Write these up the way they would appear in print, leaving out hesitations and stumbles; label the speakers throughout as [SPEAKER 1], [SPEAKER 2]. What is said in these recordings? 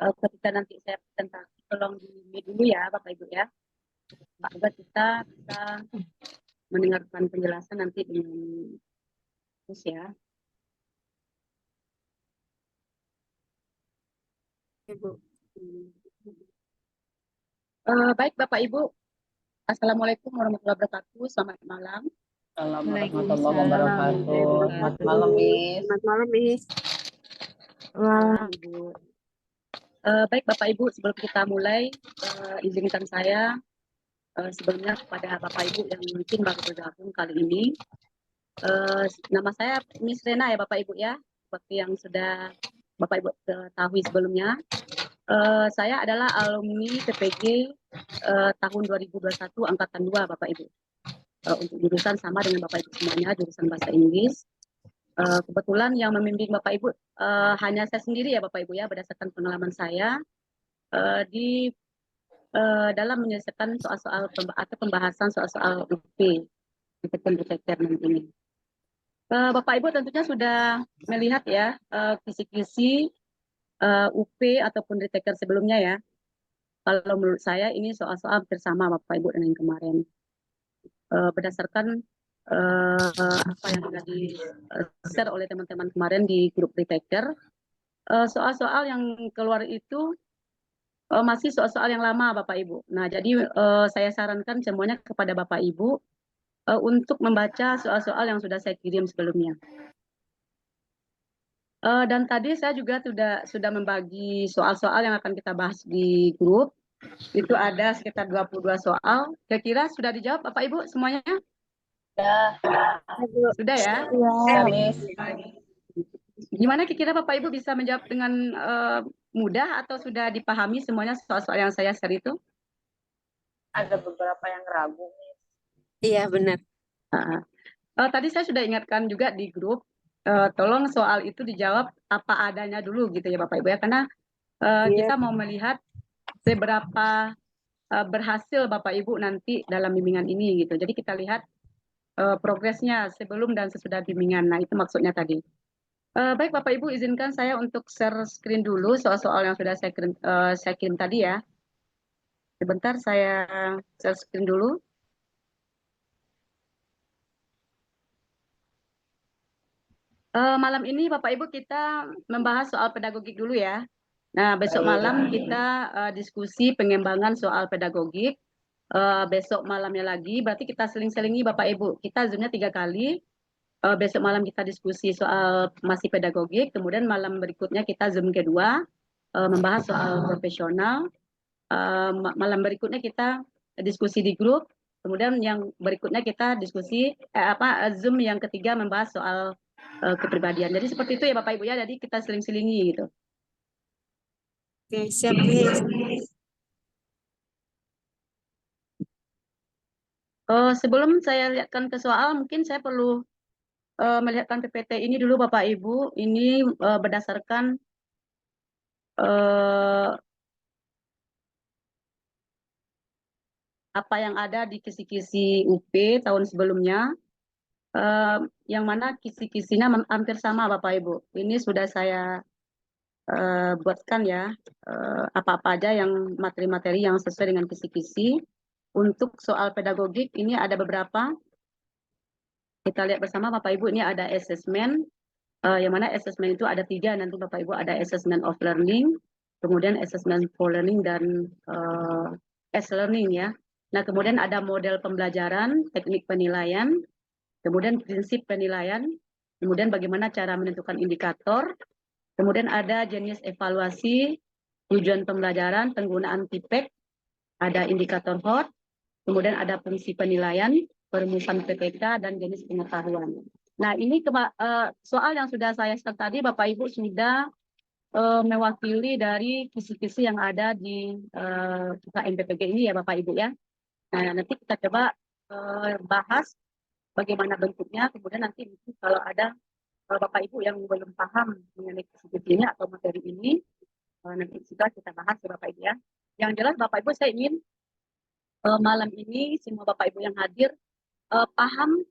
[SPEAKER 1] ketika nanti saya presentasi, tolong di mute dulu ya Bapak Ibu ya, agar kita bisa mendengarkan penjelasan nanti dengan terus ya.
[SPEAKER 2] Ibu.
[SPEAKER 1] Baik Bapak Ibu, Assalamualaikum warahmatullahi wabarakatuh. Selamat malam.
[SPEAKER 3] Assalamualaikum warahmatullahi wabarakatuh. Selamat malam, Miss.
[SPEAKER 2] Selamat malam, Miss.
[SPEAKER 1] Ibu. Baik Bapak Ibu, sebelum kita mulai, izinkan saya sebelumnya kepada Bapak Ibu yang mungkin baru bergabung kali ini. Nama saya Miss Rena ya Bapak Ibu ya, seperti yang sudah Bapak Ibu ketahui sebelumnya. Saya adalah alumni PPG tahun 2021 angkatan 2 Bapak Ibu. Untuk jurusan sama dengan Bapak Ibu semuanya, jurusan bahasa Inggris. Kebetulan yang membimbing Bapak Ibu hanya saya sendiri ya Bapak Ibu ya, berdasarkan pengalaman saya di dalam menyelesaikan soal-soal atau pembahasan soal-soal UP detektor nantinya. Bapak Ibu tentunya sudah melihat ya kisi-kisi UP ataupun detektor sebelumnya ya. Kalau menurut saya ini soal-soal bersama Bapak Ibu dengan yang kemarin. Berdasarkan apa yang sudah di-share oleh teman-teman kemarin di grup detektor, soal-soal yang keluar itu masih soal-soal yang lama Bapak Ibu. Nah, jadi saya sarankan semuanya kepada Bapak Ibu untuk membaca soal-soal yang sudah saya kirim sebelumnya. Dan tadi saya juga sudah membagi soal-soal yang akan kita bahas di grup. Itu ada sekitar 22 soal. Kira-kira sudah dijawab Bapak Ibu semuanya? Sudah ya?
[SPEAKER 3] Ya, Miss.
[SPEAKER 1] Gimana kira-kira Bapak Ibu bisa menjawab dengan mudah atau sudah dipahami semuanya soal-soal yang saya share itu?
[SPEAKER 3] Ada beberapa yang ragu, Miss.
[SPEAKER 2] Iya, benar.
[SPEAKER 1] Tadi saya sudah ingatkan juga di grup, tolong soal itu dijawab apa adanya dulu gitu ya Bapak Ibu ya, karena kita mau melihat seberapa berhasil Bapak Ibu nanti dalam bimbingan ini gitu. Jadi kita lihat progresnya sebelum dan sesudah bimbingan. Nah itu maksudnya tadi. Baik Bapak Ibu, izinkan saya untuk share screen dulu soal-soal yang sudah saya kirim tadi ya. Sebentar saya share screen dulu. Malam ini Bapak Ibu kita membahas soal pedagogik dulu ya. Nah besok malam kita diskusi pengembangan soal pedagogik. Besok malamnya lagi, berarti kita seling-selingi Bapak Ibu. Kita zoomnya 3 kali. Besok malam kita diskusi soal masih pedagogik. Kemudian malam berikutnya kita zoom kedua membahas soal profesional. Malam berikutnya kita diskusi di grup. Kemudian yang berikutnya kita diskusi zoom yang ketiga membahas soal kepribadian. Jadi seperti itu ya Bapak Ibu ya. Jadi kita seling-selingi gitu.
[SPEAKER 2] Oke, siap, Miss.
[SPEAKER 1] Sebelum saya lihatkan ke soal, mungkin saya perlu melihatkan PPT ini dulu Bapak Ibu. Ini berdasarkan apa yang ada di kisi-kisi UP tahun sebelumnya. Yang mana kisi-kisinya hampir sama Bapak Ibu. Ini sudah saya buatkan ya, apa-apa aja yang materi-materi yang sesuai dengan kisi-kisi. Untuk soal pedagogik ini ada beberapa. Kita lihat bersama Bapak Ibu, ini ada assessment, yang mana assessment itu ada 3, nanti Bapak Ibu ada assessment of learning, kemudian assessment for learning, dan S-learning ya. Nah kemudian ada model pembelajaran, teknik penilaian, kemudian prinsip penilaian, kemudian bagaimana cara menentukan indikator, kemudian ada jenis evaluasi, tujuan pembelajaran, penggunaan TIPEC, ada indikator HOT, kemudian ada fungsi penilaian, perumusan PPK, dan jenis pengetahuan. Nah ini soal yang sudah saya share tadi Bapak Ibu sudah mewakili dari kisi-kisi yang ada di UKM PPG ini ya Bapak Ibu ya. Nah nanti kita coba bahas bagaimana bentuknya, kemudian nanti kalau ada Bapak Ibu yang belum paham mengenai kisi-kisi ini atau materi ini, nanti juga kita bahas ya Bapak Ibu ya. Yang jelas Bapak Ibu saya ingin malam ini semua Bapak Ibu yang hadir paham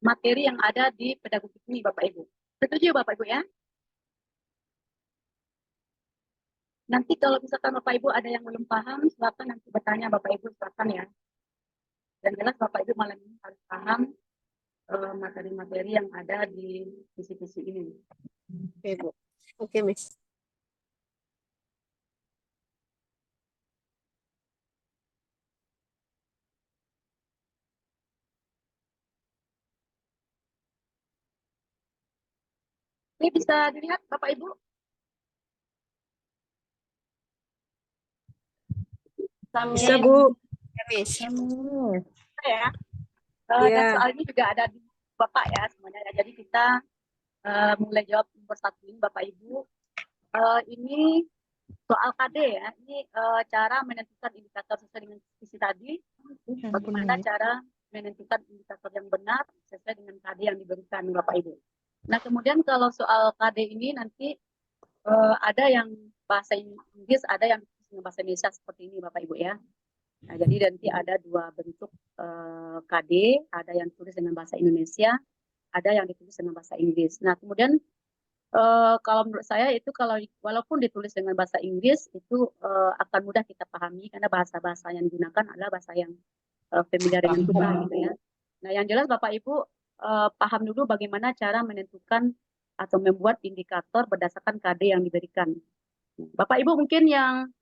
[SPEAKER 1] materi yang ada di pedagogik ini Bapak Ibu. Setuju Bapak Ibu ya? Nanti kalau misalkan Bapak Ibu ada yang belum paham, silakan nanti bertanya Bapak Ibu, silakan ya. Dan jelas Bapak Ibu malam ini harus paham materi-materi yang ada di kisi-kisi ini.
[SPEAKER 2] Oke, Bu. Oke, Miss.
[SPEAKER 1] Ini bisa dilihat Bapak Ibu?
[SPEAKER 2] Bisa, Bu. Oke, Miss.
[SPEAKER 1] Ya.
[SPEAKER 2] Iya.
[SPEAKER 1] Dan soal ini juga ada di Bapak ya semuanya. Ya. Jadi kita mulai jawab nomor satu ini Bapak Ibu. Ini soal KD ya. Ini cara menentukan indikator sesuai dengan kisi tadi. Bagaimana cara menentukan indikator yang benar sesuai dengan KD yang diberikan Bapak Ibu. Nah kemudian kalau soal KD ini nanti ada yang bahasa Inggris, ada yang bahasa Indonesia seperti ini Bapak Ibu ya. Nah, jadi nanti ada dua bentuk KD, ada yang tulis dengan bahasa Indonesia, ada yang ditulis dengan bahasa Inggris. Nah kemudian kalau menurut saya itu kalau walaupun ditulis dengan bahasa Inggris itu akan mudah kita pahami karena bahasa-bahasa yang digunakan adalah bahasa yang familiar dengan kita gitu ya. Nah yang jelas Bapak Ibu paham dulu bagaimana cara menentukan atau membuat indikator berdasarkan KD yang diberikan. Bapak Ibu mungkin yang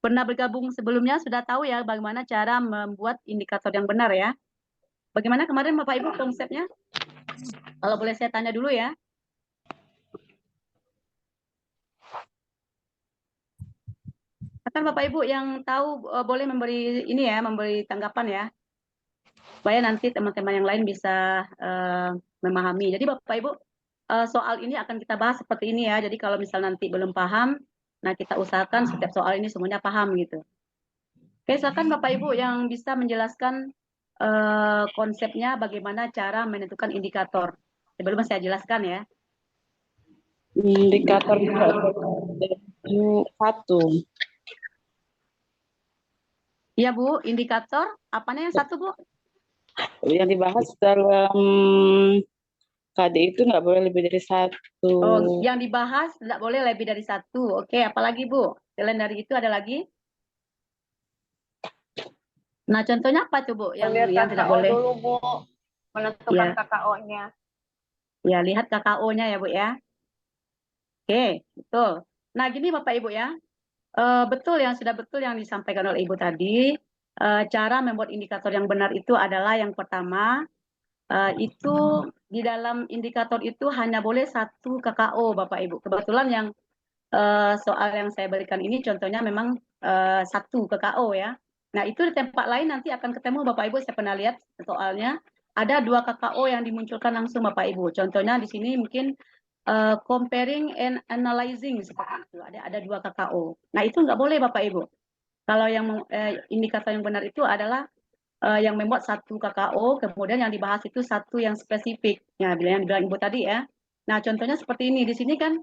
[SPEAKER 1] pernah bergabung sebelumnya sudah tahu ya bagaimana cara membuat indikator yang benar ya. Bagaimana kemarin Bapak Ibu konsepnya? Kalau boleh saya tanya dulu ya. Kan Bapak Ibu yang tahu boleh memberi ini ya, memberi tanggapan ya. Supaya nanti teman-teman yang lain bisa memahami. Jadi Bapak Ibu soal ini akan kita bahas seperti ini ya. Jadi kalau misal nanti belum paham, nah kita usahakan setiap soal ini semuanya paham gitu. Oke, silakan Bapak Ibu yang bisa menjelaskan konsepnya bagaimana cara menentukan indikator. Sebelum saya jelaskan ya.
[SPEAKER 4] Indikator satu.
[SPEAKER 1] Iya Bu, indikator apanya yang satu Bu?
[SPEAKER 4] Yang dibahas dalam KD itu nggak boleh lebih dari satu.
[SPEAKER 1] Oh, yang dibahas tidak boleh lebih dari satu. Oke, apalagi Bu? Selain dari itu ada lagi? Nah, contohnya apa tuh Bu yang tidak boleh?
[SPEAKER 2] dulu, Bu. Menentukan
[SPEAKER 1] Ya.
[SPEAKER 2] KKO-nya.
[SPEAKER 1] Ya, lihat KKO-nya ya Bu ya. Oke, betul. Nah, gini Bapak Ibu ya. Betul yang disampaikan oleh Ibu tadi. Cara membuat indikator yang benar itu adalah yang pertama, itu di dalam indikator itu hanya boleh satu KKO Bapak Ibu. Kebetulan yang soal yang saya berikan ini contohnya memang satu KKO ya. Nah itu di tempat lain nanti akan ketemu Bapak Ibu, saya pernah lihat soalnya ada dua KKO yang dimunculkan langsung Bapak Ibu. Contohnya di sini mungkin comparing and analyzing seperti itu. Ada dua KKO. Nah itu nggak boleh Bapak Ibu. Kalau yang indikator yang benar itu adalah yang membuat satu KKO, kemudian yang dibahas itu satu yang spesifik. Ya, yang dibilang Ibu tadi ya. Nah contohnya seperti ini. Di sini kan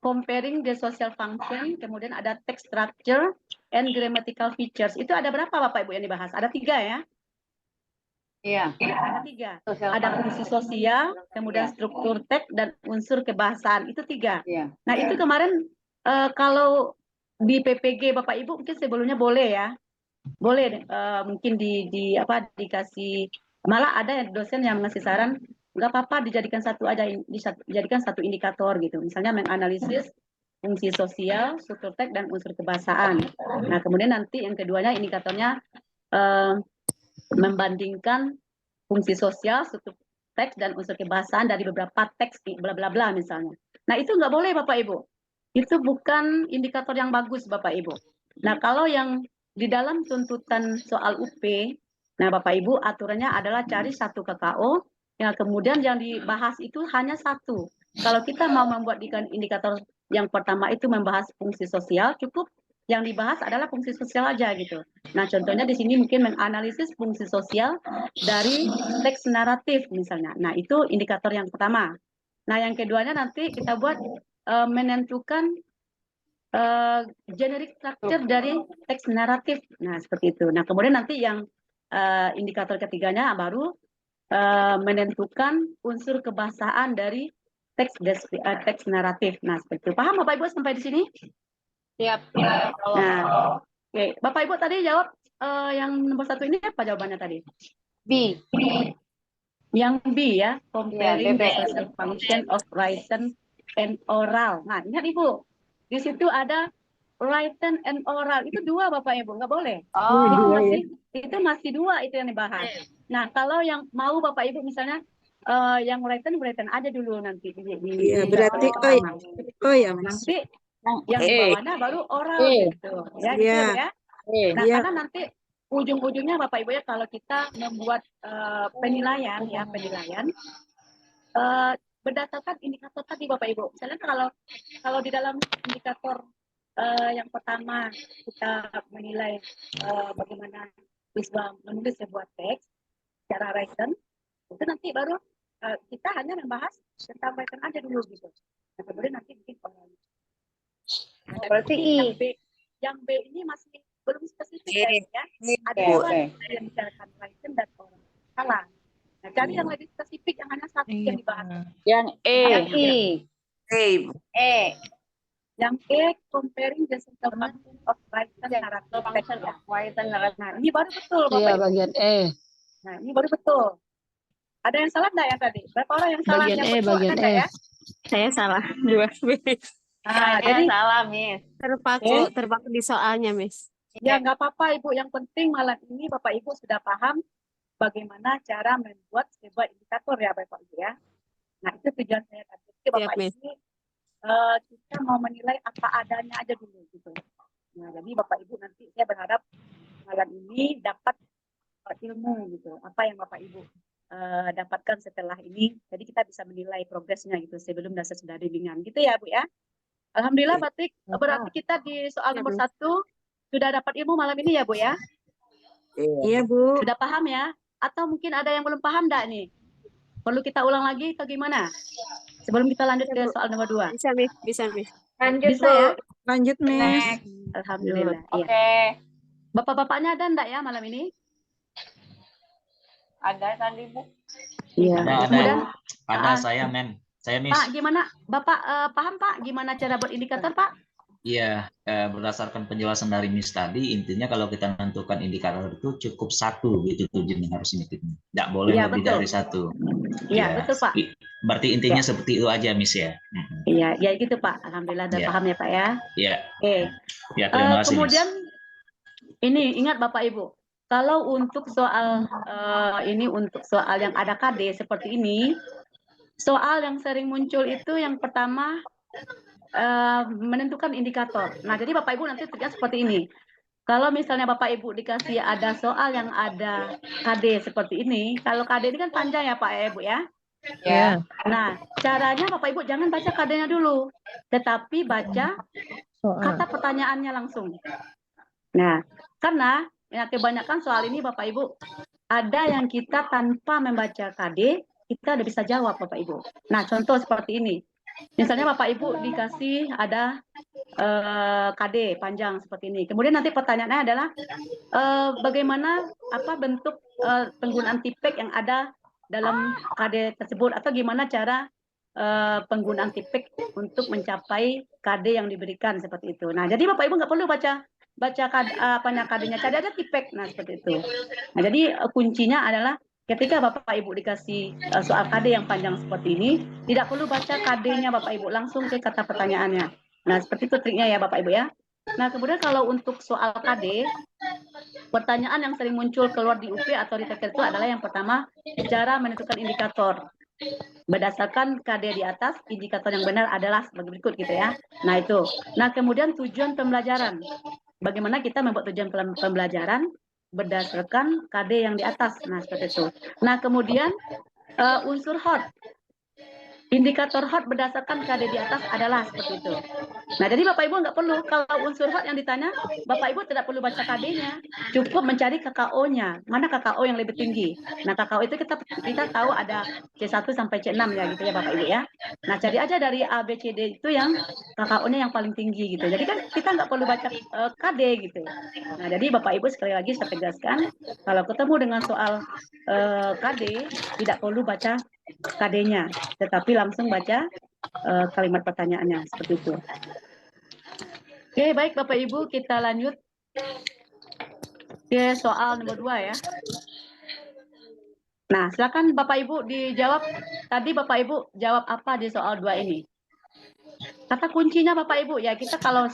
[SPEAKER 1] comparing the social function, kemudian ada text structure and grammatical features. Itu ada berapa Bapak Ibu yang dibahas? Ada 3 ya?
[SPEAKER 3] Iya.
[SPEAKER 1] Ada 3. Ada fungsi sosial, kemudian struktur teks dan unsur kebahasaan. Itu 3.
[SPEAKER 3] Iya.
[SPEAKER 1] Nah itu kemarin kalau di PPG Bapak Ibu mungkin sebelumnya boleh ya, boleh mungkin dikasih, malah ada dosen yang ngasih saran nggak apa-apa dijadikan satu aja, dijadikan satu indikator gitu, misalnya menganalisis fungsi sosial, struktur teks dan unsur kebahasaan. Nah kemudian nanti yang keduanya indikatornya membandingkan fungsi sosial, struktur teks dan unsur kebahasaan dari beberapa teks bla bla bla misalnya. Nah itu nggak boleh Bapak Ibu, itu bukan indikator yang bagus Bapak Ibu. Nah kalau yang di dalam tuntutan soal UP, nah Bapak Ibu aturannya adalah cari satu KKO, ya kemudian yang dibahas itu hanya satu. Kalau kita mau membuat indikator yang pertama itu membahas fungsi sosial, cukup yang dibahas adalah fungsi sosial aja gitu. Nah contohnya di sini mungkin menganalisis fungsi sosial dari teks naratif misalnya. Nah itu indikator yang pertama. Nah yang keduanya nanti kita buat menentukan generic structure dari teks naratif. Nah, seperti itu. Nah, kemudian nanti yang indikator ketiganya baru menentukan unsur kebahasaan dari teks naratif. Nah, seperti itu. Paham Bapak Ibu sampai di sini?
[SPEAKER 2] Siap.
[SPEAKER 1] Nah, oke. Bapak Ibu tadi jawab yang nomor 1 ini apa jawabannya tadi?
[SPEAKER 2] B.
[SPEAKER 1] Yang B ya, comparing
[SPEAKER 2] B.
[SPEAKER 1] the social function of written and oral. Nah, ingat Ibu, di situ ada written and oral. Itu 2 Bapak Ibu, nggak boleh.
[SPEAKER 2] Oh,
[SPEAKER 1] Itu masih 2 itu yang dibahas. Nah, kalau yang mau Bapak Ibu misalnya yang written aja dulu nanti
[SPEAKER 5] Iya, berarti ya, Mas.
[SPEAKER 1] nanti yang di bawahnya baru oral gitu. Ya, gitu
[SPEAKER 5] Iya.
[SPEAKER 1] ya. Nah,
[SPEAKER 5] Iya.
[SPEAKER 1] karena nanti ujung-ujungnya Bapak Ibu ya kalau kita membuat penilaian berdasarkan indikator tadi Bapak Ibu. Misalnya kalau di dalam indikator yang pertama kita menilai bagaimana siswa menulis sebuah teks secara written, itu nanti baru kita hanya membahas tentang written aja dulu gitu. Nah, kemudian nanti bikin oral. Nah,
[SPEAKER 2] berarti
[SPEAKER 1] yang B ini masih belum spesifik ya. Ada
[SPEAKER 2] Oke,
[SPEAKER 1] dua yang dibicarakan written dan oral. Salah. Nah, cari yang lebih spesifik yang hanya satu yang dibahas.
[SPEAKER 4] Yang E.
[SPEAKER 1] Yang E, comparing the social function of written narrative text. Nah, ini baru betul Bapak
[SPEAKER 3] Iya,
[SPEAKER 1] Ibu.
[SPEAKER 3] bagian E.
[SPEAKER 1] Nah, ini baru betul. Ada yang salah enggak yang tadi? Berapa orang yang salah?
[SPEAKER 3] Bagian
[SPEAKER 1] Yang
[SPEAKER 3] E,
[SPEAKER 1] betul
[SPEAKER 3] bagian
[SPEAKER 1] ada enggak
[SPEAKER 3] E.
[SPEAKER 1] ya?
[SPEAKER 5] Saya salah 2.
[SPEAKER 1] Nah, jadi
[SPEAKER 2] salah, Miss.
[SPEAKER 5] Terpaku di soalnya, Miss.
[SPEAKER 1] ya nggak apa-apa Ibu. Yang penting malam ini Bapak Ibu sudah paham bagaimana cara membuat sebuah indikator ya Bapak Ibu ya. Nah, itu tujuan saya tadi. Jadi, Bapak
[SPEAKER 5] Miss.
[SPEAKER 1] Ibu kita mau menilai apa adanya aja dulu gitu. Nah, jadi Bapak Ibu nanti saya berharap malam ini dapat ilmu gitu. Apa yang Bapak Ibu dapatkan setelah ini. Jadi kita bisa menilai progresnya gitu sebelum dan sesudah bimbingan gitu ya Bu ya. Alhamdulillah Batik. Berarti kita di soal nomor 1 sudah dapat ilmu malam ini ya Bu ya.
[SPEAKER 5] Iya, Bu.
[SPEAKER 1] Sudah paham ya? Atau mungkin ada yang belum paham enggak nih? Perlu kita ulang lagi atau gimana? Sebelum kita lanjut ke soal nomor 2.
[SPEAKER 5] Bisa, Miss.
[SPEAKER 2] Lanjut,
[SPEAKER 1] Bisa ya?
[SPEAKER 5] Lanjut, Miss.
[SPEAKER 1] Alhamdulillah. Iya.
[SPEAKER 2] Oke.
[SPEAKER 1] Bapak-bapaknya ada enggak ya malam ini?
[SPEAKER 2] Ada tadi, Bu.
[SPEAKER 1] Iya. Kemudian
[SPEAKER 6] Ada saya, Men. Saya, Miss.
[SPEAKER 1] Pak, gimana? Bapak paham Pak gimana cara buat indikator Pak?
[SPEAKER 6] Iya, berdasarkan penjelasan dari Miss tadi, intinya kalau kita menentukan indikator itu cukup 1 gitu tujuannya harus indikatornya. Tidak boleh
[SPEAKER 1] Iya,
[SPEAKER 6] lebih
[SPEAKER 1] betul.
[SPEAKER 6] dari 1.
[SPEAKER 1] Iya, betul Pak.
[SPEAKER 6] Berarti intinya seperti itu aja, Miss ya.
[SPEAKER 1] Iya, ya gitu Pak. Alhamdulillah udah
[SPEAKER 6] Iya.
[SPEAKER 1] paham ya Pak ya.
[SPEAKER 6] Iya.
[SPEAKER 1] Oke.
[SPEAKER 6] Ya, terima kasih,
[SPEAKER 1] Kemudian
[SPEAKER 6] Miss.
[SPEAKER 1] ini ingat Bapak Ibu, kalau untuk soal ini untuk soal yang ada KD seperti ini, soal yang sering muncul itu yang pertama menentukan indikator. Nah, jadi Bapak Ibu nanti triknya seperti ini. Kalau misalnya Bapak Ibu dikasih ada soal yang ada KD seperti ini, kalau KD ini kan panjang ya Pak ya Ibu ya.
[SPEAKER 2] Ya.
[SPEAKER 1] Nah, caranya Bapak Ibu jangan baca KD-nya dulu, tetapi baca kata pertanyaannya langsung. Nah, karena ya, kebanyakan soal ini Bapak Ibu ada yang kita tanpa membaca KD kita udah bisa jawab Bapak Ibu. Nah, contoh seperti ini. Misalnya Bapak Ibu dikasih ada KD panjang seperti ini. Kemudian nanti pertanyaannya adalah bagaimana bentuk penggunaan tipek yang ada dalam KD tersebut atau gimana cara penggunaan tipek untuk mencapai KD yang diberikan seperti itu. Nah, jadi Bapak Ibu nggak perlu baca KD-nya, cari aja tipek. Nah, seperti itu. Nah, jadi kuncinya adalah ketika Bapak Ibu dikasih soal KD yang panjang seperti ini, tidak perlu baca KD-nya Bapak Ibu, langsung ke kata pertanyaannya. Nah, seperti itu triknya ya Bapak Ibu ya. Nah, kemudian kalau untuk soal KD, pertanyaan yang sering muncul keluar di UP atau di TK itu adalah yang pertama, cara menentukan indikator. Berdasarkan KD di atas, indikator yang benar adalah sebagai berikut gitu ya. Nah, itu. Nah, kemudian tujuan pembelajaran. Bagaimana kita membuat tujuan pembelajaran berdasarkan KD yang di atas. Nah, seperti itu. Nah, kemudian unsur hot. Indikator hot berdasarkan KD di atas adalah seperti itu. Nah, jadi Bapak Ibu nggak perlu, kalau unsur hot yang ditanya, Bapak Ibu tidak perlu baca KD-nya. Cukup mencari KKO-nya. Mana KKO yang lebih tinggi? Nah, KKO itu kita tahu ada C1 sampai C6 ya gitu ya Bapak Ibu ya. Nah, cari aja dari A, B, C, D itu yang KKO-nya yang paling tinggi gitu. Jadi kan kita nggak perlu baca KD gitu. Nah, jadi Bapak Ibu sekali lagi saya tegaskan, kalau ketemu dengan soal KD, tidak perlu baca KD-nya, tetapi langsung baca kalimat pertanyaannya seperti itu. Oke, baik Bapak Ibu, kita lanjut ke soal nomor 2 ya. Nah, silakan Bapak Ibu dijawab. Tadi Bapak Ibu jawab apa di soal 2 ini? Kata kuncinya Bapak Ibu ya, kita kalau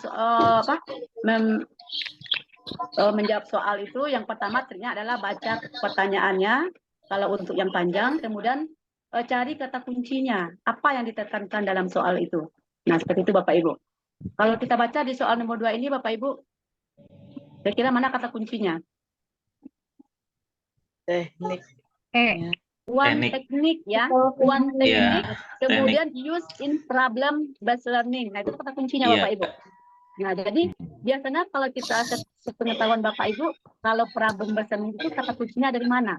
[SPEAKER 1] menjawab soal itu yang pertama ternyata adalah baca pertanyaannya kalau untuk yang panjang, kemudian cari kata kuncinya, apa yang ditekankan dalam soal itu. Nah, seperti itu Bapak Ibu. Kalau kita baca di soal nomor 2 ini Bapak Ibu, kira-kira mana kata kuncinya?
[SPEAKER 4] Teknik.
[SPEAKER 1] One
[SPEAKER 6] Teknik.
[SPEAKER 1] teknik ya, one teknik,
[SPEAKER 6] Iya,
[SPEAKER 1] kemudian use in problem based learning. Nah, itu kata kuncinya
[SPEAKER 6] Iya.
[SPEAKER 1] Bapak Ibu. Nah, jadi biasanya kalau kita sepengetahuan Bapak Ibu, kalau problem based learning itu kata kuncinya dari mana?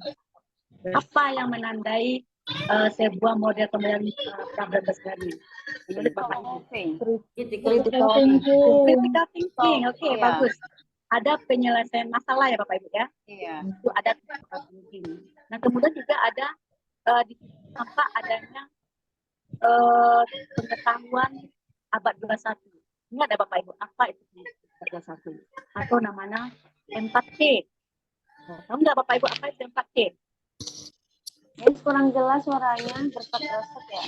[SPEAKER 1] Apa yang menandai sebuah model pembelajaran problem based learning? Menurut Bapak Ibu.
[SPEAKER 2] Critical thinking.
[SPEAKER 1] Critical thinking, oke,
[SPEAKER 2] Iya.
[SPEAKER 1] bagus. Ada penyelesaian masalah ya Bapak Ibu ya.
[SPEAKER 2] Iya.
[SPEAKER 1] Itu ada critical thinking. Nah, kemudian juga ada di tampak adanya pengetahuan abad 21. Ini ada Bapak Ibu, apa itu abad 21? Atau namanya 4C. Tahu nggak Bapak Ibu apa itu 4C?
[SPEAKER 2] Kurang jelas suaranya, berpet-repet ya.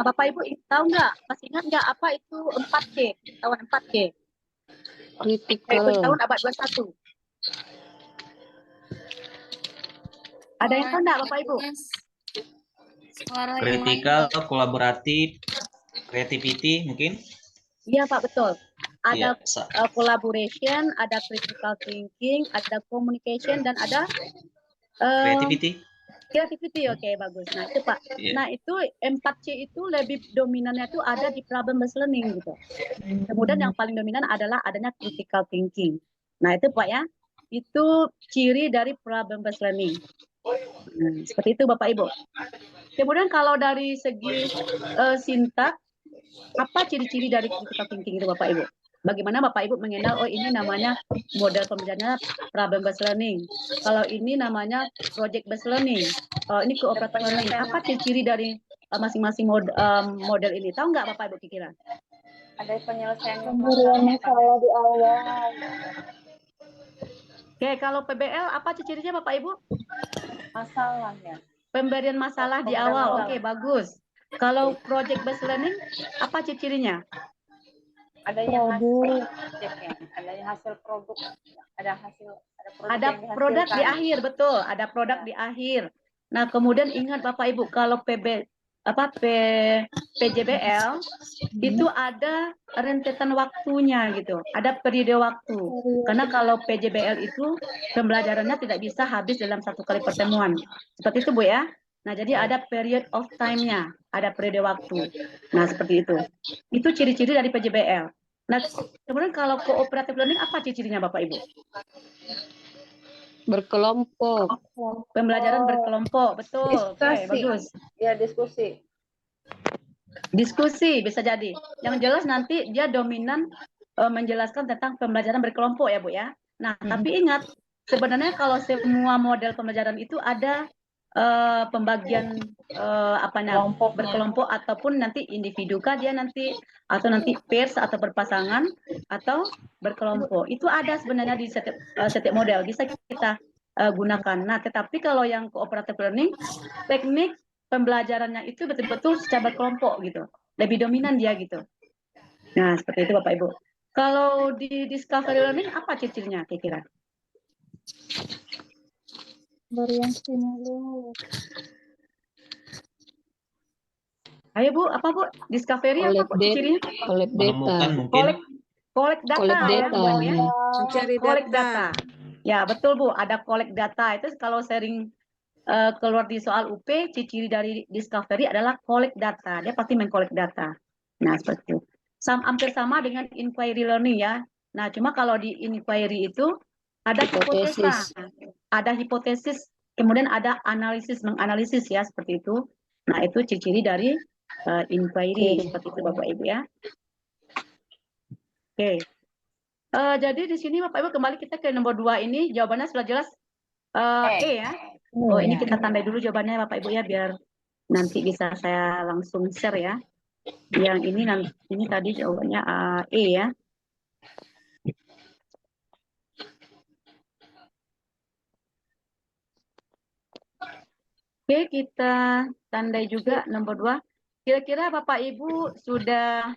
[SPEAKER 1] Bapak Ibu tahu nggak? Masih ingat nggak apa itu 4C? Tahun 4C. Tahun abad 21. Ada yang tahu nggak Bapak Ibu?
[SPEAKER 6] Kritikal, kolaboratif, creativity mungkin.
[SPEAKER 1] Iya Pak, betul. Ada
[SPEAKER 6] Iya,
[SPEAKER 1] collaboration, ada critical thinking, ada communication, dan ada
[SPEAKER 6] creativity.
[SPEAKER 1] creativity. Oke, bagus. Nah itu Pak.
[SPEAKER 6] Iya.
[SPEAKER 1] Nah itu 4C itu lebih dominannya itu ada di problem based learning gitu. Kemudian yang paling dominan adalah adanya critical thinking. Nah itu Pak ya, itu ciri dari problem based learning. Seperti itu Bapak Ibu. Kemudian kalau dari segi sintak, apa ciri-ciri dari critical thinking itu Bapak Ibu? Bagaimana Bapak Ibu mengenal, oh ini namanya model pembelajarannya problem based learning. Kalau ini namanya project based learning. Kalau ini cooperative learning. Apa ciri-ciri dari masing-masing model ini? Tahu nggak Bapak Ibu kira-kira?
[SPEAKER 2] Ada penyelesaian
[SPEAKER 3] masalah di awal.
[SPEAKER 1] Oke, kalau PBL apa ciri-cirinya Bapak Ibu?
[SPEAKER 2] masalahnya.
[SPEAKER 1] Pemberian masalah di awal. Oke, bagus. Kalau project based learning apa ciri-cirinya?
[SPEAKER 2] Adanya hasil projectnya, adanya hasil produk,
[SPEAKER 1] Ada produk di akhir, betul. Ada produk di akhir. Nah, kemudian ingat Bapak Ibu, kalau PJBL itu ada rentetan waktunya gitu, ada periode waktu. Karena kalau PJBL itu pembelajarannya tidak bisa habis dalam satu kali pertemuan. Seperti itu Bu ya. Nah, jadi ada period of time-nya, ada periode waktu. Nah, seperti itu. Itu ciri-ciri dari PJBL. Nah, kemudian kalau cooperative learning apa ciri-cirinya Bapak Ibu?
[SPEAKER 5] Berkelompok.
[SPEAKER 1] Pembelajaran berkelompok, betul. Oke,
[SPEAKER 2] Diskusi.
[SPEAKER 1] bagus.
[SPEAKER 2] Ya, diskusi.
[SPEAKER 1] Diskusi bisa jadi. Yang jelas nanti dia dominan menjelaskan tentang pembelajaran berkelompok ya Bu ya. Nah, tapi ingat sebenarnya kalau semua model pembelajaran itu ada pembagian berkelompok ataupun nanti individu kah dia nanti, atau nanti pairs atau berpasangan atau berkelompok. Itu ada sebenarnya di setiap model bisa kita gunakan. Nah, tetapi kalau yang cooperative learning, teknik pembelajarannya itu betul-betul secara berkelompok gitu. Lebih dominan dia gitu. Nah, seperti itu Bapak Ibu. Kalau di discovery learning apa ciri-cirinya kira-kira?
[SPEAKER 3] Berian stimulus.
[SPEAKER 1] Ayo Bu, apa Bu? Discovery apa Bu cirinya?
[SPEAKER 5] Collect
[SPEAKER 6] Menemukan
[SPEAKER 5] data.
[SPEAKER 6] mungkin.
[SPEAKER 1] Collect data
[SPEAKER 5] Collect
[SPEAKER 1] ya,
[SPEAKER 5] data.
[SPEAKER 1] Bu ya.
[SPEAKER 5] Mencari
[SPEAKER 1] Collect
[SPEAKER 5] data.
[SPEAKER 1] data. Ya, betul Bu, ada collect data. Itu kalau sering keluar di soal UP, ciri dari discovery adalah collect data. Dia pasti mengkolek data. Nah, seperti itu. Hampir sama dengan inquiry learning ya. Nah, cuma kalau di inquiry itu ada hipotesa, ada hipotesis, kemudian ada analisis, menganalisis ya, seperti itu. Nah, itu ciri-ciri dari inquiry, seperti itu Bapak Ibu ya. Oke. Jadi di sini Bapak Ibu kembali kita ke nomor 2 ini, jawabannya sudah jelas E ya. Oh, ini kita tandai dulu jawabannya Bapak Ibu ya, biar nanti bisa saya langsung share ya. Yang ini tadi jawabannya E ya. Oke, kita tandai juga nomor 2. Kira-kira Bapak Ibu sudah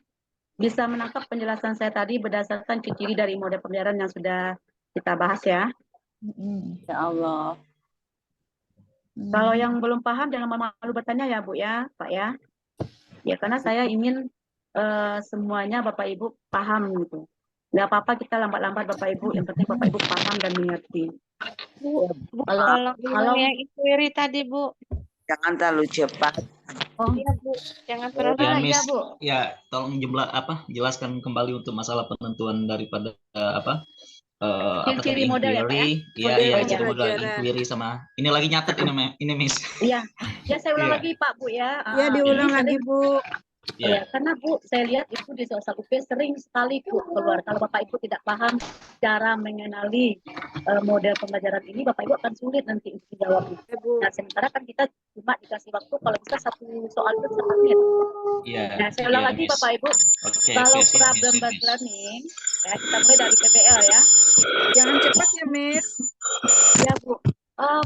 [SPEAKER 1] bisa menangkap penjelasan saya tadi berdasarkan ciri-ciri dari model pembelajaran yang sudah kita bahas ya.
[SPEAKER 2] Ya Allah.
[SPEAKER 1] Kalau yang belum paham jangan malu bertanya ya Bu ya, Pak ya. Ya karena saya ingin semuanya Bapak Ibu paham gitu. Nggak apa-apa kita lambat-lambat Bapak Ibu, yang penting Bapak Ibu paham dan mengerti.
[SPEAKER 5] Bu,
[SPEAKER 1] Kalau
[SPEAKER 5] kalau yang inquiry tadi, Bu.
[SPEAKER 3] Jangan terlalu cepat.
[SPEAKER 5] Iya, Bu. Jangan terlalu
[SPEAKER 6] Ya,
[SPEAKER 1] ya
[SPEAKER 6] Miss,
[SPEAKER 1] Bu.
[SPEAKER 6] ya tolong jelaskan kembali untuk masalah penentuan daripada apa
[SPEAKER 1] Ciri-ciri
[SPEAKER 6] tadi
[SPEAKER 1] model ya, Pak ya?
[SPEAKER 6] inquiry, iya
[SPEAKER 5] Model
[SPEAKER 6] iya ciri model
[SPEAKER 5] pembelajaran.
[SPEAKER 6] inquiry sama ini lagi nyatet ini Miss.
[SPEAKER 1] Iya, ya saya ulang
[SPEAKER 6] Iya.
[SPEAKER 1] lagi Pak Bu ya.
[SPEAKER 5] Iya, diulang
[SPEAKER 1] Ini
[SPEAKER 5] lagi,
[SPEAKER 1] sering-
[SPEAKER 5] Bu.
[SPEAKER 6] Ya,
[SPEAKER 1] Ya, karena Bu, saya lihat itu di sosial UP sering sekali Bu keluar. Kalau Bapak Ibu tidak paham cara mengenali model pembelajaran ini, Bapak Ibu akan sulit nanti untuk dijawabnya.
[SPEAKER 5] Ya, Bu.
[SPEAKER 1] Nah, sementara kan kita cuma dikasih waktu kalau bisa 1 soal itu 1 menit.
[SPEAKER 6] iya.
[SPEAKER 1] Nah, saya ulang
[SPEAKER 6] iya,
[SPEAKER 1] lagi
[SPEAKER 6] Miss.
[SPEAKER 1] Bapak Ibu,
[SPEAKER 6] Oke,
[SPEAKER 1] kalau
[SPEAKER 6] oke, sip,
[SPEAKER 1] problem
[SPEAKER 6] Miss,
[SPEAKER 1] based
[SPEAKER 6] Miss.
[SPEAKER 1] learning, ya kita mulai dari PBL ya.
[SPEAKER 5] Jangan cepat ya, Miss.
[SPEAKER 1] Ya Bu,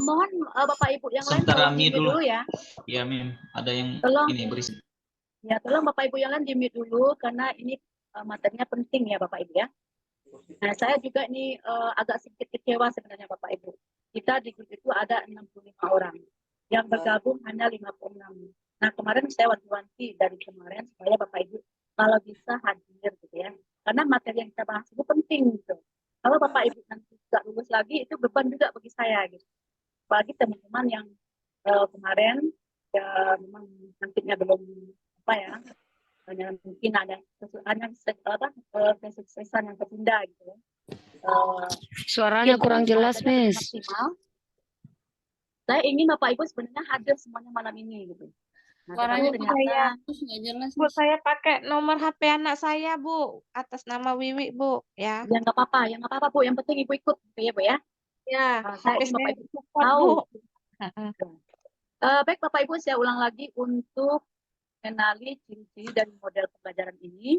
[SPEAKER 1] mohon Bapak Ibu yang lain
[SPEAKER 6] Sementara
[SPEAKER 1] tolong di
[SPEAKER 6] mute
[SPEAKER 1] mute
[SPEAKER 6] dulu.
[SPEAKER 1] dulu ya.
[SPEAKER 6] Iya, Mim. Ada yang
[SPEAKER 1] Tolong.
[SPEAKER 6] ini berisik.
[SPEAKER 1] Ya, tolong Bapak Ibu yang lain di mute dulu karena ini materinya penting ya Bapak Ibu ya. Nah, saya juga ini agak sedikit kecewa sebenarnya Bapak Ibu. Kita di grup itu ada 65 orang. Yang bergabung hanya 56. Nah, kemarin saya wanti-wanti dari kemarin supaya Bapak Ibu kalau bisa hadir gitu ya. Karena materi yang kita bahas itu penting gitu. Kalau Bapak Ibu nanti tidak lulus lagi itu beban juga bagi saya gitu. Bagi teman-teman yang kemarin ya memang nantinya belum apa ya, hanya mungkin ada kesuksesan yang tertunda gitu ya.
[SPEAKER 7] Suaranya
[SPEAKER 1] mungkin
[SPEAKER 7] kurang jelas,
[SPEAKER 1] ada yang
[SPEAKER 7] Miss.
[SPEAKER 1] maksimal. Saya ingin Bapak Ibu sebenarnya hadir semuanya malam ini gitu. Nah,
[SPEAKER 5] Suaranya
[SPEAKER 1] tetapi ternyata
[SPEAKER 5] Bu, saya pakai nomor HP anak saya, Bu. Atas nama Wiwi, Bu. Ya.
[SPEAKER 1] ya nggak apa-apa Bu. Yang penting Ibu ikut gitu ya Bu ya.
[SPEAKER 5] Ya,
[SPEAKER 1] Saya
[SPEAKER 5] HP
[SPEAKER 1] ingin Bapak
[SPEAKER 5] saya
[SPEAKER 1] Ibu
[SPEAKER 5] support,
[SPEAKER 1] tahu.
[SPEAKER 5] Bu.
[SPEAKER 1] Baik Bapak Ibu, saya ulang lagi untuk mengenali ciri-ciri dari model pembelajaran ini.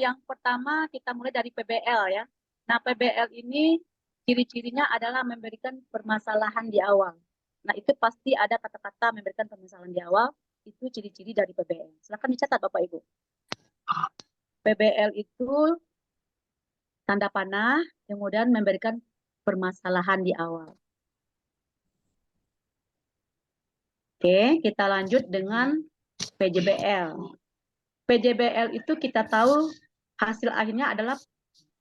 [SPEAKER 1] Yang pertama kita mulai dari PBL ya. Nah PBL ini ciri-cirinya adalah memberikan permasalahan di awal. Nah itu pasti ada kata-kata memberikan permasalahan di awal. Itu ciri-ciri dari PBL. Silakan dicatat Bapak Ibu. PBL itu tanda panah, kemudian memberikan permasalahan di awal. Oke, kita lanjut dengan PJBL. PJBL itu kita tahu hasil akhirnya adalah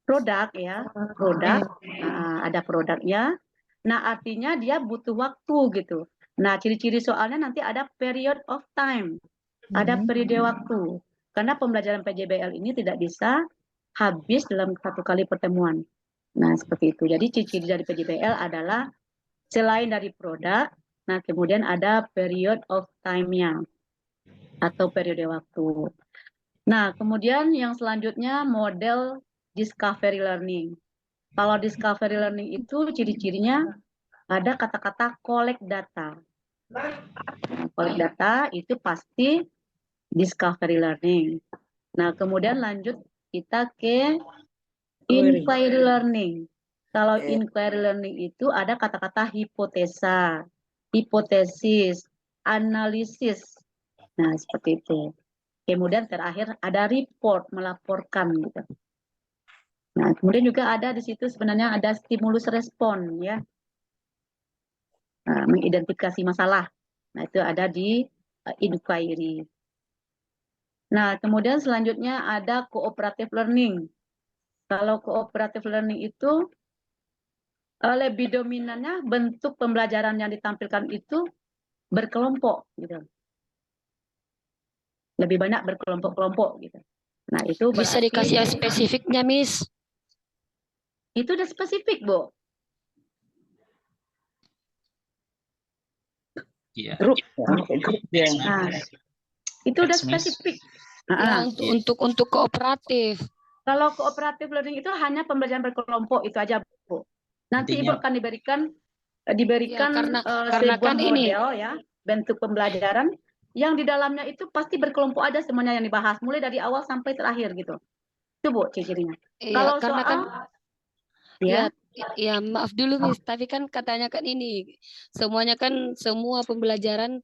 [SPEAKER 1] produk ya, produk. Nah, ada produknya. Nah, artinya dia butuh waktu gitu. Nah, ciri-ciri soalnya nanti ada period of time. Ada periode waktu. Karena pembelajaran PJBL ini tidak bisa habis dalam 1 kali pertemuan. Nah, seperti itu. Jadi ciri-ciri dari PJBL adalah selain dari produk, nah kemudian ada period of time-nya atau periode waktu. Nah, kemudian yang selanjutnya model discovery learning. Kalau discovery learning itu ciri-cirinya ada kata-kata collect data. Nah, collect data itu pasti discovery learning. Nah, kemudian lanjut kita ke inquiry learning. Kalau inquiry learning itu ada kata-kata hipotesa, hipotesis, analisis. Nah, seperti itu. Kemudian terakhir ada report, melaporkan gitu. Nah, kemudian juga ada di situ sebenarnya ada stimulus respon ya. Nah, mengidentifikasi masalah. Nah, itu ada di inquiry. Nah, kemudian selanjutnya ada cooperative learning. Kalau cooperative learning itu lebih dominannya bentuk pembelajaran yang ditampilkan itu berkelompok gitu. Lebih banyak berkelompok-kelompok gitu. Nah, itu
[SPEAKER 7] Bisa
[SPEAKER 1] berarti
[SPEAKER 7] dikasih yang spesifiknya, Miss?
[SPEAKER 1] itu udah spesifik, Bu.
[SPEAKER 6] Iya.
[SPEAKER 3] Grup ya.
[SPEAKER 1] Nah, itu udah
[SPEAKER 6] Next, Miss.
[SPEAKER 1] spesifik.
[SPEAKER 7] Ya, untuk kooperatif.
[SPEAKER 1] Kalau cooperative learning itu hanya pembelajaran berkelompok itu aja, Bu. Nanti Ibu
[SPEAKER 6] Intinya-
[SPEAKER 1] akan diberikan
[SPEAKER 7] Ya, karena
[SPEAKER 1] sebuah
[SPEAKER 7] kan ini
[SPEAKER 1] model ya. bentuk pembelajaran yang di dalamnya itu pasti berkelompok aja semuanya yang dibahas, mulai dari awal sampai terakhir gitu. Itu Bu ciri-cirinya.
[SPEAKER 7] Iya,
[SPEAKER 1] Kalau
[SPEAKER 7] karena
[SPEAKER 1] soal
[SPEAKER 7] kan
[SPEAKER 1] ya,
[SPEAKER 7] ya maaf dulu Miss, tapi kan katanya kan ini semuanya kan semua pembelajaran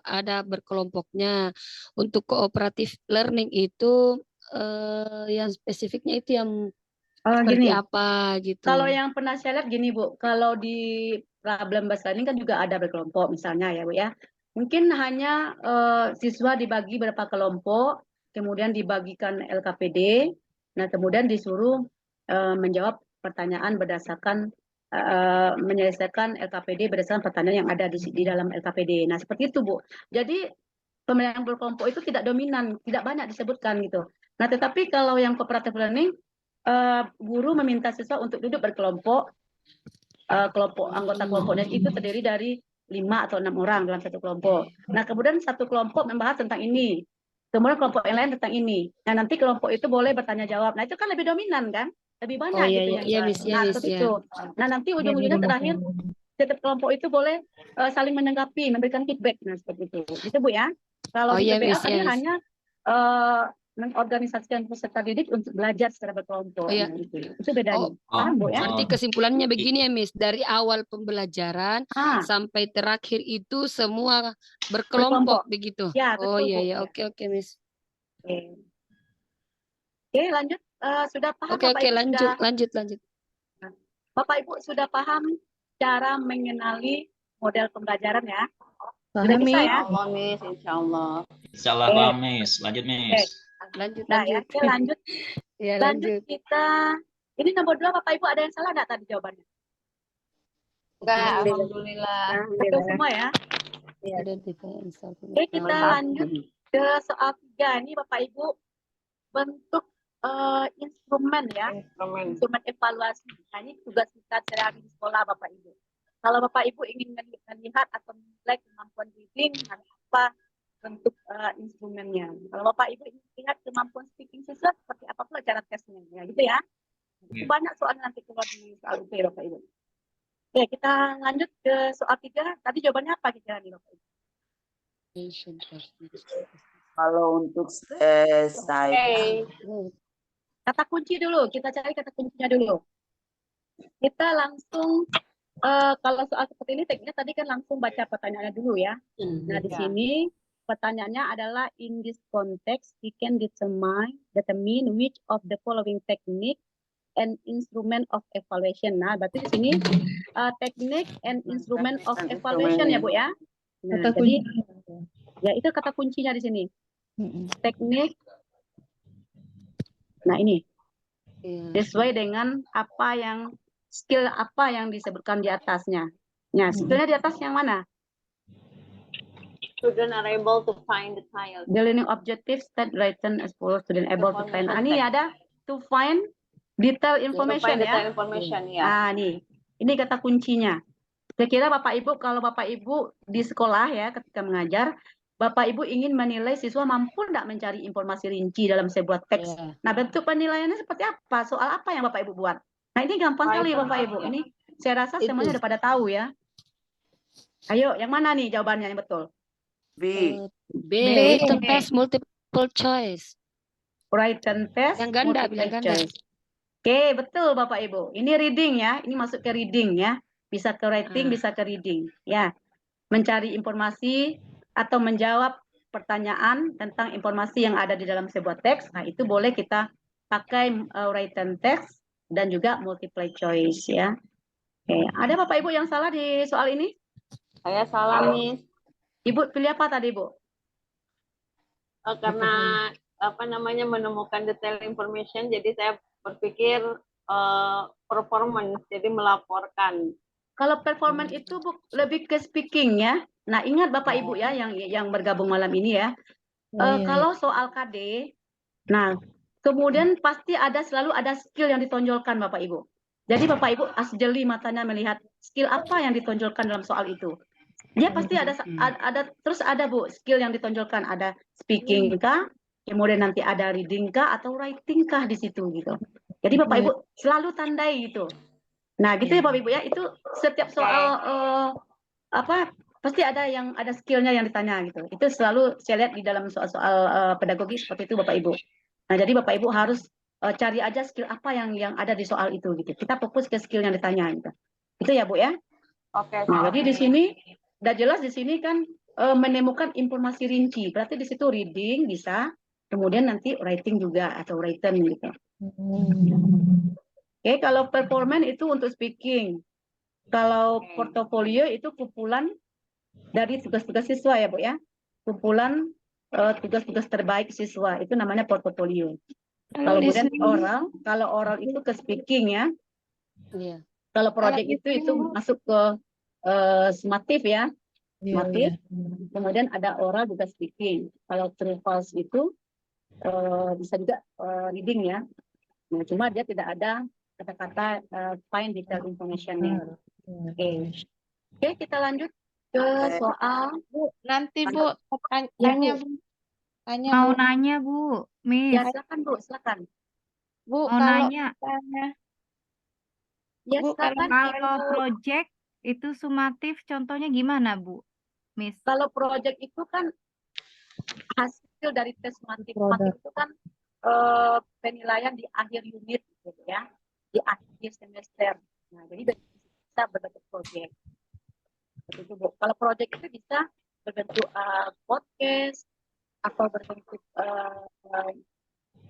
[SPEAKER 7] ada berkelompoknya. Untuk cooperative learning itu yang spesifiknya itu yang seperti
[SPEAKER 1] gini,
[SPEAKER 7] apa gitu.
[SPEAKER 1] kalau yang pernah saya lihat gini Bu, kalau di problem bahasa ini kan juga ada berkelompok misalnya ya Bu ya. Mungkin hanya siswa dibagi berapa kelompok, kemudian dibagikan LKPD, nah kemudian disuruh menjawab pertanyaan berdasarkan menyelesaikan LKPD berdasarkan pertanyaan yang ada di dalam LKPD. Nah seperti itu Bu. Jadi pembelajaran berkelompok itu tidak dominan, tidak banyak disebutkan gitu. Nah tetapi kalau yang cooperative learning, guru meminta siswa untuk duduk berkelompok, kelompok anggota kelompoknya itu terdiri dari 5 atau 6 orang dalam satu kelompok. Nah kemudian satu kelompok membahas tentang ini, kemudian kelompok yang lain tentang ini. Nah nanti kelompok itu boleh bertanya jawab. Nah itu kan lebih dominan kan, lebih banyak
[SPEAKER 7] Oh iya
[SPEAKER 1] gitu
[SPEAKER 7] iya
[SPEAKER 1] yang
[SPEAKER 7] iya
[SPEAKER 1] bahas.
[SPEAKER 7] Miss, ya
[SPEAKER 1] Nah
[SPEAKER 7] Miss
[SPEAKER 1] seperti
[SPEAKER 7] ya.
[SPEAKER 1] itu. Nah nanti ujung-ujungnya terakhir setiap kelompok itu boleh saling menanggapi, memberikan feedback. Nah seperti itu. Gitu Bu ya. Kalau
[SPEAKER 7] Oh
[SPEAKER 1] di
[SPEAKER 7] iya
[SPEAKER 1] PPL
[SPEAKER 7] Miss,
[SPEAKER 1] tadi
[SPEAKER 7] ya Miss.
[SPEAKER 1] hanya mengorganisasikan peserta didik untuk belajar secara berkelompok.
[SPEAKER 7] Oh iya.
[SPEAKER 1] Nah, itu bedanya.
[SPEAKER 7] Oh,
[SPEAKER 1] Paham Bu ya?
[SPEAKER 7] berarti kesimpulannya begini ya Miss, dari awal pembelajaran
[SPEAKER 1] Ah,
[SPEAKER 7] sampai terakhir itu semua
[SPEAKER 1] berkelompok.
[SPEAKER 7] berkelompok begitu.
[SPEAKER 1] Ya,
[SPEAKER 7] Oh
[SPEAKER 1] betul
[SPEAKER 7] iya
[SPEAKER 1] Bu.
[SPEAKER 7] ya,
[SPEAKER 1] Ya.
[SPEAKER 7] oke Miss.
[SPEAKER 1] Oke. Oke, lanjut. Sudah paham
[SPEAKER 7] Oke
[SPEAKER 1] Bapak
[SPEAKER 7] oke
[SPEAKER 1] Ibu
[SPEAKER 7] lanjut
[SPEAKER 1] sudah
[SPEAKER 7] lanjut.
[SPEAKER 1] Bapak Ibu sudah paham cara mengenali model pembelajaran ya? Sudah
[SPEAKER 2] Paham,
[SPEAKER 1] bisa
[SPEAKER 2] Miss?
[SPEAKER 1] ya?
[SPEAKER 2] Allah, Miss, insya Allah.
[SPEAKER 6] Insyaallah
[SPEAKER 1] Oke.
[SPEAKER 6] paham, Miss. Lanjut,
[SPEAKER 1] Oke.
[SPEAKER 6] Miss.
[SPEAKER 7] Lanjut
[SPEAKER 1] Nah ya, oke, lanjut.
[SPEAKER 7] Ya
[SPEAKER 1] Lanjut
[SPEAKER 7] lanjut.
[SPEAKER 1] kita. Ini nomor 2 Bapak Ibu ada yang salah nggak tadi jawabannya?
[SPEAKER 2] Enggak, alhamdulillah.
[SPEAKER 1] Betul semua ya? Oke, kita lanjut ke soal 3. Ini Bapak Ibu bentuk instrumen ya, instrumen evaluasi. Nah, ini tugas kita sehari di sekolah Bapak Ibu. Kalau Bapak Ibu ingin melihat atau menilai kemampuan reading, apa bentuk instrumennya. Kalau Bapak Ibu ingin lihat kemampuan speaking siswa, seperti apa pula cara tesnya, ya gitu ya. Banyak soal nanti keluar di soal itu ya Bapak Ibu. Oke, kita lanjut ke soal 3. Tadi jawabannya apa kira-kira nih Bapak Ibu?
[SPEAKER 4] Kalau untuk saya
[SPEAKER 1] Kata kunci dulu, kita cari kata kuncinya dulu. Kita langsung kalau soal seperti ini tekniknya tadi kan langsung baca pertanyaannya dulu ya. Nah, di sini pertanyaannya adalah in this context we can determine which of the following technique and instrument of evaluation. Nah, berarti di sini teknik and instrument of evaluation ya, Bu ya. Nah, jadi ya itu kata kuncinya di sini. Teknik. Nah, ini. Sesuai dengan apa yang skill apa yang disebutkan di atasnya. Nah, skillnya di atas yang mana?
[SPEAKER 2] Student are able to find the child.
[SPEAKER 1] The learning objectives that written as follows, student able to find. Ini ada to find detail information ya.
[SPEAKER 2] Detail information ya.
[SPEAKER 1] Ah, nih. Ini kata kuncinya. Saya kira Bapak Ibu, kalau Bapak Ibu di sekolah ya ketika mengajar, Bapak Ibu ingin menilai siswa mampu tidak mencari informasi rinci dalam sebuah teks. Nah, bentuk penilaiannya seperti apa? Soal apa yang Bapak Ibu buat? Nah, ini gampang sekali Bapak Ibu. Ini saya rasa semuanya udah pada tahu ya. Ayo, yang mana nih jawabannya yang betul?
[SPEAKER 4] B.
[SPEAKER 7] Written test multiple choice.
[SPEAKER 1] Written test.
[SPEAKER 7] Yang ganda,
[SPEAKER 1] multiple
[SPEAKER 7] bilang ganda.
[SPEAKER 1] choice. Oke, betul Bapak Ibu. Ini reading ya. Ini masuk ke reading ya. Bisa ke writing, bisa ke reading. Ya, mencari informasi atau menjawab pertanyaan tentang informasi yang ada di dalam sebuah teks. Nah, itu boleh kita pakai written text dan juga multiple choice ya. Oke, ada Bapak Ibu yang salah di soal ini?
[SPEAKER 2] Saya salah, Miss.
[SPEAKER 1] Ibu pilih apa tadi, Bu?
[SPEAKER 2] Karena apa namanya menemukan detail information, jadi saya berpikir performance, jadi melaporkan.
[SPEAKER 1] Kalau performance itu lebih ke speaking ya. Nah, ingat Bapak Ibu ya yang bergabung malam ini ya. Kalau soal KD, nah kemudian pasti selalu ada skill yang ditonjolkan Bapak Ibu. Jadi Bapak Ibu jeli matanya melihat skill apa yang ditonjolkan dalam soal itu. Dia pasti terus ada Bu skill yang ditonjolkan, ada speaking kah, kemudian nanti ada reading kah atau writing kah di situ gitu. Jadi Bapak Ibu selalu tandai gitu. Nah, gitu ya Bapak Ibu ya, itu setiap soal pasti ada skillnya yang ditanya gitu. Itu selalu saya lihat di dalam soal-soal pedagogi seperti itu Bapak Ibu. Nah, jadi Bapak Ibu harus cari aja skill apa yang ada di soal itu gitu. Kita fokus ke skill yang ditanya gitu. Itu ya Bu ya.
[SPEAKER 2] Oke.
[SPEAKER 1] Nah, jadi di sini udah jelas di sini kan menemukan informasi rinci. Berarti di situ reading bisa, kemudian nanti writing juga atau written gitu. Oke, kalau performance itu untuk speaking. Kalau portofolio itu kumpulan dari tugas-tugas siswa ya Bu ya. Kumpulan tugas-tugas terbaik siswa itu namanya portofolio. Kalau kemudian oral, kalau oral itu ke speaking ya.
[SPEAKER 7] Iya.
[SPEAKER 1] Kalau project itu masuk ke summative ya. Summative. Kemudian ada oral juga speaking. Kalau true false itu bisa juga reading ya. Nah, cuma dia tidak ada kata-kata find detailed information-nya. Oke, kita lanjut ke soal.
[SPEAKER 5] Bu, nanti Bu,
[SPEAKER 1] Ya,
[SPEAKER 5] tanya
[SPEAKER 1] Bu.
[SPEAKER 5] Bu. Tanya
[SPEAKER 8] Mau
[SPEAKER 5] Bu.
[SPEAKER 8] nanya Bu, Miss.
[SPEAKER 1] Ya, silakan Bu, silakan.
[SPEAKER 5] Bu,
[SPEAKER 8] Mau
[SPEAKER 5] kalau
[SPEAKER 8] nanya.
[SPEAKER 5] misalnya
[SPEAKER 1] Ya,
[SPEAKER 5] Bu,
[SPEAKER 1] silakan.
[SPEAKER 8] Kalau project itu sumatif, contohnya gimana Bu, Miss?
[SPEAKER 1] Kalau project itu kan hasil dari tes summative. Summative itu kan penilaian di akhir unit gitu ya, di akhir semester. Nah, jadi bisa berbentuk project. Seperti itu, Bu. Kalau project itu bisa berbentuk podcast atau berbentuk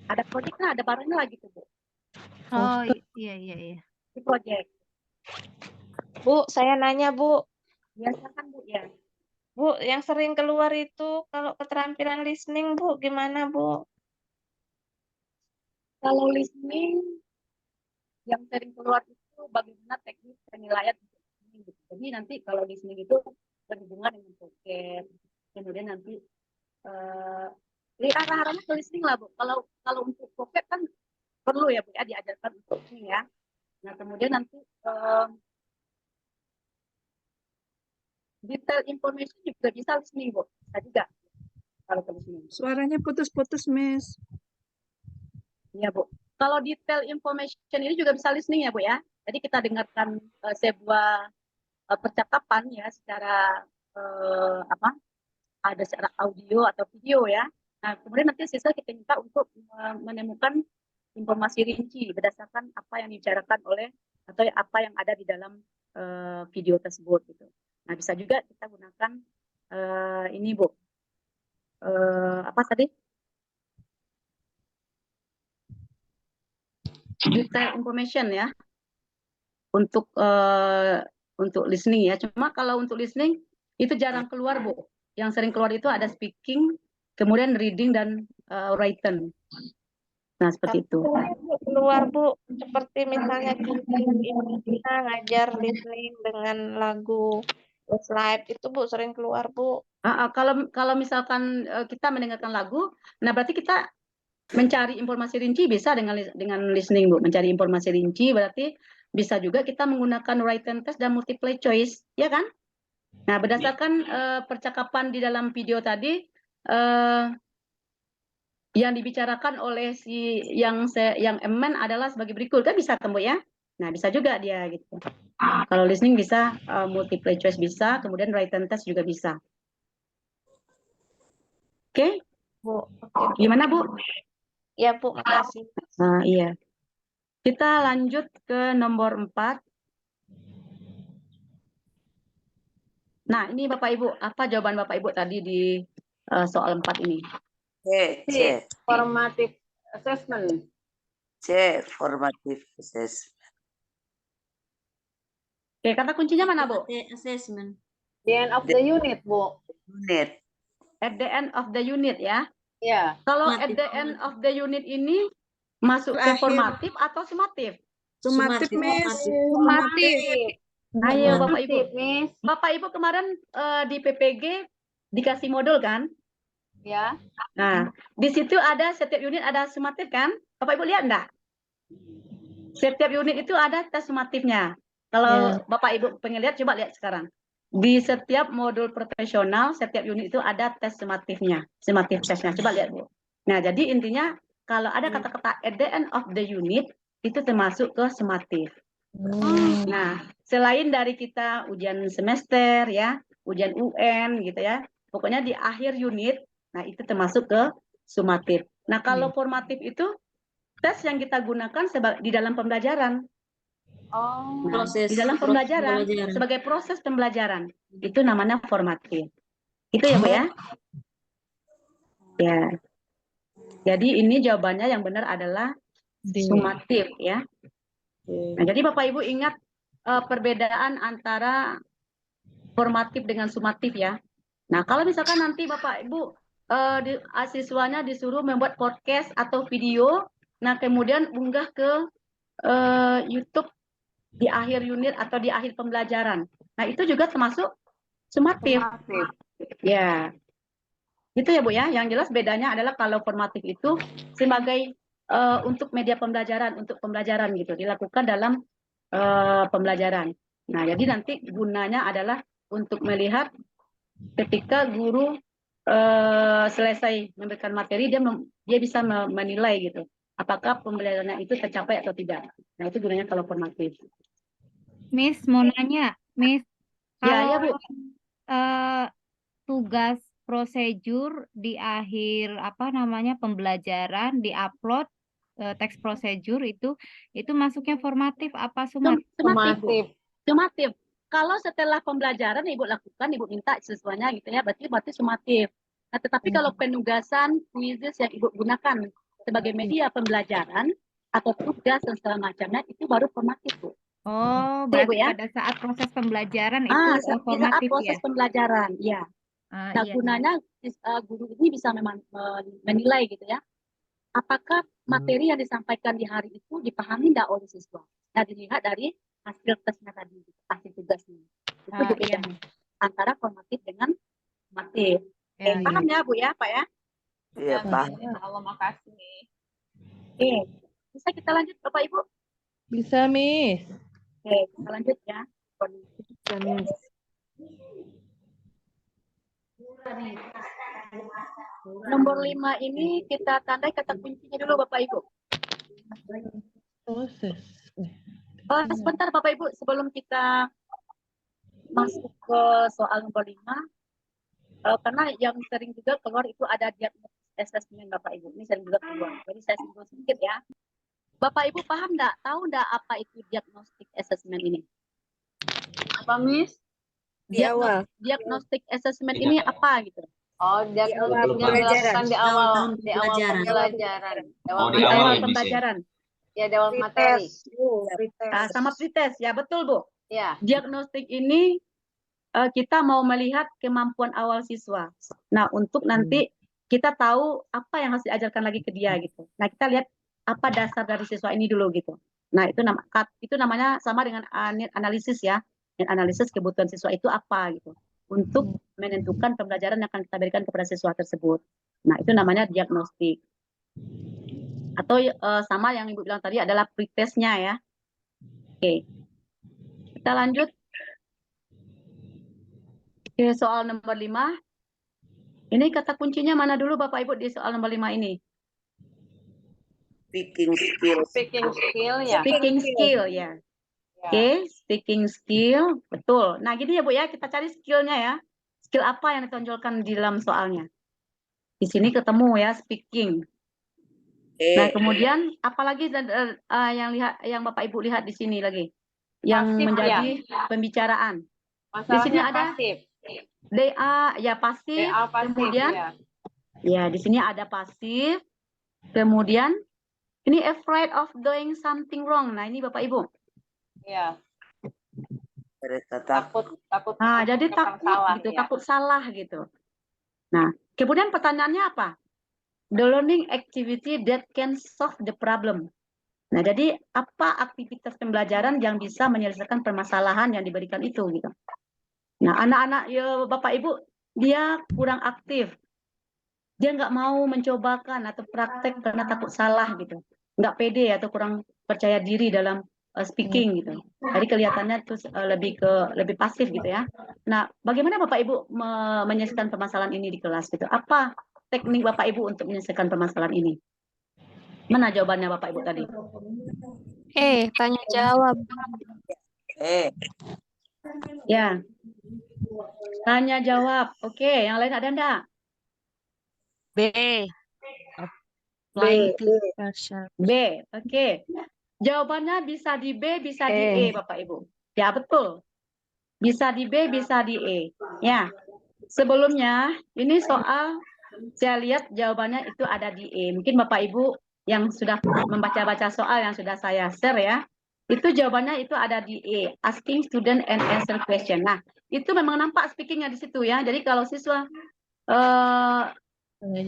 [SPEAKER 1] ada projectnya, ada barangnya lagi tuh, Bu.
[SPEAKER 8] Oh iya.
[SPEAKER 1] Itu project.
[SPEAKER 5] Bu, saya nanya Bu.
[SPEAKER 1] Ya, silakan Bu ya.
[SPEAKER 5] Bu, yang sering keluar itu kalau keterampilan listening Bu, gimana Bu?
[SPEAKER 1] Kalau listening yang sering keluar itu bagaimana teknik penilaian untuk listening gitu. Jadi nanti kalau listening itu berhubungan dengan vocab, kemudian nanti arah-arahnya ke listening lah Bu. Kalau untuk vocab kan perlu ya Bu ya diajarkan untuk listening ya. Nah kemudian nanti detail information juga bisa listening Bu. Bisa juga kalau ke listening.
[SPEAKER 9] Suaranya putus-putus, Miss.
[SPEAKER 1] Iya Bu. Kalau detail information ini juga bisa listening ya Bu ya. Jadi kita dengarkan sebuah percakapan ya secara ada secara audio atau video ya. Nah kemudian nanti siswa kita minta untuk menemukan informasi rinci berdasarkan apa yang dibicarakan oleh atau apa yang ada di dalam video tersebut gitu. Nah bisa juga kita gunakan ini Bu. Apa tadi? Detail information ya untuk listening ya. Cuma kalau untuk listening itu jarang keluar Bu. Yang sering keluar itu ada speaking, kemudian reading dan written. Nah seperti itu.
[SPEAKER 5] Keluar Bu, seperti misalnya kita ngajar listening dengan lagu Westlife itu Bu sering keluar Bu.
[SPEAKER 1] Kalau misalkan kita mendengarkan lagu, nah berarti kita mencari informasi rinci bisa dengan listening Bu. Mencari informasi rinci berarti bisa juga kita menggunakan written test dan multiple choice, ya kan? Nah berdasarkan percakapan di dalam video tadi yang dibicarakan oleh si yang emen adalah sebagai berikut kan bisa kan Bu ya? Nah bisa juga dia gitu. Kalau listening bisa multiple choice bisa, kemudian written test juga bisa. Oke?
[SPEAKER 5] Bu.
[SPEAKER 1] Gimana Bu?
[SPEAKER 5] Ya Bu, makasih.
[SPEAKER 1] Nah, iya. Kita lanjut ke nomor 4. Nah, ini Bapak Ibu, apa jawaban Bapak Ibu tadi di soal 4 ini?
[SPEAKER 2] C. Formative assessment.
[SPEAKER 10] C. Formative assessment.
[SPEAKER 1] Oke, kata kuncinya mana Bu?
[SPEAKER 3] Assessment.
[SPEAKER 2] The end of the unit Bu.
[SPEAKER 10] Unit.
[SPEAKER 1] At the end of the unit ya.
[SPEAKER 2] Ya.
[SPEAKER 1] Kalau at the end of the unit ini masuk ke formatif atau sumatif?
[SPEAKER 9] Sumatif, Miss.
[SPEAKER 5] Sumatif.
[SPEAKER 1] Ayo Bapak Ibu.
[SPEAKER 2] Miss.
[SPEAKER 1] Bapak Ibu kemarin di PPG dikasih modul kan?
[SPEAKER 2] Ya.
[SPEAKER 1] Nah, di situ ada setiap unit ada sumatif kan? Bapak Ibu lihat enggak? Setiap unit itu ada tes sumatifnya. Kalau Bapak Ibu pengen lihat, coba lihat sekarang. Di setiap modul profesional, setiap unit itu ada tes sumatifnya, sumatif tesnya. Coba lihat Bu. Nah, jadi intinya kalau ada kata-kata at the end of the unit, itu termasuk ke sumatif. Nah, selain dari kita ujian semester ya, ujian UN gitu ya. Pokoknya di akhir unit, nah itu termasuk ke sumatif. Nah, kalau formatif itu tes yang kita gunakan di dalam pembelajaran.
[SPEAKER 2] Oh,
[SPEAKER 1] Nah, di dalam pembelajaran sebagai proses pembelajaran itu namanya formatif. Itu ya, Bu ya? Ya. Jadi ini jawabannya yang benar adalah sumatif ya. Nah, jadi Bapak Ibu ingat perbedaan antara formatif dengan sumatif ya. Nah, kalau misalkan nanti Bapak Ibu siswanya disuruh membuat podcast atau video, nah kemudian unggah ke YouTube di akhir unit atau di akhir pembelajaran. Nah, itu juga termasuk sumatif. Ya. Itu ya, Bu ya. Yang jelas bedanya adalah kalau formatif itu sebagai untuk media pembelajaran, untuk pembelajaran gitu, dilakukan dalam pembelajaran. Nah, jadi nanti gunanya adalah untuk melihat ketika guru selesai memberikan materi, dia bisa menilai gitu, apakah pembelajarannya itu tercapai atau tidak. Nah, itu gunanya kalau formatif.
[SPEAKER 8] Miss mau nanya, Miss,
[SPEAKER 1] Ya,
[SPEAKER 8] kalau
[SPEAKER 1] Bu.
[SPEAKER 8] Tugas prosedur di akhir pembelajaran diupload teks prosedur itu masuknya formatif apa sumatif?
[SPEAKER 1] Sumatif. Kalau setelah pembelajaran Ibu lakukan, Ibu minta siswanya gitu ya, berarti sumatif. Nah, tetapi kalau penugasan, kuisis yang Ibu gunakan sebagai media pembelajaran atau tugas dan segala macamnya itu baru formatif, Bu.
[SPEAKER 8] Oh,
[SPEAKER 1] Oke, Bu,
[SPEAKER 8] berarti
[SPEAKER 1] ya?
[SPEAKER 8] pada saat proses pembelajaran itu
[SPEAKER 1] Saat
[SPEAKER 8] formatif
[SPEAKER 1] proses
[SPEAKER 8] ya?
[SPEAKER 1] pembelajaran, ya. Nah,
[SPEAKER 8] Iya.
[SPEAKER 1] gunanya guru ini bisa menilai gitu ya, apakah materi yang disampaikan di hari itu dipahami tidak oleh siswa. Nah, dilihat dari hasil tesnya tadi, hasil tugasnya. Itu beda antara formatif dengan sumatif. Paham ya, Bu ya, Pak ya?
[SPEAKER 10] Iya, paham.
[SPEAKER 2] Allah makasih.
[SPEAKER 1] Oke, bisa kita lanjut Bapak Ibu?
[SPEAKER 3] Bisa, Miss.
[SPEAKER 1] Oke, kita lanjut ya.
[SPEAKER 3] Bisa, Miss.
[SPEAKER 1] Nomor 5 ini kita tandai kata kuncinya dulu Bapak Ibu.
[SPEAKER 3] Proses.
[SPEAKER 1] Sebentar Bapak Ibu, sebelum kita masuk ke soal nomor 5, karena yang sering juga keluar itu ada diagnosis assessment Bapak Ibu. Ini sering juga keluar. Jadi saya singgung sedikit ya. Bapak Ibu paham enggak? Tahu enggak apa itu diagnostic assessment ini?
[SPEAKER 2] Apa, Miss?
[SPEAKER 9] Di awal.
[SPEAKER 1] Diagnostic assessment ini apa gitu?
[SPEAKER 2] Oh, dia dilakukan di awal pembelajaran.
[SPEAKER 1] Di awal pembelajaran.
[SPEAKER 2] Ya, di awal materi.
[SPEAKER 1] Sama pretest, ya betul Bu.
[SPEAKER 2] Ya.
[SPEAKER 1] Diagnostik ini kita mau melihat kemampuan awal siswa. Nah, untuk nanti kita tahu apa yang harus diajarkan lagi ke dia gitu. Nah, kita lihat apa dasar dari siswa ini dulu gitu. Nah, itu namanya sama dengan analisis ya. Analisis kebutuhan siswa itu apa gitu. Untuk menentukan pembelajaran yang akan kita berikan kepada siswa tersebut. Nah, itu namanya diagnostik. Atau sama yang Ibu bilang tadi adalah pretestnya ya. Oke. Kita lanjut ke soal nomor 5. Ini kata kuncinya mana dulu Bapak Ibu di soal nomor 5 ini?
[SPEAKER 10] Speaking skill.
[SPEAKER 2] Speaking skill ya.
[SPEAKER 1] Speaking skill ya. Oke, speaking skill, betul. Nah, gini ya Bu ya, kita cari skillnya ya. Skill apa yang ditonjolkan di dalam soalnya? Di sini ketemu ya, speaking. Nah, kemudian apalagi yang Bapak Ibu lihat di sini lagi? Yang
[SPEAKER 2] Pasif,
[SPEAKER 1] menjadi pembicaraan. Di sini ada
[SPEAKER 2] pasif.
[SPEAKER 1] DA ya pasif, kemudian ya di sini ada pasif. Kemudian ini afraid of doing something wrong. Nah, ini Bapak Ibu.
[SPEAKER 2] Ya.
[SPEAKER 10] Takut.
[SPEAKER 1] Nah, jadi takut
[SPEAKER 2] salah,
[SPEAKER 1] gitu,
[SPEAKER 2] ya.
[SPEAKER 1] takut salah gitu. Nah, kemudian pertanyaannya apa? The learning activity that can solve the problem. Nah, jadi apa aktivitas pembelajaran yang bisa menyelesaikan permasalahan yang diberikan itu gitu. Nah, anak-anak ya Bapak Ibu, dia kurang aktif. Dia nggak mau mencobakan atau praktek karena takut salah gitu. Nggak pede atau kurang percaya diri dalam speaking gitu. Jadi kelihatannya terus lebih pasif gitu ya. Nah, bagaimana Bapak Ibu menyelesaikan permasalahan ini di kelas gitu? Apa teknik Bapak Ibu untuk menyelesaikan permasalahan ini? Mana jawabannya Bapak Ibu tadi?
[SPEAKER 7] Tanya jawab.
[SPEAKER 1] Ya. Tanya jawab. Oke, yang lain ada enggak?
[SPEAKER 11] B.
[SPEAKER 9] B.
[SPEAKER 1] B. Oke. Jawabannya bisa di B, bisa di E, Bapak Ibu. Ya, betul. Bisa di B, bisa di E. Ya. Sebelumnya, ini soal saya lihat jawabannya itu ada di E. Mungkin Bapak Ibu yang sudah membaca-baca soal yang sudah saya share ya, itu jawabannya itu ada di E. Asking student and answer question. Nah, itu memang nampak speakingnya di situ ya. Jadi kalau siswa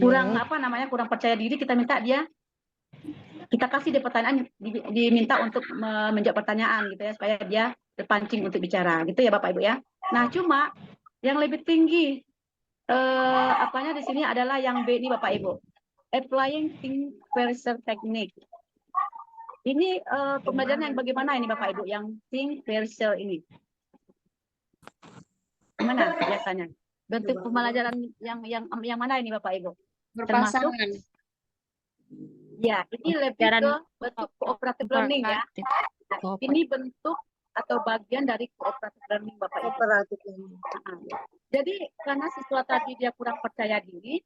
[SPEAKER 1] kurang kurang percaya diri, kita kasih dia pertanyaan, diminta untuk menjawab pertanyaan gitu ya, supaya dia terpancing untuk bicara gitu ya Bapak Ibu ya. Nah, cuma yang lebih tinggi apanya di sini adalah yang B ini Bapak Ibu. Applying think versus technique. Ini pembelajaran yang bagaimana ini Bapak Ibu, yang think versus ini? Gimana biasanya? Bentuk pembelajaran yang mana ini Bapak Ibu? Termasuk ya, ini lebih ke bentuk cooperative learning ya. Ini bentuk atau bagian dari cooperative learning Bapak Ibu. Jadi karena siswa tadi dia kurang percaya diri,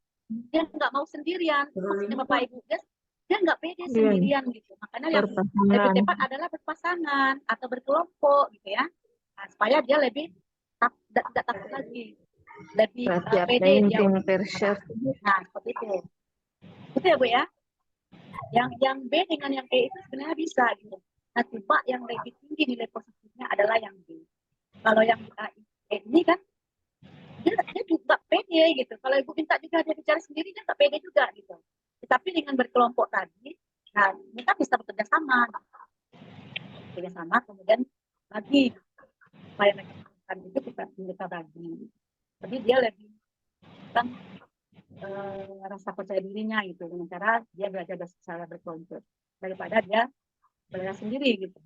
[SPEAKER 1] dia nggak mau sendirian. Maksudnya Bapak Ibu, dia nggak pede sendirian gitu. Makanya yang lebih tepat adalah berpasangan atau berkelompok gitu ya. Nah, supaya dia lebih tidak takut lagi. Lebih pede dia. Nah, seperti itu. Itu ya Bu ya. Yang B dengan yang E itu sebenarnya bisa gitu. Nah, coba yang lebih tinggi nilai positifnya adalah yang B. Kalau yang E ini kan dia juga pede gitu. Kalau Ibu minta juga dia bicara sendiri, dia nggak pede juga gitu. Tetapi dengan berkelompok tadi, nah kita bisa bekerja sama. Kemudian bagi supaya mereka itu kita bagi. Jadi dia lebih kan rasa percaya dirinya gitu dengan cara dia belajar secara berkelompok daripada dia belajar sendiri gitu.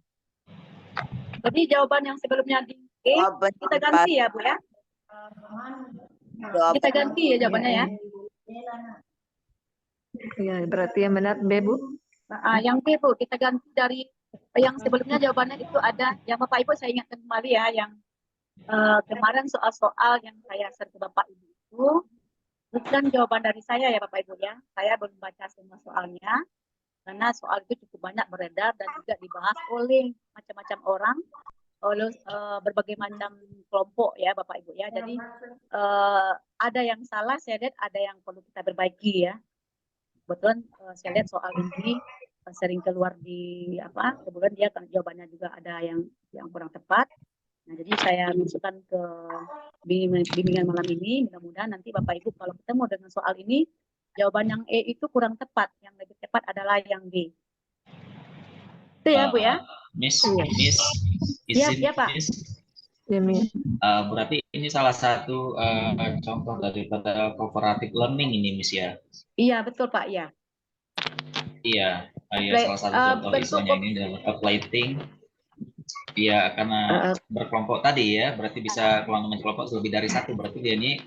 [SPEAKER 1] Jadi jawaban yang sebelumnya di E kita ganti ya Bu ya. Kita ganti ya jawabannya ya.
[SPEAKER 9] Ya, berarti yang benar B, Bu.
[SPEAKER 1] Yang B Bu, kita ganti dari yang sebelumnya jawabannya itu ada yang Bapak Ibu saya ingatkan kembali ya, yang kemarin soal-soal yang saya share ke Bapak Ibu itu bukan jawaban dari saya ya Bapak Ibu ya. Saya belum baca semua soalnya karena soal itu cukup banyak beredar dan juga dibahas oleh macam-macam orang, oleh berbagai macam kelompok ya Bapak Ibu ya. Jadi ada yang salah saya lihat, ada yang perlu kita perbaiki ya. Kebetulan saya lihat soal ini sering keluar di kemudian dia jawabannya juga ada yang kurang tepat. Nah, jadi saya masukkan ke bimbingan malam ini. Mudah-mudahan nanti Bapak Ibu kalau ketemu dengan soal ini, jawaban yang E itu kurang tepat. Yang lebih tepat adalah yang B. Itu ya Bu ya?
[SPEAKER 6] Miss,
[SPEAKER 1] Iya Pak.
[SPEAKER 6] Berarti ini salah satu contoh daripada cooperative learning ini Miss ya?
[SPEAKER 1] Iya betul Pak, ya.
[SPEAKER 6] Iya, salah satu contoh istilahnya ini dalam applying. Iya, karena berkelompok tadi ya, berarti bisa kalau namanya kelompok lebih dari satu, berarti dia ini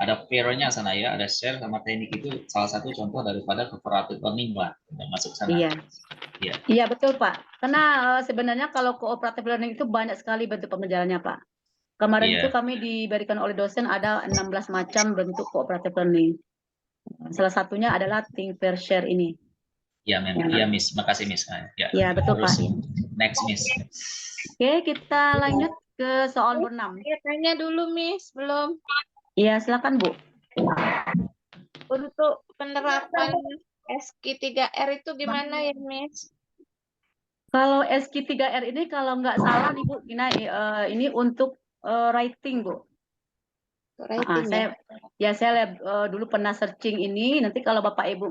[SPEAKER 6] ada pair-nya sana ya, ada share sama teknik, itu salah satu contoh daripada cooperative learning lah, masuk sana.
[SPEAKER 1] Iya. Iya betul Pak, karena sebenarnya kalau cooperative learning itu banyak sekali bentuk pembelajarannya Pak. Kemarin itu kami diberikan oleh dosen ada 16 macam bentuk cooperative learning. Salah satunya adalah think, pair, share ini.
[SPEAKER 6] Ya, memang. Iya, Miss. Makasih, Miss.
[SPEAKER 1] Ya, betul,
[SPEAKER 6] Terus,
[SPEAKER 1] Pak.
[SPEAKER 6] Next, Miss.
[SPEAKER 1] Oke, kita lanjut ke soal nomor 6.
[SPEAKER 5] Tanya dulu, Miss. Belum.
[SPEAKER 1] Iya, silakan, Bu.
[SPEAKER 5] Untuk penerapan SQ3R itu gimana ya, Miss?
[SPEAKER 1] Kalau SQ3R ini kalau nggak salah nih, Bu, ini untuk writing, Bu. Saya lihat dulu pernah searching ini. Nanti kalau Bapak Ibu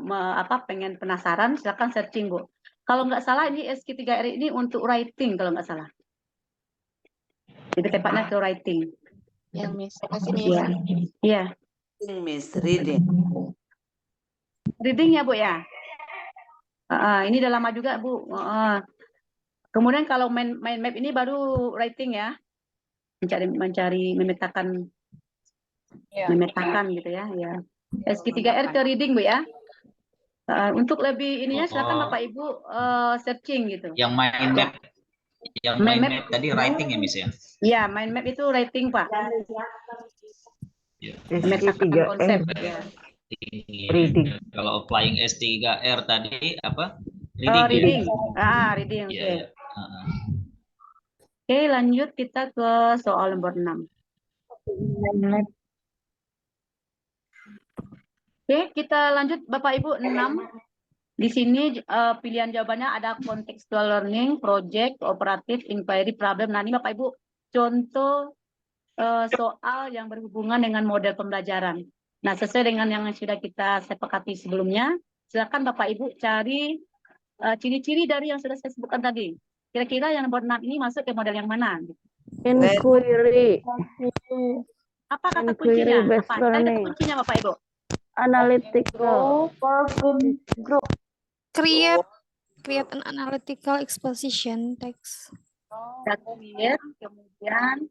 [SPEAKER 1] pengen penasaran, silakan searching Bu. Kalau nggak salah ini SQ3R ini untuk writing kalau nggak salah. Jadi tepatnya ke writing.
[SPEAKER 5] Ya Miss, kasih Miss.
[SPEAKER 1] Iya.
[SPEAKER 10] Miss, reading.
[SPEAKER 1] Reading ya Bu ya. Ini udah lama juga Bu. Kemudian kalau mind map ini baru writing ya. Mencari memetakan. Memetakan gitu ya. SQ3R ke reading Bu ya. Untuk lebih ininya silakan Bapak Ibu searching gitu.
[SPEAKER 6] Yang mind map, yang mind map tadi writing ya Miss ya?
[SPEAKER 1] Iya, mind map itu writing Pak.
[SPEAKER 6] Ya.
[SPEAKER 1] memetakan konsep ya.
[SPEAKER 9] Reading.
[SPEAKER 6] Kalau applying S3R tadi apa?
[SPEAKER 1] Oh,
[SPEAKER 6] Reading.
[SPEAKER 1] reading. Reading. Oke.
[SPEAKER 6] Iya, ya.
[SPEAKER 1] Oke, lanjut kita ke soal nomor 6. Oke, kita lanjut Bapak Ibu 6. Di sini pilihan jawabannya ada contextual learning, project, kooperatif, inquiry, problem. Nah, ini Bapak Ibu contoh soal yang berhubungan dengan model pembelajaran. Nah, sesuai dengan yang sudah kita sepakati sebelumnya, silakan Bapak Ibu cari ciri-ciri dari yang sudah saya sebutkan tadi. Kira-kira yang nomor 6 ini masuk ke model yang mana?
[SPEAKER 4] Inquiry.
[SPEAKER 1] Apa kata
[SPEAKER 4] Inquiry
[SPEAKER 1] kuncinya?
[SPEAKER 4] based
[SPEAKER 1] Apa? Kata
[SPEAKER 4] learning.
[SPEAKER 1] kuncinya Bapak Ibu?
[SPEAKER 4] Analytical.
[SPEAKER 5] Group.
[SPEAKER 12] Create an analytical exposition text.
[SPEAKER 1] Create, kemudian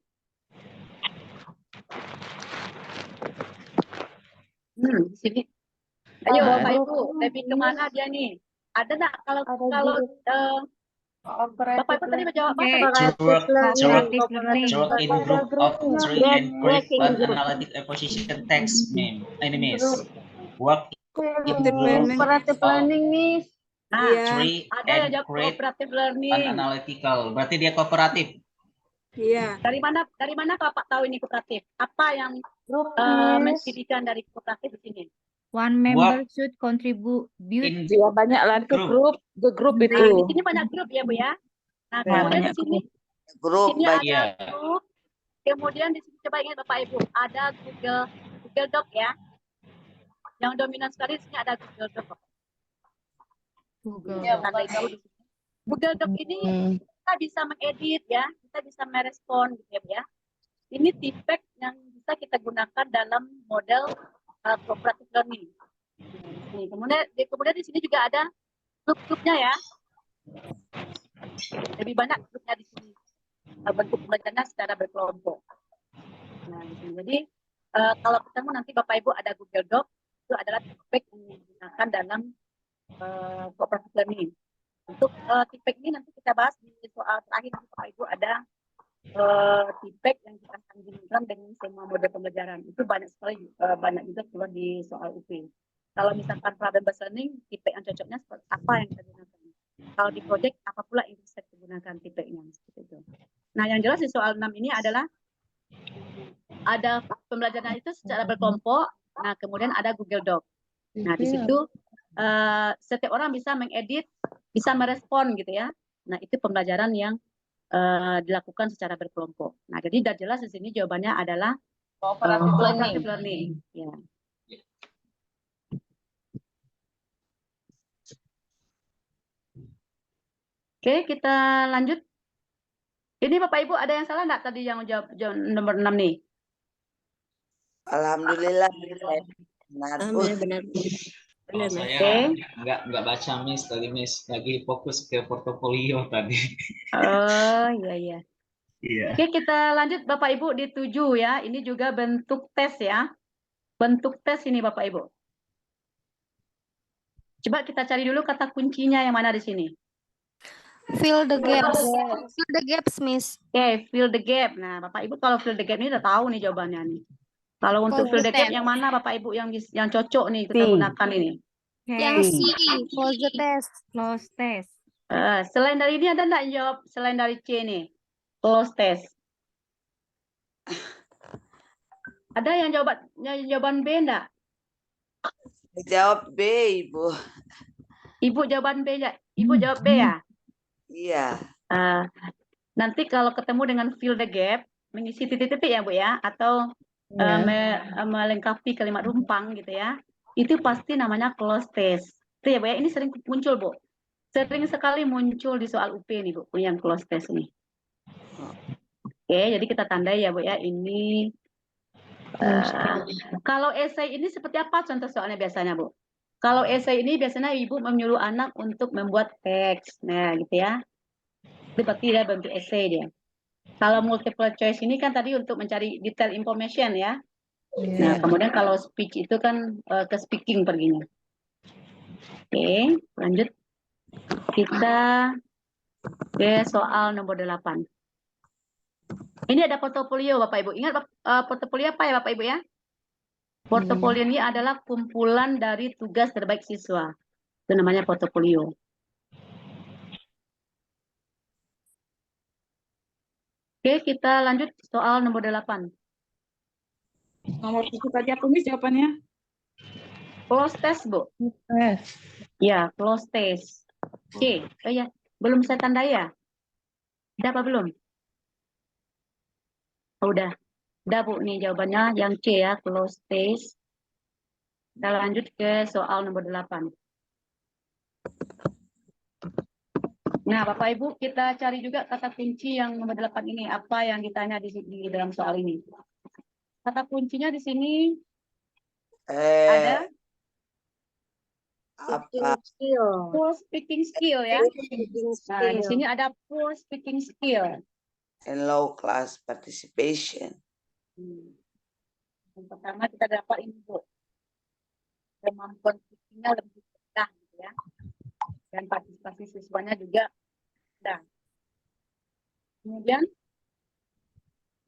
[SPEAKER 1] di sini. Ayo Bapak Ibu, lebih kemana dia nih? Ada nggak kalau Bapak Ibu tadi menjawab apa?
[SPEAKER 6] To work in group of three and create an analytic exposition text, Miss. Work in group
[SPEAKER 2] Cooperative learning, Miss.
[SPEAKER 6] three
[SPEAKER 1] Ada yang
[SPEAKER 6] and
[SPEAKER 1] jawab
[SPEAKER 6] create
[SPEAKER 1] cooperative
[SPEAKER 6] an
[SPEAKER 1] learning.
[SPEAKER 6] analytical. Berarti dia kooperatif.
[SPEAKER 2] Iya.
[SPEAKER 1] Dari mana Bapak tahu ini kooperatif? Apa yang mencirikan dari kooperatif di sini?
[SPEAKER 8] One member should contribute.
[SPEAKER 4] Banyak lah ke grup, the group
[SPEAKER 1] Nah, di
[SPEAKER 4] itu.
[SPEAKER 1] sini banyak grup ya Bu ya. Nah,
[SPEAKER 4] Ya,
[SPEAKER 1] kemudian
[SPEAKER 4] banyak
[SPEAKER 1] di sini
[SPEAKER 10] Grup
[SPEAKER 1] ada
[SPEAKER 6] Iya.
[SPEAKER 1] grup. Kemudian di sini coba ingat Bapak Ibu, ada Google Doc ya. Yang dominan sekali di sini ada Google Doc.
[SPEAKER 8] Google.
[SPEAKER 1] Tanda itu di sini. Google Doc ini kita bisa mengedit ya, kita bisa merespon gitu ya Bu ya. Ini feedback yang bisa kita gunakan dalam model cooperative learning. Nih, kemudian di sini juga ada grup-grupnya ya. Lebih banyak grupnya di sini. Bentuk pembelajarannya secara berkelompok. Nah, di sini. Jadi kalau ketemu nanti Bapak Ibu ada Google Doc, itu adalah feedback yang digunakan dalam cooperative learning. Untuk feedback ini nanti kita bahas di soal terakhir nanti Bapak Ibu ada feedback yang kita sambungkan dengan semua model pembelajaran. Itu banyak sekali, banyak juga keluar di soal UP. Kalau misalkan problem based learning, feedback yang cocoknya seperti apa yang kita gunakan. Kalau di project, apa pula yang bisa digunakan feedbacknya seperti itu. Nah, yang jelas di soal 6 ini adalah ada pembelajaran itu secara berkelompok. Nah, kemudian ada Google Doc. Nah, di situ setiap orang bisa mengedit, bisa merespon gitu ya. Nah, itu pembelajaran yang dilakukan secara berkelompok. Nah, jadi sudah jelas di sini jawabannya adalah cooperative learning. Ya. Oke, kita lanjut. Ini Bapak Ibu ada yang salah nggak tadi yang jawab nomor 6 nih?
[SPEAKER 10] Alhamdulillah.
[SPEAKER 12] Benar.
[SPEAKER 6] Kalau saya nggak baca Miss tadi Miss, lagi fokus ke portofolio tadi.
[SPEAKER 1] Oh iya.
[SPEAKER 6] Iya.
[SPEAKER 1] Oke, kita lanjut Bapak Ibu di 7 ya. Ini juga bentuk tes ya. Bentuk tes ini Bapak Ibu. Coba kita cari dulu kata kuncinya yang mana di sini.
[SPEAKER 12] Fill the gaps. Fill the gaps, Miss.
[SPEAKER 1] Oke, fill the gap. Nah, Bapak Ibu kalau fill the gap ini udah tahu nih jawabannya nih. Kalau untuk fill the gap yang mana Bapak Ibu yang cocok nih kita gunakan ini?
[SPEAKER 12] Yang C, close the test.
[SPEAKER 8] Close test.
[SPEAKER 1] Selain dari ini ada nggak yang jawab selain dari C nih? Close test. Ada yang jawaban B enggak?
[SPEAKER 10] Jawab B, Ibu.
[SPEAKER 1] Ibu jawaban B ya? Ibu jawab B ya?
[SPEAKER 10] Iya.
[SPEAKER 1] Nanti kalau ketemu dengan fill the gap, mengisi titik-titik ya Bu ya, atau melengkapi kalimat rumpang gitu ya, itu pasti namanya close test. Itu ya Bu ya, ini sering muncul Bu. Sering sekali muncul di soal UP nih Bu, yang close test ini. Oke, jadi kita tandai ya Bu ya, ini kalau esai ini seperti apa contoh soalnya biasanya Bu? Kalau esai ini biasanya Ibu menyuruh anak untuk membuat teks, nah gitu ya. Itu berarti dia bentuk esai dia. Kalau multiple choice ini kan tadi untuk mencari detail information ya. Nah, kemudian kalau speech itu kan ke speaking perginya. Oke, lanjut. Kita ke soal nomor 8. Ini ada portofolio Bapak Ibu. Ingat portofolio apa ya Bapak Ibu ya? Portofolio ini adalah kumpulan dari tugas terbaik siswa. Itu namanya portofolio. Oke, kita lanjut soal nomor 8.
[SPEAKER 4] Nomor 7 tadi apa Miss jawabannya?
[SPEAKER 1] Close test, Bu.
[SPEAKER 4] Yes.
[SPEAKER 1] Ya, close test. Oke, oh ya, belum saya tandai ya? Udah apa belum? Oh, udah. Udah, Bu, nih jawabannya yang C ya, close test. Kita lanjut ke soal nomor 8. Nah, Bapak Ibu, kita cari juga kata kunci yang nomor 8 ini. Apa yang ditanya di dalam soal ini? Kata kuncinya di sini ada
[SPEAKER 10] Apa?
[SPEAKER 1] poor speaking skill ya. Nah, di sini ada poor speaking skill.
[SPEAKER 10] And low class participation.
[SPEAKER 1] Yang pertama kita dapat ini, Bu. Kemampuan speakingnya lebih rendah gitu ya. Dan partisipasi siswanya juga rendah. Kemudian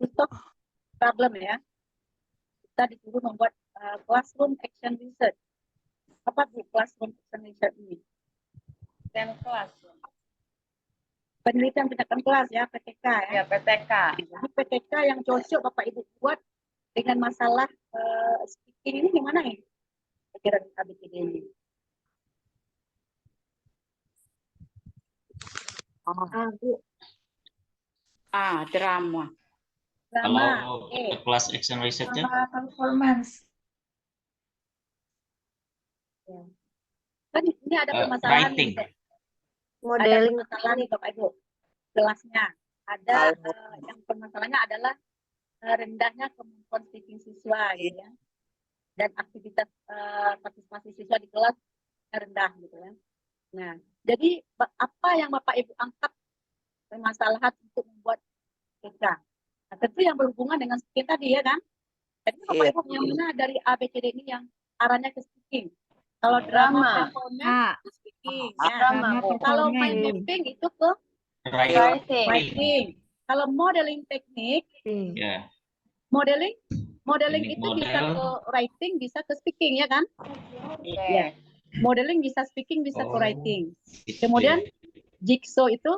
[SPEAKER 1] untuk problem ya. Kita disuruh membuat classroom action research. Apa Bu classroom action research ini? Kelas. Penelitian tindakan kelas ya, PTK ya.
[SPEAKER 11] Ya, PTK.
[SPEAKER 1] Jadi PTK yang cocok Bapak Ibu buat dengan masalah speaking ini gimana nih? Kira ABCD ini. Bu.
[SPEAKER 4] Drama.
[SPEAKER 6] Kalau kelas action research-nya?
[SPEAKER 1] Performance. Ya. Kan ini ada permasalahan
[SPEAKER 6] writing.
[SPEAKER 1] Modeling permasalahan nih Bapak Ibu. Kelasnya ada yang permasalahannya adalah rendahnya kemampuan speaking siswa gitu ya. Dan aktivitas partisipasi siswa di kelas rendah gitu ya. Nah, jadi apa yang Bapak Ibu angkat permasalahan untuk membuat PK? Nah, tentu yang berhubungan dengan speaking tadi ya kan? Jadi Bapak Ibu yang mana dari ABCD ini yang arahnya ke speaking? Kalau drama performance ke speaking ya. Kalau main mapping itu ke writing. Kalau modeling teknik, modeling itu bisa ke writing, bisa ke speaking ya kan? Ya. Modeling bisa speaking, bisa ke writing. Kemudian jigsaw itu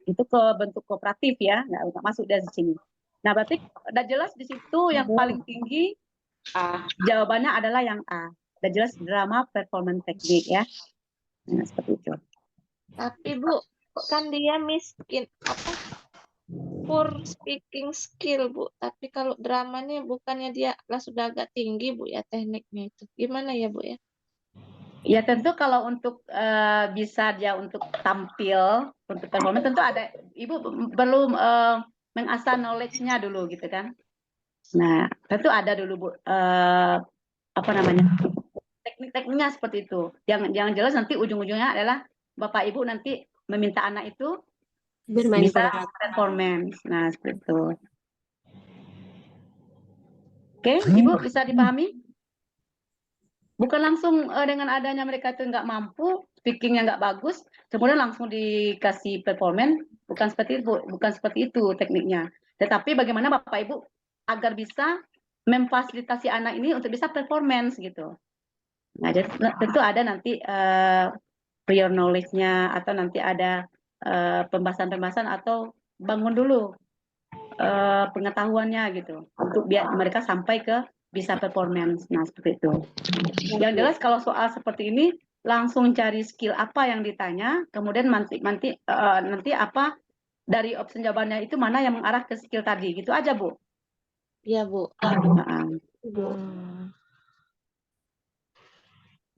[SPEAKER 1] ke bentuk kooperatif ya, nggak masuk dari sini. Nah berarti udah jelas di situ yang paling tinggi jawabannya adalah yang A. Udah jelas drama performance teknik ya. Nah seperti itu.
[SPEAKER 5] Tapi Bu, kan dia miskin poor speaking skill Bu. Tapi kalau dramanya bukannya dia sudah agak tinggi Bu ya tekniknya itu. Gimana ya Bu ya?
[SPEAKER 1] Ya tentu kalau untuk bisa dia untuk tampil untuk performance tentu ada Ibu perlu mengasah knowledge-nya dulu gitu kan. Nah tentu ada dulu Bu apa namanya teknik-tekniknya seperti itu. Yang jelas nanti ujung-ujungnya adalah Bapak Ibu nanti meminta anak itu
[SPEAKER 7] Bermain
[SPEAKER 1] bisa performance. Nah seperti itu. Oke, Ibu bisa dipahami? Bukan langsung dengan adanya mereka itu nggak mampu, speakingnya nggak bagus, kemudian langsung dikasih performance, bukan seperti itu, bukan seperti itu tekniknya. Tetapi bagaimana Bapak Ibu agar bisa memfasilitasi anak ini untuk bisa performance gitu. Nah, jadi tentu ada nanti prior knowledge-nya atau nanti ada pembahasan-pembahasan atau bangun dulu pengetahuannya gitu untuk biar mereka sampai ke bisa performance. Nah seperti itu. Yang jelas kalau soal seperti ini langsung cari skill apa yang ditanya, kemudian nanti apa dari opsi jawabannya itu mana yang mengarah ke skill tadi, gitu aja Bu.
[SPEAKER 5] Iya Bu.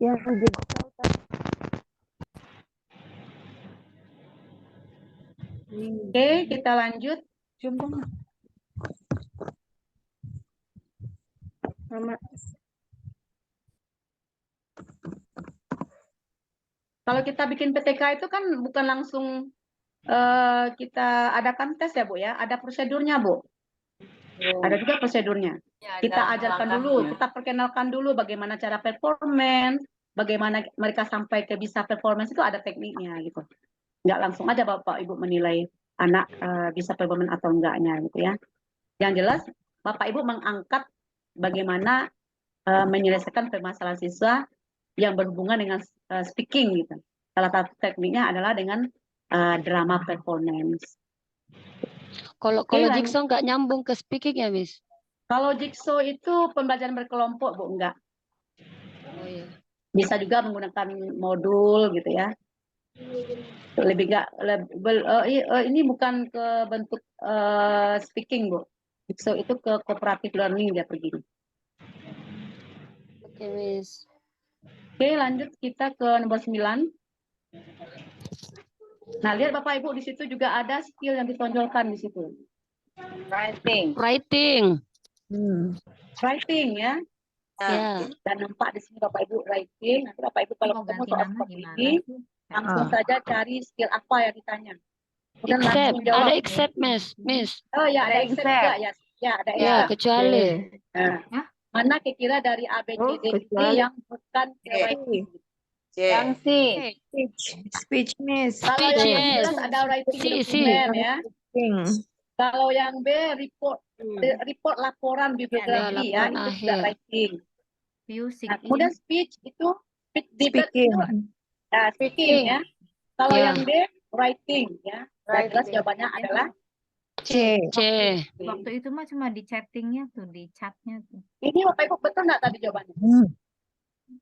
[SPEAKER 12] Yang
[SPEAKER 1] Oke, kita lanjut. Kalau kita bikin PTK itu kan bukan langsung kita adakan tes ya Bu ya, ada prosedurnya Bu. Ada juga prosedurnya. Kita ajarkan dulu, kita perkenalkan dulu bagaimana cara performance, bagaimana mereka sampai ke bisa performance itu ada tekniknya gitu. Nggak langsung aja Bapak Ibu menilai anak bisa performance atau enggaknya gitu ya. Yang jelas Bapak Ibu mengangkat bagaimana menyelesaikan permasalahan siswa yang berhubungan dengan speaking gitu. Salah satu tekniknya adalah dengan drama performance.
[SPEAKER 7] Kalau jigsaw nggak nyambung ke speaking ya, Miss?
[SPEAKER 1] Kalau jigsaw itu pembelajaran berkelompok, Bu, enggak.
[SPEAKER 7] Oh iya.
[SPEAKER 1] Bisa juga menggunakan modul gitu ya. Lebih enggak ini bukan ke bentuk speaking, Bu. Jigsaw itu ke cooperative learning dia pergi.
[SPEAKER 7] Oke, Miss.
[SPEAKER 1] Oke, lanjut kita ke nomor 9. Nah, lihat Bapak Ibu di situ juga ada skill yang ditonjolkan di situ.
[SPEAKER 2] Writing.
[SPEAKER 1] Writing ya. Nah,
[SPEAKER 7] Ya.
[SPEAKER 1] dan nampak di sini Bapak Ibu writing. Nanti Bapak Ibu kalau
[SPEAKER 8] Mau
[SPEAKER 1] ketemu
[SPEAKER 8] ganti
[SPEAKER 1] soal
[SPEAKER 8] nama
[SPEAKER 1] seperti
[SPEAKER 8] gimana
[SPEAKER 1] ini,
[SPEAKER 8] sih?
[SPEAKER 1] langsung saja cari skill apa yang ditanya. Kemudian
[SPEAKER 7] Except,
[SPEAKER 1] langsung jawab.
[SPEAKER 7] ada except, Miss.
[SPEAKER 1] Oh ya, ada except juga ya. Ya, ada except.
[SPEAKER 7] Kecuali.
[SPEAKER 1] Nah, mana kira-kira dari A, B, C, D, E yang bukan writing?
[SPEAKER 2] Yang C.
[SPEAKER 9] Speech, Miss.
[SPEAKER 1] Kalau yang
[SPEAKER 7] Speech,
[SPEAKER 1] jelas ada writing
[SPEAKER 7] Si.
[SPEAKER 1] dokumen ya. Kalau yang B report laporan biografi ya,
[SPEAKER 7] laporan
[SPEAKER 1] itu sudah
[SPEAKER 7] akhir.
[SPEAKER 1] writing.
[SPEAKER 8] Music.
[SPEAKER 1] Nah, kemudian speech itu debate
[SPEAKER 9] Speaking.
[SPEAKER 1] itu speaking ya. Kalau
[SPEAKER 7] Ya.
[SPEAKER 1] yang D writing ya. Dan jelas jawabannya adalah
[SPEAKER 9] C.
[SPEAKER 8] Waktu itu mah cuma di chattingnya tuh, di chatnya tuh.
[SPEAKER 1] ini Bapak Ibu betul nggak tadi jawabannya?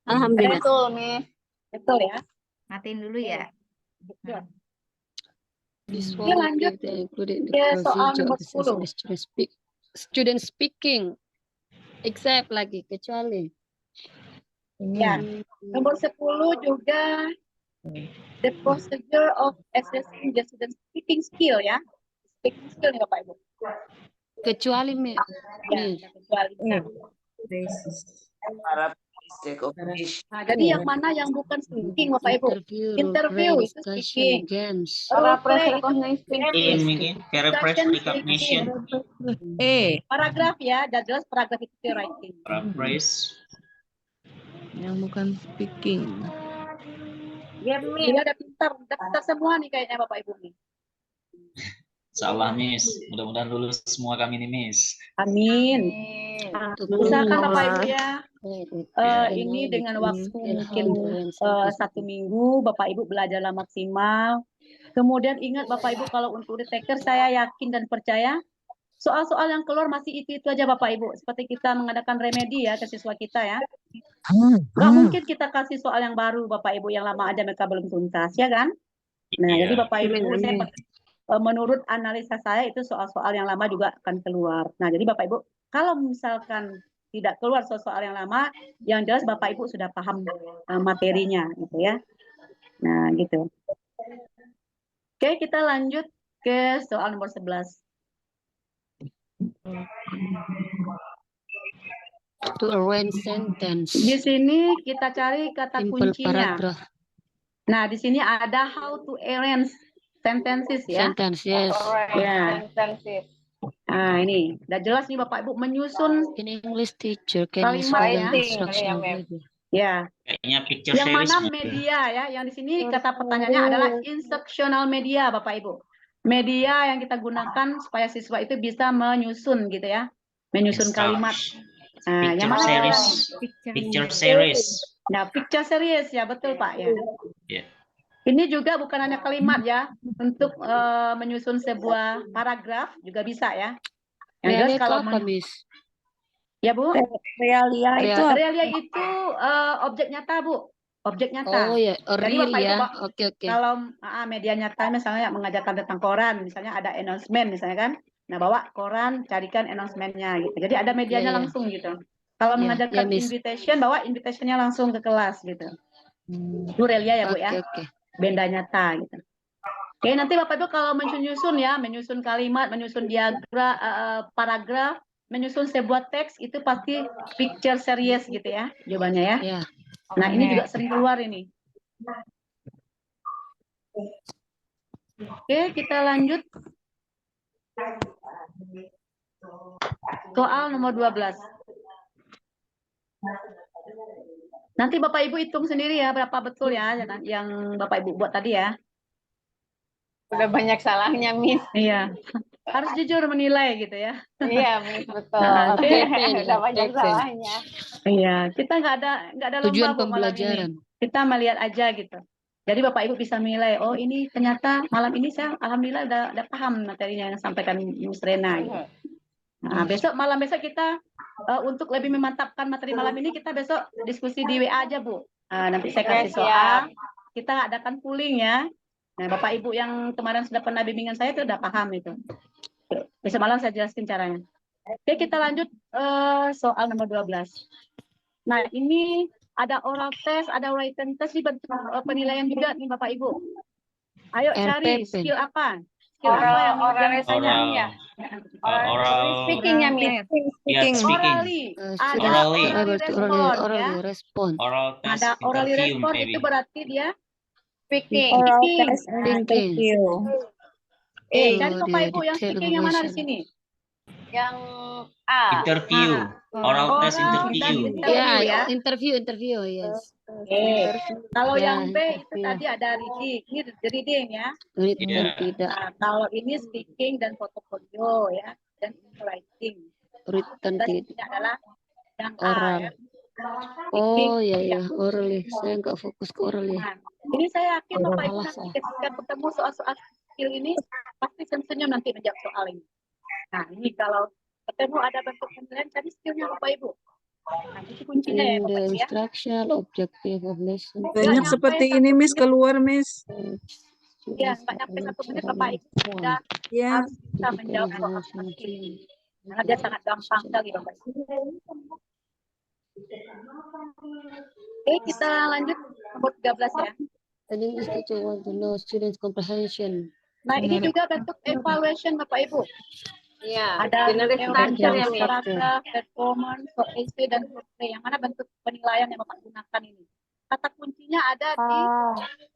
[SPEAKER 2] Alhamdulillah. Betul, Miss.
[SPEAKER 1] Betul ya.
[SPEAKER 8] Matiin dulu ya.
[SPEAKER 1] Betul.
[SPEAKER 7] This
[SPEAKER 1] Oke,
[SPEAKER 7] one
[SPEAKER 1] lanjut
[SPEAKER 7] included in the
[SPEAKER 1] ke soal
[SPEAKER 7] procedure
[SPEAKER 1] nomor
[SPEAKER 7] of assessing
[SPEAKER 1] 10.
[SPEAKER 7] the student speaking. Except lagi, kecuali.
[SPEAKER 1] Ya, nomor 10 juga the procedure of assessing the student speaking skill ya. Speaking skill nih Bapak Ibu.
[SPEAKER 7] Kecuali, Miss.
[SPEAKER 1] Ya, kecuali.
[SPEAKER 10] Para recognition.
[SPEAKER 1] Nah, jadi yang mana yang bukan speaking Bapak Ibu? Interview itu speaking.
[SPEAKER 7] Games.
[SPEAKER 1] Role play itu
[SPEAKER 6] Ini paraphrase recognition.
[SPEAKER 1] paragraf ya, dan jelas paragraf itu writing.
[SPEAKER 6] Paraphrase.
[SPEAKER 9] Yang bukan speaking.
[SPEAKER 1] Jadi ada pintar semua nih kayaknya Bapak Ibu nih.
[SPEAKER 6] Insyaallah, Miss. Mudah-mudahan lulus semua kami nih, Miss.
[SPEAKER 1] Amin. Usahakan Bapak Ibu ya. Ini dengan waktu mungkin 1 minggu Bapak Ibu belajarlah maksimal. Kemudian ingat Bapak Ibu, kalau untuk retaker saya yakin dan percaya soal-soal yang keluar masih itu aja Bapak Ibu. Seperti kita mengadakan remedi ya ke siswa kita ya. Nggak mungkin kita kasih soal yang baru Bapak Ibu, yang lama aja mereka belum tuntas ya kan. Nah jadi Bapak Ibu, menurut analisa saya itu soal-soal yang lama juga akan keluar. Nah jadi Bapak Ibu, kalau misalkan tidak keluar soal yang lama, yang jelas Bapak Ibu sudah paham materinya gitu ya. Nah gitu. Oke, kita lanjut ke soal nomor 11.
[SPEAKER 7] To arrange sentence.
[SPEAKER 1] Di sini kita cari kata
[SPEAKER 7] Simple
[SPEAKER 1] kuncinya.
[SPEAKER 7] paragraph.
[SPEAKER 1] Nah, di sini ada how to arrange sentences ya.
[SPEAKER 7] Sentence, yes.
[SPEAKER 1] Ya.
[SPEAKER 2] Sentences.
[SPEAKER 1] Nah, ini udah jelas nih Bapak Ibu menyusun
[SPEAKER 7] In English teacher can use
[SPEAKER 1] kalimat ya.
[SPEAKER 7] instructional video.
[SPEAKER 1] Ya.
[SPEAKER 6] Kayaknya picture
[SPEAKER 1] Yang
[SPEAKER 6] series.
[SPEAKER 1] mana media ya? Yang di sini kata pertanyaannya adalah instructional media, Bapak Ibu. Media yang kita gunakan supaya siswa itu bisa menyusun gitu ya. Menyusun kalimat. Nah, yang mana
[SPEAKER 6] series. Picture series.
[SPEAKER 1] Nah, picture series ya, betul Pak ya.
[SPEAKER 6] Yeah.
[SPEAKER 1] Ini juga bukan hanya kalimat ya, untuk menyusun sebuah paragraf juga bisa ya. Yang jelas kalau
[SPEAKER 7] apa, Miss?
[SPEAKER 1] Ya Bu,
[SPEAKER 9] Realia itu
[SPEAKER 1] realia itu objek nyata Bu, objek nyata.
[SPEAKER 7] Oh ya,
[SPEAKER 1] Jadi
[SPEAKER 7] real
[SPEAKER 1] Bapak Ibu,
[SPEAKER 7] ya.
[SPEAKER 1] Pak,
[SPEAKER 7] Oke.
[SPEAKER 1] kalau media nyata misalnya mengajarkan tentang koran, misalnya ada announcement misalnya kan, nah bawa koran, carikan announcement-nya gitu. Jadi ada medianya langsung gitu. Kalau mengajarkan invitation, bawa invitationnya langsung ke kelas gitu. Itu realia ya Bu ya, benda nyata gitu. Oke, nanti Bapak Ibu kalau menyusun ya, menyusun kalimat, menyusun diagram, paragraf, menyusun sebuah teks itu pasti picture series gitu ya jawabannya ya. Nah ini juga sering keluar ini. Oke, kita lanjut. Soal nomor 12. Nanti Bapak Ibu hitung sendiri ya berapa betul ya yang Bapak Ibu buat tadi ya.
[SPEAKER 2] Udah banyak salahnya, Miss.
[SPEAKER 1] Iya. harus jujur menilai gitu ya.
[SPEAKER 2] Iya, Miss, betul.
[SPEAKER 1] Nah,
[SPEAKER 2] Udah banyak salahnya.
[SPEAKER 1] Iya, kita nggak ada
[SPEAKER 7] Tujuan
[SPEAKER 1] lomba Bu malam
[SPEAKER 7] pembelajaran.
[SPEAKER 1] ini. Kita melihat aja gitu. Jadi Bapak Ibu bisa menilai, oh ini ternyata malam ini saya alhamdulillah udah paham materinya yang disampaikan Miss Rena. Gitu. Nah, malam besok kita untuk lebih memantapkan materi malam ini kita besok diskusi di WA aja Bu. Nanti saya kasih soal, kita adakan pooling ya. Nah, Bapak Ibu yang kemarin sudah pernah bimbingan saya itu udah paham itu. Besok malam saya jelaskan caranya. Oke, kita lanjut soal nomor 12. Nah, ini ada oral test, ada written test, ini bentuk penilaian juga nih Bapak Ibu. Ayo cari
[SPEAKER 7] RPP.
[SPEAKER 1] skill apa? Skill apa yang misalnya?
[SPEAKER 6] Oral
[SPEAKER 2] Speaking-nya, Miss.
[SPEAKER 6] ya, speaking.
[SPEAKER 1] Ada
[SPEAKER 6] Orally.
[SPEAKER 1] orally respon ya.
[SPEAKER 6] Oral test
[SPEAKER 1] Ada orally
[SPEAKER 6] interview
[SPEAKER 1] respon
[SPEAKER 6] maybe.
[SPEAKER 1] itu berarti dia
[SPEAKER 2] Speaking.
[SPEAKER 9] Oral
[SPEAKER 1] speaking.
[SPEAKER 9] test and interview.
[SPEAKER 1] Jadi Bapak Ibu yang speaking yang mana di sini?
[SPEAKER 2] Yang A.
[SPEAKER 6] Interview. Oral test interview.
[SPEAKER 1] Ya,
[SPEAKER 7] Interview, yes.
[SPEAKER 1] Oke. Kalau
[SPEAKER 7] Ya,
[SPEAKER 1] yang B itu
[SPEAKER 7] interview.
[SPEAKER 1] tadi ada reading, ini reading ya.
[SPEAKER 7] Written
[SPEAKER 6] Iya.
[SPEAKER 7] tidak,
[SPEAKER 1] Nah, kalau ini speaking dan portfolio ya, dan ini writing.
[SPEAKER 7] written
[SPEAKER 1] Dan
[SPEAKER 7] tidak,
[SPEAKER 1] ini adalah yang A
[SPEAKER 7] oral.
[SPEAKER 1] ya.
[SPEAKER 7] Oh ya, orally. Saya nggak fokus ke oral ya.
[SPEAKER 1] Nah, ini saya yakin Bapak Ibu
[SPEAKER 7] Malas
[SPEAKER 1] nanti ketika ketemu soal-soal skill ini pasti senyum nanti menjawab soal ini. Nah, ini kalau ketemu ada bentuk penilaian tadi skillnya Bapak Ibu. Nah, itu kuncinya ya
[SPEAKER 7] In
[SPEAKER 1] Bapak
[SPEAKER 7] the
[SPEAKER 1] Ibu ya.
[SPEAKER 7] instruction, objective of lesson.
[SPEAKER 1] Nggak
[SPEAKER 3] Banyak seperti
[SPEAKER 1] nyampe
[SPEAKER 3] ini,
[SPEAKER 1] 1
[SPEAKER 3] Miss,
[SPEAKER 1] menit.
[SPEAKER 3] keluar, Miss.
[SPEAKER 1] Ya, nggak nyampe 1 menit Bapak Ibu sudah
[SPEAKER 3] Ya,
[SPEAKER 1] harus bisa menjawab soal seperti ini. Karena dia sangat gampang sekali Bapak Ibu. Oke, kita lanjut nomor 13 ya.
[SPEAKER 7] And English teacher want to know students comprehension.
[SPEAKER 1] Nah, ini juga bentuk evaluation Bapak Ibu.
[SPEAKER 2] Iya,
[SPEAKER 1] Ada
[SPEAKER 2] generic structure ya, Miss.
[SPEAKER 1] paragraf, performance, essay, dan survei. Yang mana bentuk penilaian yang Bapak gunakan ini? Kata kuncinya ada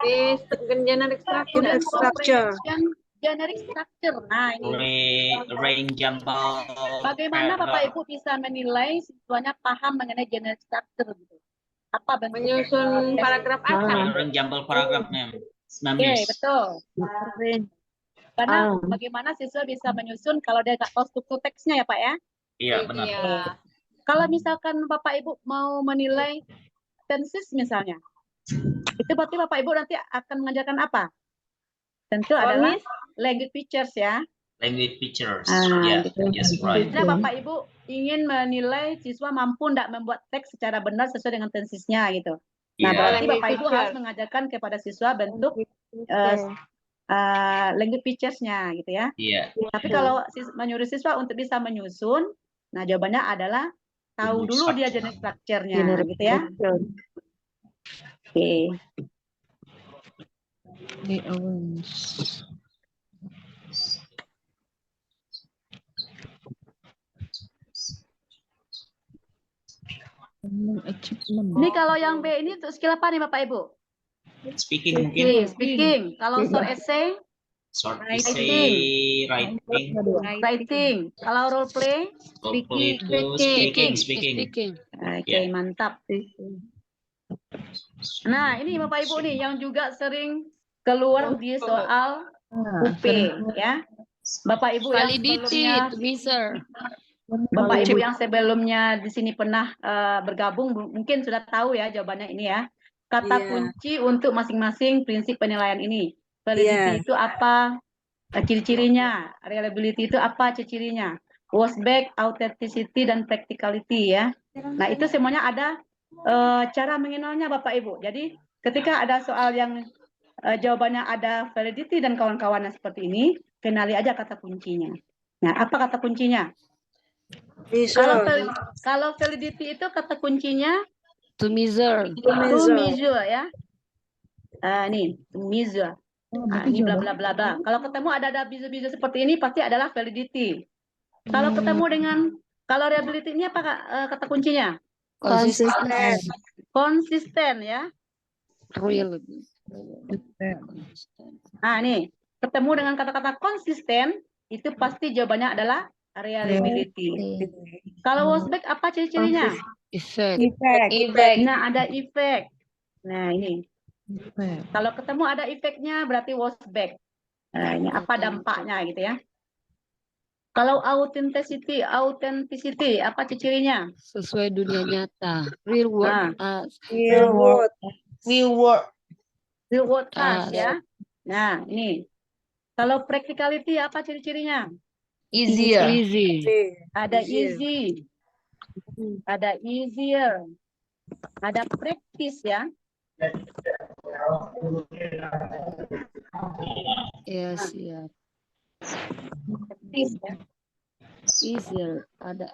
[SPEAKER 2] Di generic structure.
[SPEAKER 3] Generic structure.
[SPEAKER 1] Generic structure. Nah, ini.
[SPEAKER 6] Range jumble.
[SPEAKER 1] Bagaimana Bapak Ibu bisa menilai siswanya paham mengenai generic structure? Gitu? Apa bentuk?
[SPEAKER 2] Menyusun paragraf acak.
[SPEAKER 6] Range jumble paragrafnya.
[SPEAKER 1] Oke, betul. Karena bagaimana siswa bisa menyusun kalau dia nggak tahu struktur teksnya ya Pak ya?
[SPEAKER 6] Iya, benar.
[SPEAKER 2] Iya.
[SPEAKER 1] Kalau misalkan Bapak Ibu mau menilai tenses misalnya, itu berarti Bapak Ibu nanti akan mengajarkan apa? Tentu adalah language features ya.
[SPEAKER 6] Language features.
[SPEAKER 1] Gitu.
[SPEAKER 6] Yes, right.
[SPEAKER 1] Nah, Bapak Ibu ingin menilai siswa mampu tidak membuat teks secara benar sesuai dengan tensisnya gitu. Nah, berarti Bapak Ibu harus mengajarkan kepada siswa bentuk language features-nya gitu ya.
[SPEAKER 6] Iya.
[SPEAKER 1] Tapi kalau menyuruh siswa untuk bisa menyusun, nah jawabannya adalah tahu dulu dia jenis structure-nya gitu ya. Oke. Ini kalau yang B ini untuk skill apa nih Bapak Ibu?
[SPEAKER 6] Speaking mungkin.
[SPEAKER 1] Speaking. Kalau short essay?
[SPEAKER 6] Short essay,
[SPEAKER 1] writing. Kalau role play?
[SPEAKER 6] Speaking.
[SPEAKER 1] Oke, mantap. Nah, ini Bapak Ibu nih yang juga sering keluar di soal UP ya. Bapak Ibu yang sebelumnya Bapak Ibu yang sebelumnya di sini pernah bergabung mungkin sudah tahu ya jawabannya ini ya. Kata kunci untuk masing-masing prinsip penilaian ini. Validity itu apa? Ciri-cirinya. Reliability itu apa ciri-cirinya? Was back, authenticity, dan practicality ya. Nah, itu semuanya ada cara mengenalnya Bapak Ibu. Jadi ketika ada soal yang jawabannya ada validity dan kawan-kawannya seperti ini, kenali aja kata kuncinya. Nah, apa kata kuncinya? Kalau validity itu kata kuncinya
[SPEAKER 7] to measure.
[SPEAKER 1] To measure ya. Nih, to measure. Ini bla bla bla bla. Kalau ketemu ada bizu-bizu seperti ini pasti adalah validity. Kalau ketemu dengan kalau reliability ini apa kata kuncinya? Konsisten ya.
[SPEAKER 7] Real.
[SPEAKER 1] Nah, nih, ketemu dengan kata-kata konsisten itu pasti jawabannya adalah reliability. Kalau was back apa ciri-cirinya?
[SPEAKER 9] Effect.
[SPEAKER 1] Nah, ada efek. Nah, ini. Kalau ketemu ada efeknya berarti was back. Nah, ini apa dampaknya gitu ya. Kalau authenticity apa cirinya?
[SPEAKER 7] Sesuai dunia nyata. Real world
[SPEAKER 1] Nah,
[SPEAKER 7] as.
[SPEAKER 9] Real world.
[SPEAKER 1] real world
[SPEAKER 7] As.
[SPEAKER 1] ya. Nah, ini. Kalau practicality apa ciri-cirinya?
[SPEAKER 9] Easier.
[SPEAKER 7] Easy.
[SPEAKER 1] Ada
[SPEAKER 9] Easier.
[SPEAKER 1] easy, ada easier, ada practice ya.
[SPEAKER 7] Ya, siap.
[SPEAKER 1] Practice ya.
[SPEAKER 7] Easier. Ada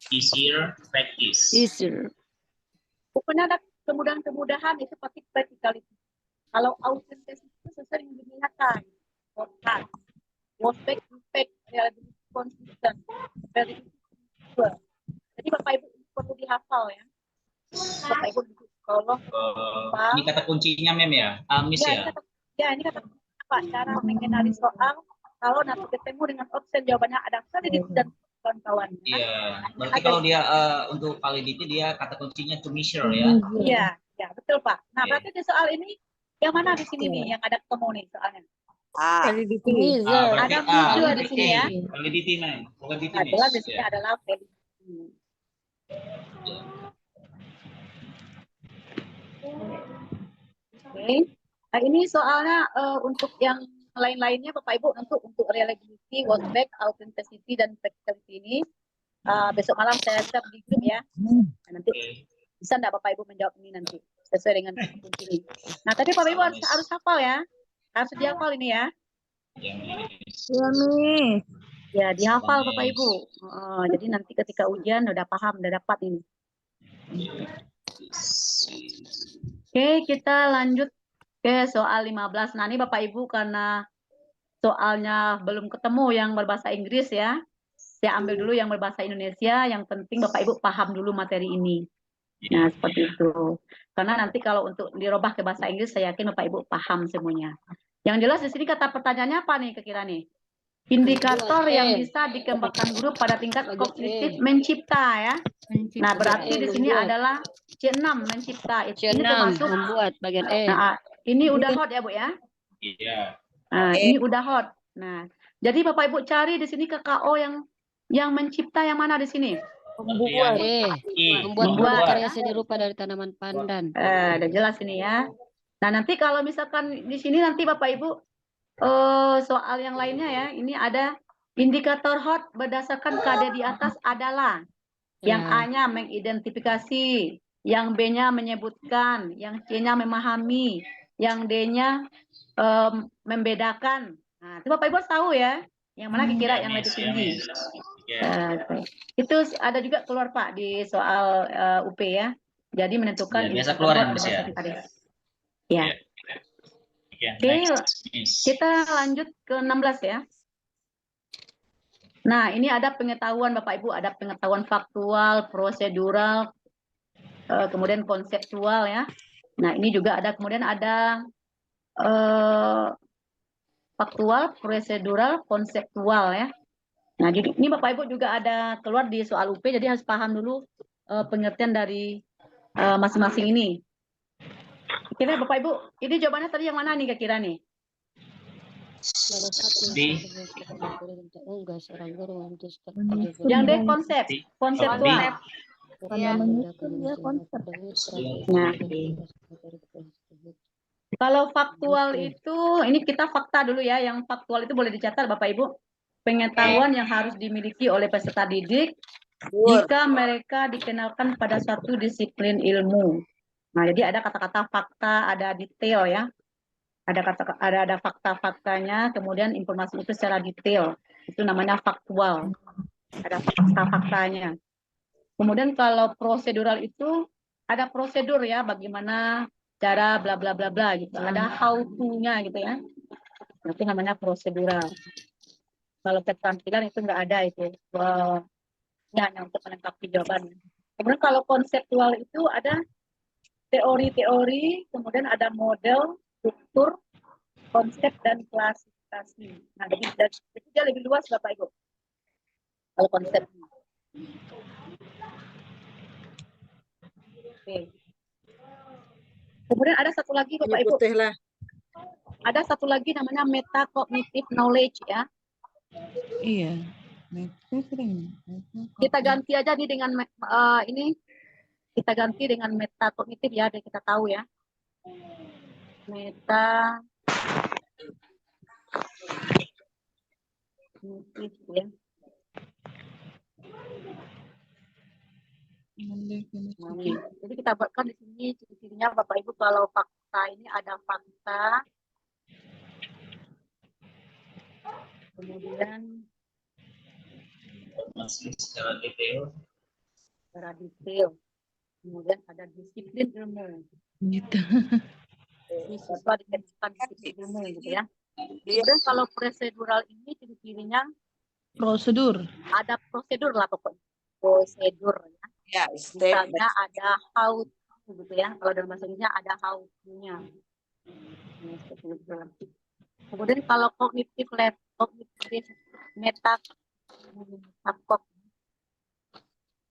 [SPEAKER 6] Easier practice.
[SPEAKER 7] easier.
[SPEAKER 1] Pokoknya ada kemudahan-kemudahan itu pasti practicality. Kalau authenticity itu sesuai dengan dunia nyata. Was back, impact, reliability, consistent, very sure. Jadi Bapak Ibu perlu dihafal ya. Bapak Ibu tolong
[SPEAKER 6] Ini kata kuncinya Mem ya, Miss ya.
[SPEAKER 1] ini kata apa? Cara mengenali soal kalau nanti ketemu dengan opsi jawabannya ada validity dan kawan-kawan.
[SPEAKER 6] Iya, berarti kalau dia untuk validity dia kata kuncinya to measure ya.
[SPEAKER 1] Iya, ya betul Pak. Nah berarti di soal ini yang mana di sini nih yang ada ketemu nih soalnya?
[SPEAKER 7] Validity.
[SPEAKER 6] Berarti
[SPEAKER 1] Ada measure di sini ya.
[SPEAKER 6] Validity Mem. Validity
[SPEAKER 1] Adalah di
[SPEAKER 6] Miss.
[SPEAKER 1] sini adalah validity. Oke. Nah, ini soalnya untuk yang lain-lainnya Bapak Ibu untuk reliability, was back, authenticity dan practicality ini besok malam saya share di grup ya. Nah, nanti bisa enggak Bapak Ibu menjawab ini nanti sesuai dengan kunci ini. Nah, tapi Bapak Ibu harus hafal ya. Harus dihafal ini ya.
[SPEAKER 9] Iya, Mi.
[SPEAKER 1] Ya, dihafal Bapak Ibu. Jadi nanti ketika ujian udah paham, udah dapat ini. Oke, kita lanjut ke soal 15. Nah, ini Bapak Ibu karena soalnya belum ketemu yang berbahasa Inggris ya. Saya ambil dulu yang berbahasa Indonesia, yang penting Bapak Ibu paham dulu materi ini. Nah, seperti itu. Karena nanti kalau untuk dirubah ke bahasa Inggris, saya yakin Bapak Ibu paham semuanya. Yang jelas di sini kata pertanyaannya apa nih kira-kira nih? Indikator yang bisa dikembangkan guru pada tingkat kognitif mencipta ya. Nah, berarti di sini adalah C6 mencipta. Ini termasuk
[SPEAKER 7] membuat bagian E.
[SPEAKER 1] Nah, ini udah hot ya, Bu ya?
[SPEAKER 6] Iya.
[SPEAKER 1] Nah, ini udah hot. Nah, jadi Bapak Ibu cari di sini KKO yang mencipta yang mana di sini?
[SPEAKER 7] Membuat. Membuat produk karya seni rupa dari tanaman pandan.
[SPEAKER 1] Udah jelas ini ya. Nah, nanti kalau misalkan di sini nanti Bapak Ibu soal yang lainnya ya, ini ada indikator hot berdasarkan KD di atas adalah yang A-nya mengidentifikasi, yang B-nya menyebutkan, yang C-nya memahami, yang D-nya membedakan. Nah, itu Bapak Ibu harus tahu ya, yang mana kira-kira yang lebih tinggi. Itu ada juga keluar Pak di soal UP ya. Jadi menentukan
[SPEAKER 6] biasa keluar ya, Miss ya.
[SPEAKER 1] Ya. Oke, kita lanjut ke 16 ya. Nah, ini ada pengetahuan Bapak Ibu, ada pengetahuan faktual, prosedural, kemudian konseptual ya. Nah, ini juga ada kemudian ada faktual, prosedural, konseptual ya. Nah, jadi ini Bapak Ibu juga ada keluar di soal UP, jadi harus paham dulu pengertian dari masing-masing ini. Kira Bapak Ibu, ini jawabannya tadi yang mana nih kira-kira nih? Yang D konsep, konseptual. Nah, kalau faktual itu, ini kita fakta dulu ya. Yang faktual itu boleh dicatat Bapak Ibu. Pengetahuan yang harus dimiliki oleh peserta didik jika mereka dikenalkan pada suatu disiplin ilmu. Nah, jadi ada kata-kata fakta, ada detail ya. Ada fakta-faktanya, kemudian informasi itu secara detail. Itu namanya faktual. Ada fakta-faktanya. Kemudian kalau prosedural itu ada prosedur ya, bagaimana cara bla bla bla bla gitu. Ada how to-nya gitu ya. Itu namanya prosedural. Kalau keterampilan itu enggak ada itu. Hanya untuk melengkapi jawaban. Kemudian kalau konseptual itu ada teori-teori, kemudian ada model, struktur, konsep dan klasifikasi. Nah, itu dia lebih luas Bapak Ibu. Kalau konsep. Oke. Kemudian ada satu lagi Bapak Ibu. Ada satu lagi namanya metacognitive knowledge ya.
[SPEAKER 9] Iya.
[SPEAKER 1] Kita ganti aja nih dengan ini, kita ganti dengan metakognitif ya, biar kita tahu ya. Metakognitif ya. Jadi kita buatkan di sini ciri-cirinya Bapak Ibu, kalau fakta ini ada fakta, kemudian
[SPEAKER 6] Masih secara detail.
[SPEAKER 1] Kemudian ada disiplin ilmu.
[SPEAKER 4] Gitu.
[SPEAKER 1] Siswa dikasihkan disiplin ilmu gitu ya. Kemudian kalau prosedural ini ciri-cirinya
[SPEAKER 4] Prosedur.
[SPEAKER 1] ada prosedur lah pokoknya. Prosedur ya.
[SPEAKER 10] Ya, step by
[SPEAKER 1] Misalnya ada how to gitu ya. Kalau dalam bahasa Inggrisnya ada how to-nya. Kemudian kalau kognitif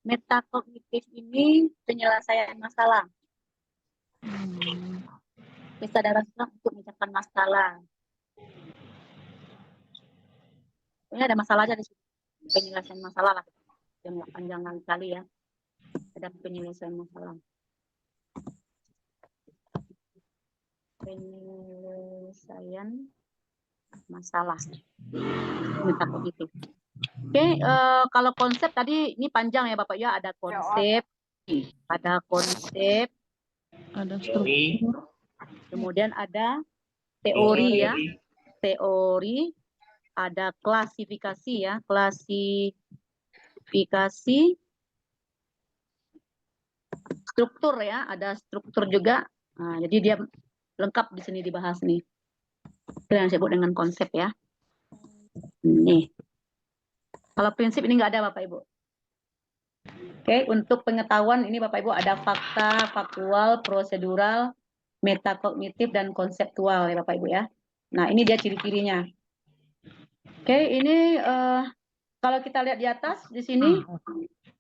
[SPEAKER 1] metakognitif ini penyelesaian masalah. Kesadaran untuk memecahkan masalah. Ini ada masalah aja di sini. Penyelesaian masalah lah. Jangan kali ya. Ada penyelesaian masalah. Penyelesaian masalah. Metakognitif. Oke, kalau konsep tadi ini panjang ya Bapak ya, ada konsep, ada struktur, kemudian ada teori ya, teori, ada klasifikasi ya, klasifikasi, struktur ya, ada struktur juga. Nah, jadi dia lengkap di sini dibahas nih. Itu yang disebut dengan konsep ya. Nih. Kalau prinsip ini nggak ada Bapak Ibu. Oke, untuk pengetahuan ini Bapak Ibu ada fakta, faktual, prosedural, metakognitif, dan konseptual ya Bapak Ibu ya. Nah ini dia ciri-cirinya. Oke, ini kalau kita lihat di atas di sini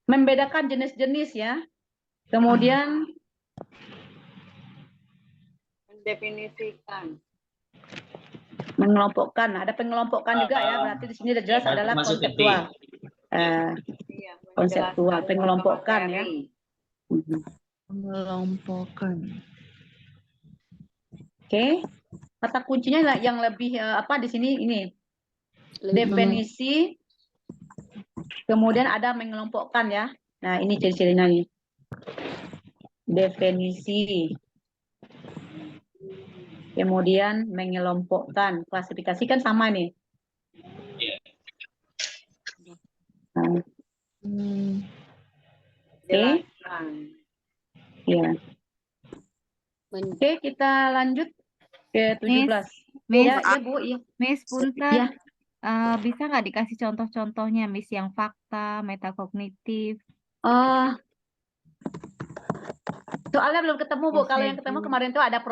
[SPEAKER 1] membedakan jenis-jenis ya. Kemudian
[SPEAKER 2] mendefinisikan.
[SPEAKER 1] Mengelompokkan, ada pengelompokan juga ya. Berarti di sini sudah jelas adalah konseptual. Konseptual, pengelompokan ya.
[SPEAKER 4] Mengelompokkan.
[SPEAKER 1] Oke, kata kuncinya yang lebih apa di sini ini definisi, kemudian ada mengelompokkan ya. Nah ini ciri-cirinya nih. Definisi, kemudian mengelompokkan, klasifikasi kan sama nih. Nah. Oke. Ya. Oke, kita lanjut ke 17. Ya, Bu. Ya.
[SPEAKER 8] Miss Punten,
[SPEAKER 1] Ya.
[SPEAKER 8] Bisa nggak dikasih contoh-contohnya, Miss, yang fakta, metakognitif?
[SPEAKER 1] Soalnya belum ketemu, Bu. Kalau yang ketemu kemarin itu ada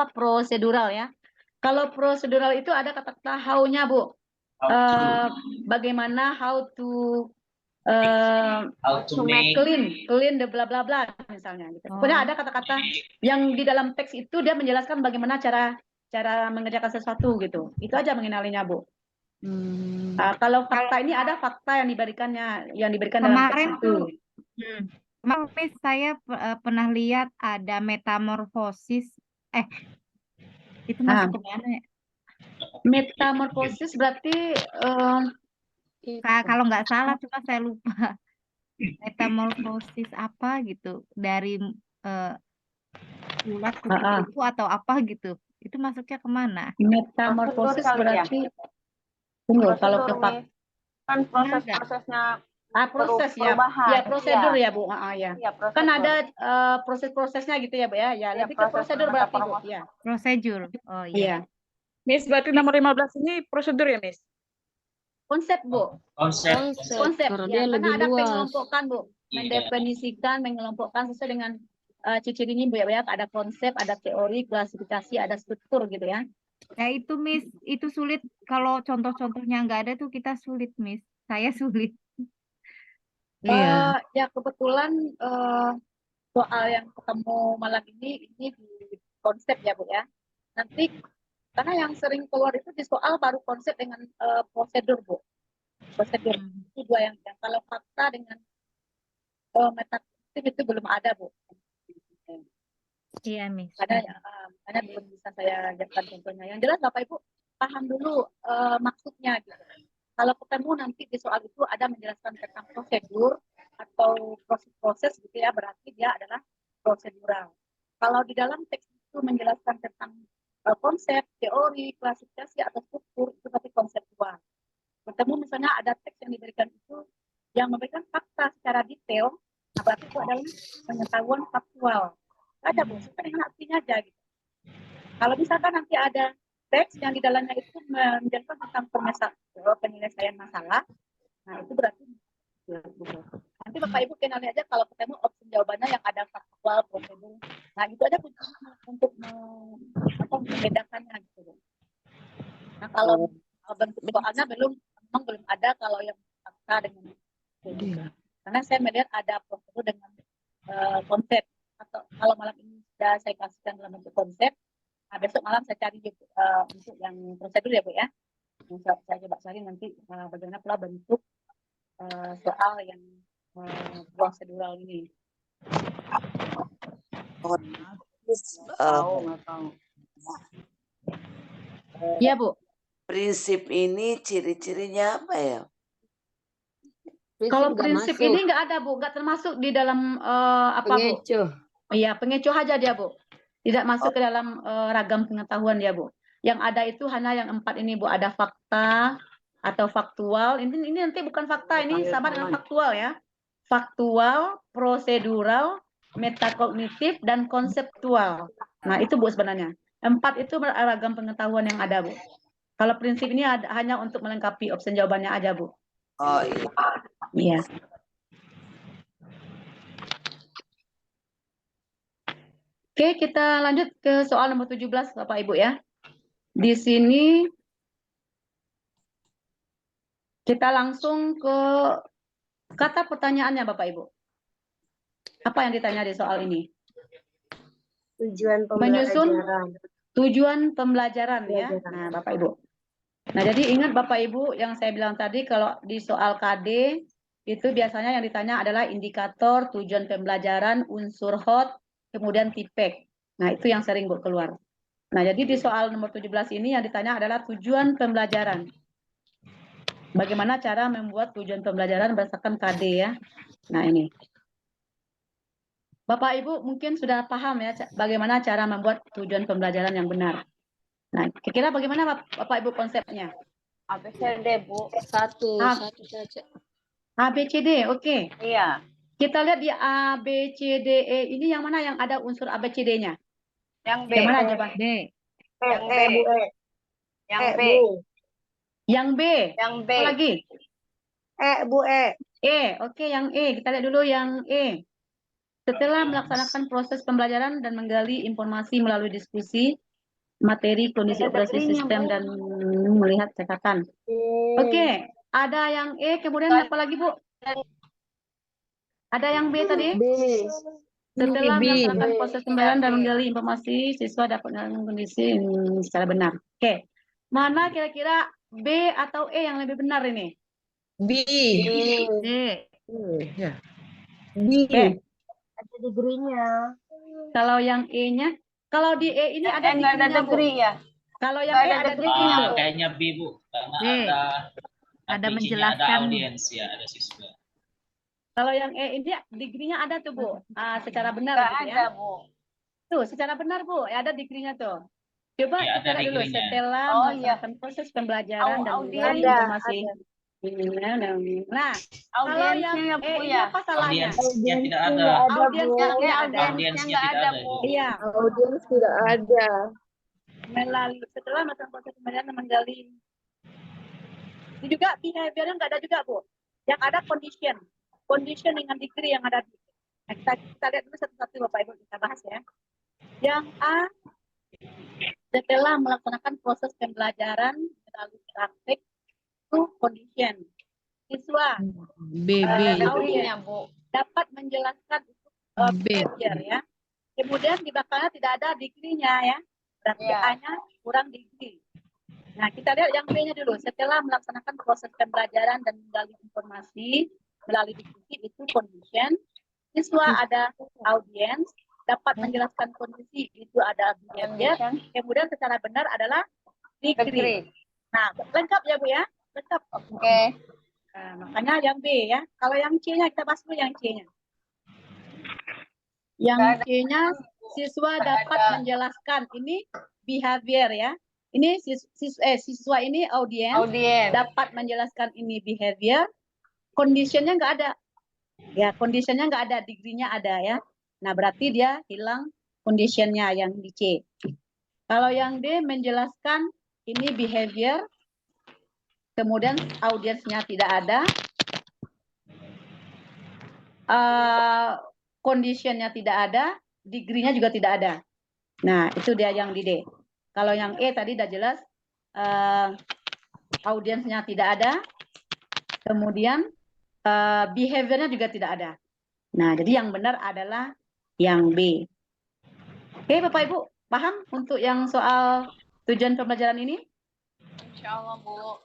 [SPEAKER 1] prosedural ya. Kalau prosedural itu ada kata-kata how-nya, Bu. Bagaimana how to
[SPEAKER 6] make
[SPEAKER 1] clean the bla bla bla misalnya gitu. Pokoknya ada kata-kata yang di dalam teks itu dia menjelaskan bagaimana cara mengerjakan sesuatu gitu. Itu aja mengenalinya, Bu. Kalau fakta ini ada fakta yang diberikan dalam teks itu.
[SPEAKER 8] Kemarin Miss, saya pernah lihat ada metamorfosis. Itu masuk ke mana ya?
[SPEAKER 1] Metamorfosis berarti
[SPEAKER 8] kalau nggak salah, cuma saya lupa. Metamorfosis apa gitu dari ulat ke kupu atau apa gitu. Itu masuknya kemana?
[SPEAKER 1] Metamorfosis berarti tunggu kalau ke
[SPEAKER 2] kan proses-prosesnya
[SPEAKER 1] proses ya.
[SPEAKER 2] perubahan.
[SPEAKER 1] Ya prosedur ya, Bu. Ya.
[SPEAKER 2] Prosedur.
[SPEAKER 1] Kan ada proses-prosesnya gitu ya, Bu ya. Ya, lebih ke prosedur berarti, Bu. Ya.
[SPEAKER 8] Prosedur. Oh iya.
[SPEAKER 4] Miss, berarti nomor 15 ini prosedur ya, Miss?
[SPEAKER 1] Konsep, Bu.
[SPEAKER 6] Konsep.
[SPEAKER 1] Ya, karena ada pengelompokan, Bu. Mendefinisikan, mengelompokkan sesuai dengan ciri-cirinya, Bu ya. Ada konsep, ada teori, klasifikasi, ada struktur gitu ya.
[SPEAKER 8] Ya itu, Miss, itu sulit. Kalau contoh-contohnya nggak ada tuh kita sulit, Miss. Saya sulit.
[SPEAKER 1] Ya kebetulan soal yang ketemu malam ini di konsep ya, Bu ya. Nanti karena yang sering keluar itu di soal baru konsep dengan prosedur, Bu. prosedur. Itu dua yang kalau fakta dengan metakognitif itu belum ada, Bu.
[SPEAKER 8] Iya, Miss.
[SPEAKER 1] Karena belum bisa saya jelaskan contohnya. Yang jelas Bapak Ibu paham dulu maksudnya gitu. Kalau ketemu nanti di soal itu ada menjelaskan tentang prosedur atau proses gitu ya, berarti dia adalah prosedural. Kalau di dalam teks itu menjelaskan tentang konsep, teori, klasifikasi atau struktur, itu berarti konseptual. Ketemu misalnya ada teks yang diberikan itu yang memberikan fakta secara detail, nah berarti itu adalah pengetahuan faktual. Ada Bu, sesuai dengan artinya aja gitu. Kalau misalkan nanti ada teks yang di dalamnya itu menjelaskan tentang penyelesaian masalah, nah itu berarti nanti Bapak Ibu kenali aja kalau ketemu opsi jawabannya yang ada faktual, prosedur. Nah itu aja untuk membedakannya gitu. Nah kalau bentuk soalnya memang belum ada kalau yang fakta dengan karena saya melihat ada prosedur dengan konsep, atau kalau malam ini sudah saya kasihkan dalam bentuk konsep, nah besok malam saya cari untuk yang prosedur ya Bu ya. Saya coba cari nanti bagaimana pula bentuk soal yang prosedural ini.
[SPEAKER 10] Nggak tahu.
[SPEAKER 1] Iya Bu.
[SPEAKER 10] Prinsip ini ciri-cirinya apa ya?
[SPEAKER 1] Kalau prinsip ini nggak ada Bu, nggak termasuk di dalam apa
[SPEAKER 7] pengecoh.
[SPEAKER 1] Bu? Iya, pengecoh aja dia Bu. Tidak masuk ke dalam ragam pengetahuan ya Bu. Yang ada itu hanya yang 4 ini Bu, ada fakta atau faktual. Ini nanti bukan fakta, ini sama dengan faktual ya. Faktual, prosedural, metakognitif dan konseptual. Nah, itu Bu sebenarnya. 4 itu ragam pengetahuan yang ada Bu. Kalau prinsip ini hanya untuk melengkapi opsi jawabannya aja Bu.
[SPEAKER 10] Oh iya.
[SPEAKER 1] Iya. Oke, kita lanjut ke soal nomor 17 Bapak Ibu ya. Di sini kita langsung ke kata pertanyaannya Bapak Ibu. Apa yang ditanya di soal ini?
[SPEAKER 9] Tujuan
[SPEAKER 1] Menyusun
[SPEAKER 9] pembelajaran.
[SPEAKER 1] tujuan pembelajaran ya. Nah, Bapak Ibu. Nah, jadi ingat Bapak Ibu yang saya bilang tadi kalau di soal KD itu biasanya yang ditanya adalah indikator, tujuan pembelajaran, unsur hot, kemudian tipek. Nah, itu yang sering Bu keluar. Nah, jadi di soal nomor 17 ini yang ditanya adalah tujuan pembelajaran. Bagaimana cara membuat tujuan pembelajaran berdasarkan KD ya. Nah, ini. Bapak Ibu mungkin sudah paham ya bagaimana cara membuat tujuan pembelajaran yang benar. Nah, kira-kira bagaimana Bapak Ibu konsepnya?
[SPEAKER 2] ABCD Bu.
[SPEAKER 7] Satu saja.
[SPEAKER 1] ABCD, oke.
[SPEAKER 2] Iya.
[SPEAKER 1] Kita lihat di ABCDE ini yang mana yang ada unsur ABCD-nya?
[SPEAKER 2] Yang B.
[SPEAKER 1] Yang mana jawaban?
[SPEAKER 8] B.
[SPEAKER 2] Yang B Bu. Yang B.
[SPEAKER 1] Yang B.
[SPEAKER 2] Yang B.
[SPEAKER 1] Apa lagi?
[SPEAKER 9] Bu.
[SPEAKER 1] Oke, yang E. Kita lihat dulu yang E. Setelah melaksanakan proses pembelajaran dan menggali informasi melalui diskusi, materi, kondisi operasi sistem, dan melihat catatan. Oke, ada yang E, kemudian apa lagi Bu? Ada yang B tadi? Setelah melaksanakan proses pembelajaran dan menggali informasi, siswa dapat mengetahui kondisi secara benar. Oke, mana kira-kira B atau E yang lebih benar ini?
[SPEAKER 9] B.
[SPEAKER 1] Oke.
[SPEAKER 9] Ada degree-nya.
[SPEAKER 1] Kalau yang E-nya, kalau di E ini ada
[SPEAKER 2] nggak ada
[SPEAKER 1] degree-nya, Bu.
[SPEAKER 2] degree ya.
[SPEAKER 1] Kalau yang E ada degree-nya, Bu.
[SPEAKER 6] Kayaknya B Bu, karena
[SPEAKER 8] B. Ada
[SPEAKER 6] ABCD-nya ada
[SPEAKER 8] menjelaskan.
[SPEAKER 6] audiens ya, ada siswa.
[SPEAKER 1] Kalau yang E ini degree-nya ada tuh, Bu. Secara benar
[SPEAKER 2] Nggak
[SPEAKER 1] gitu
[SPEAKER 2] ada
[SPEAKER 1] ya.
[SPEAKER 2] Bu.
[SPEAKER 1] Tuh, secara benar, Bu. Ada degree-nya tuh. Coba
[SPEAKER 6] Ya,
[SPEAKER 1] kita
[SPEAKER 6] ada
[SPEAKER 1] lihat dulu
[SPEAKER 6] degree-nya.
[SPEAKER 1] setelah
[SPEAKER 2] Oh, iya.
[SPEAKER 1] melaksanakan proses pembelajaran dan
[SPEAKER 2] Audiens
[SPEAKER 1] menggali
[SPEAKER 9] ada,
[SPEAKER 1] informasi. Nah, kalau yang
[SPEAKER 2] Audiensnya ya
[SPEAKER 1] E
[SPEAKER 2] Bu
[SPEAKER 1] ini
[SPEAKER 2] ya.
[SPEAKER 1] apa salahnya?
[SPEAKER 6] Audiensnya tidak ada.
[SPEAKER 1] Audiensnya
[SPEAKER 2] Yang
[SPEAKER 1] tidak ada.
[SPEAKER 2] audiensnya nggak ada Bu.
[SPEAKER 1] Iya.
[SPEAKER 9] Audiens tidak ada.
[SPEAKER 1] Melalui setelah melakukan proses pembelajaran dan menggali. Ini juga behavior nggak ada juga, Bu. Yang ada condition dengan degree yang ada. Nah, kita lihat dulu satu-satu Bapak Ibu kita bahas ya. Yang A, setelah melaksanakan proses pembelajaran melalui praktik itu condition. Siswa
[SPEAKER 2] Degree-nya Bu.
[SPEAKER 1] dapat menjelaskan behavior ya. Kemudian di belakangnya tidak ada degree-nya ya. Berarti
[SPEAKER 2] Iya.
[SPEAKER 1] A-nya kurang degree. Nah, kita lihat yang B-nya dulu. Setelah melaksanakan proses pembelajaran dan menggali informasi melalui diskusi itu condition. Siswa ada audience, dapat menjelaskan kondisi itu ada behavior. Kemudian secara benar adalah degree. Nah, lengkap ya Bu ya? Lengkap. Oke. Nah, makanya yang B ya. Kalau yang C-nya kita bahas dulu yang C-nya. Yang C-nya siswa dapat menjelaskan ini behavior ya. Ini siswa ini audience dapat menjelaskan ini behavior. Conditionnya nggak ada. Ya, conditionnya nggak ada, degree-nya ada ya. Nah, berarti dia hilang conditionnya yang di C. Kalau yang D menjelaskan ini behavior, kemudian audiensnya tidak ada, conditionnya tidak ada, degree-nya juga tidak ada. Nah, itu dia yang di D. Kalau yang E tadi sudah jelas, audiensnya tidak ada, kemudian behavior-nya juga tidak ada. Nah, jadi yang benar adalah yang B. Oke, Bapak Ibu, paham untuk yang soal tujuan pembelajaran ini?
[SPEAKER 2] Insya Allah, Bu.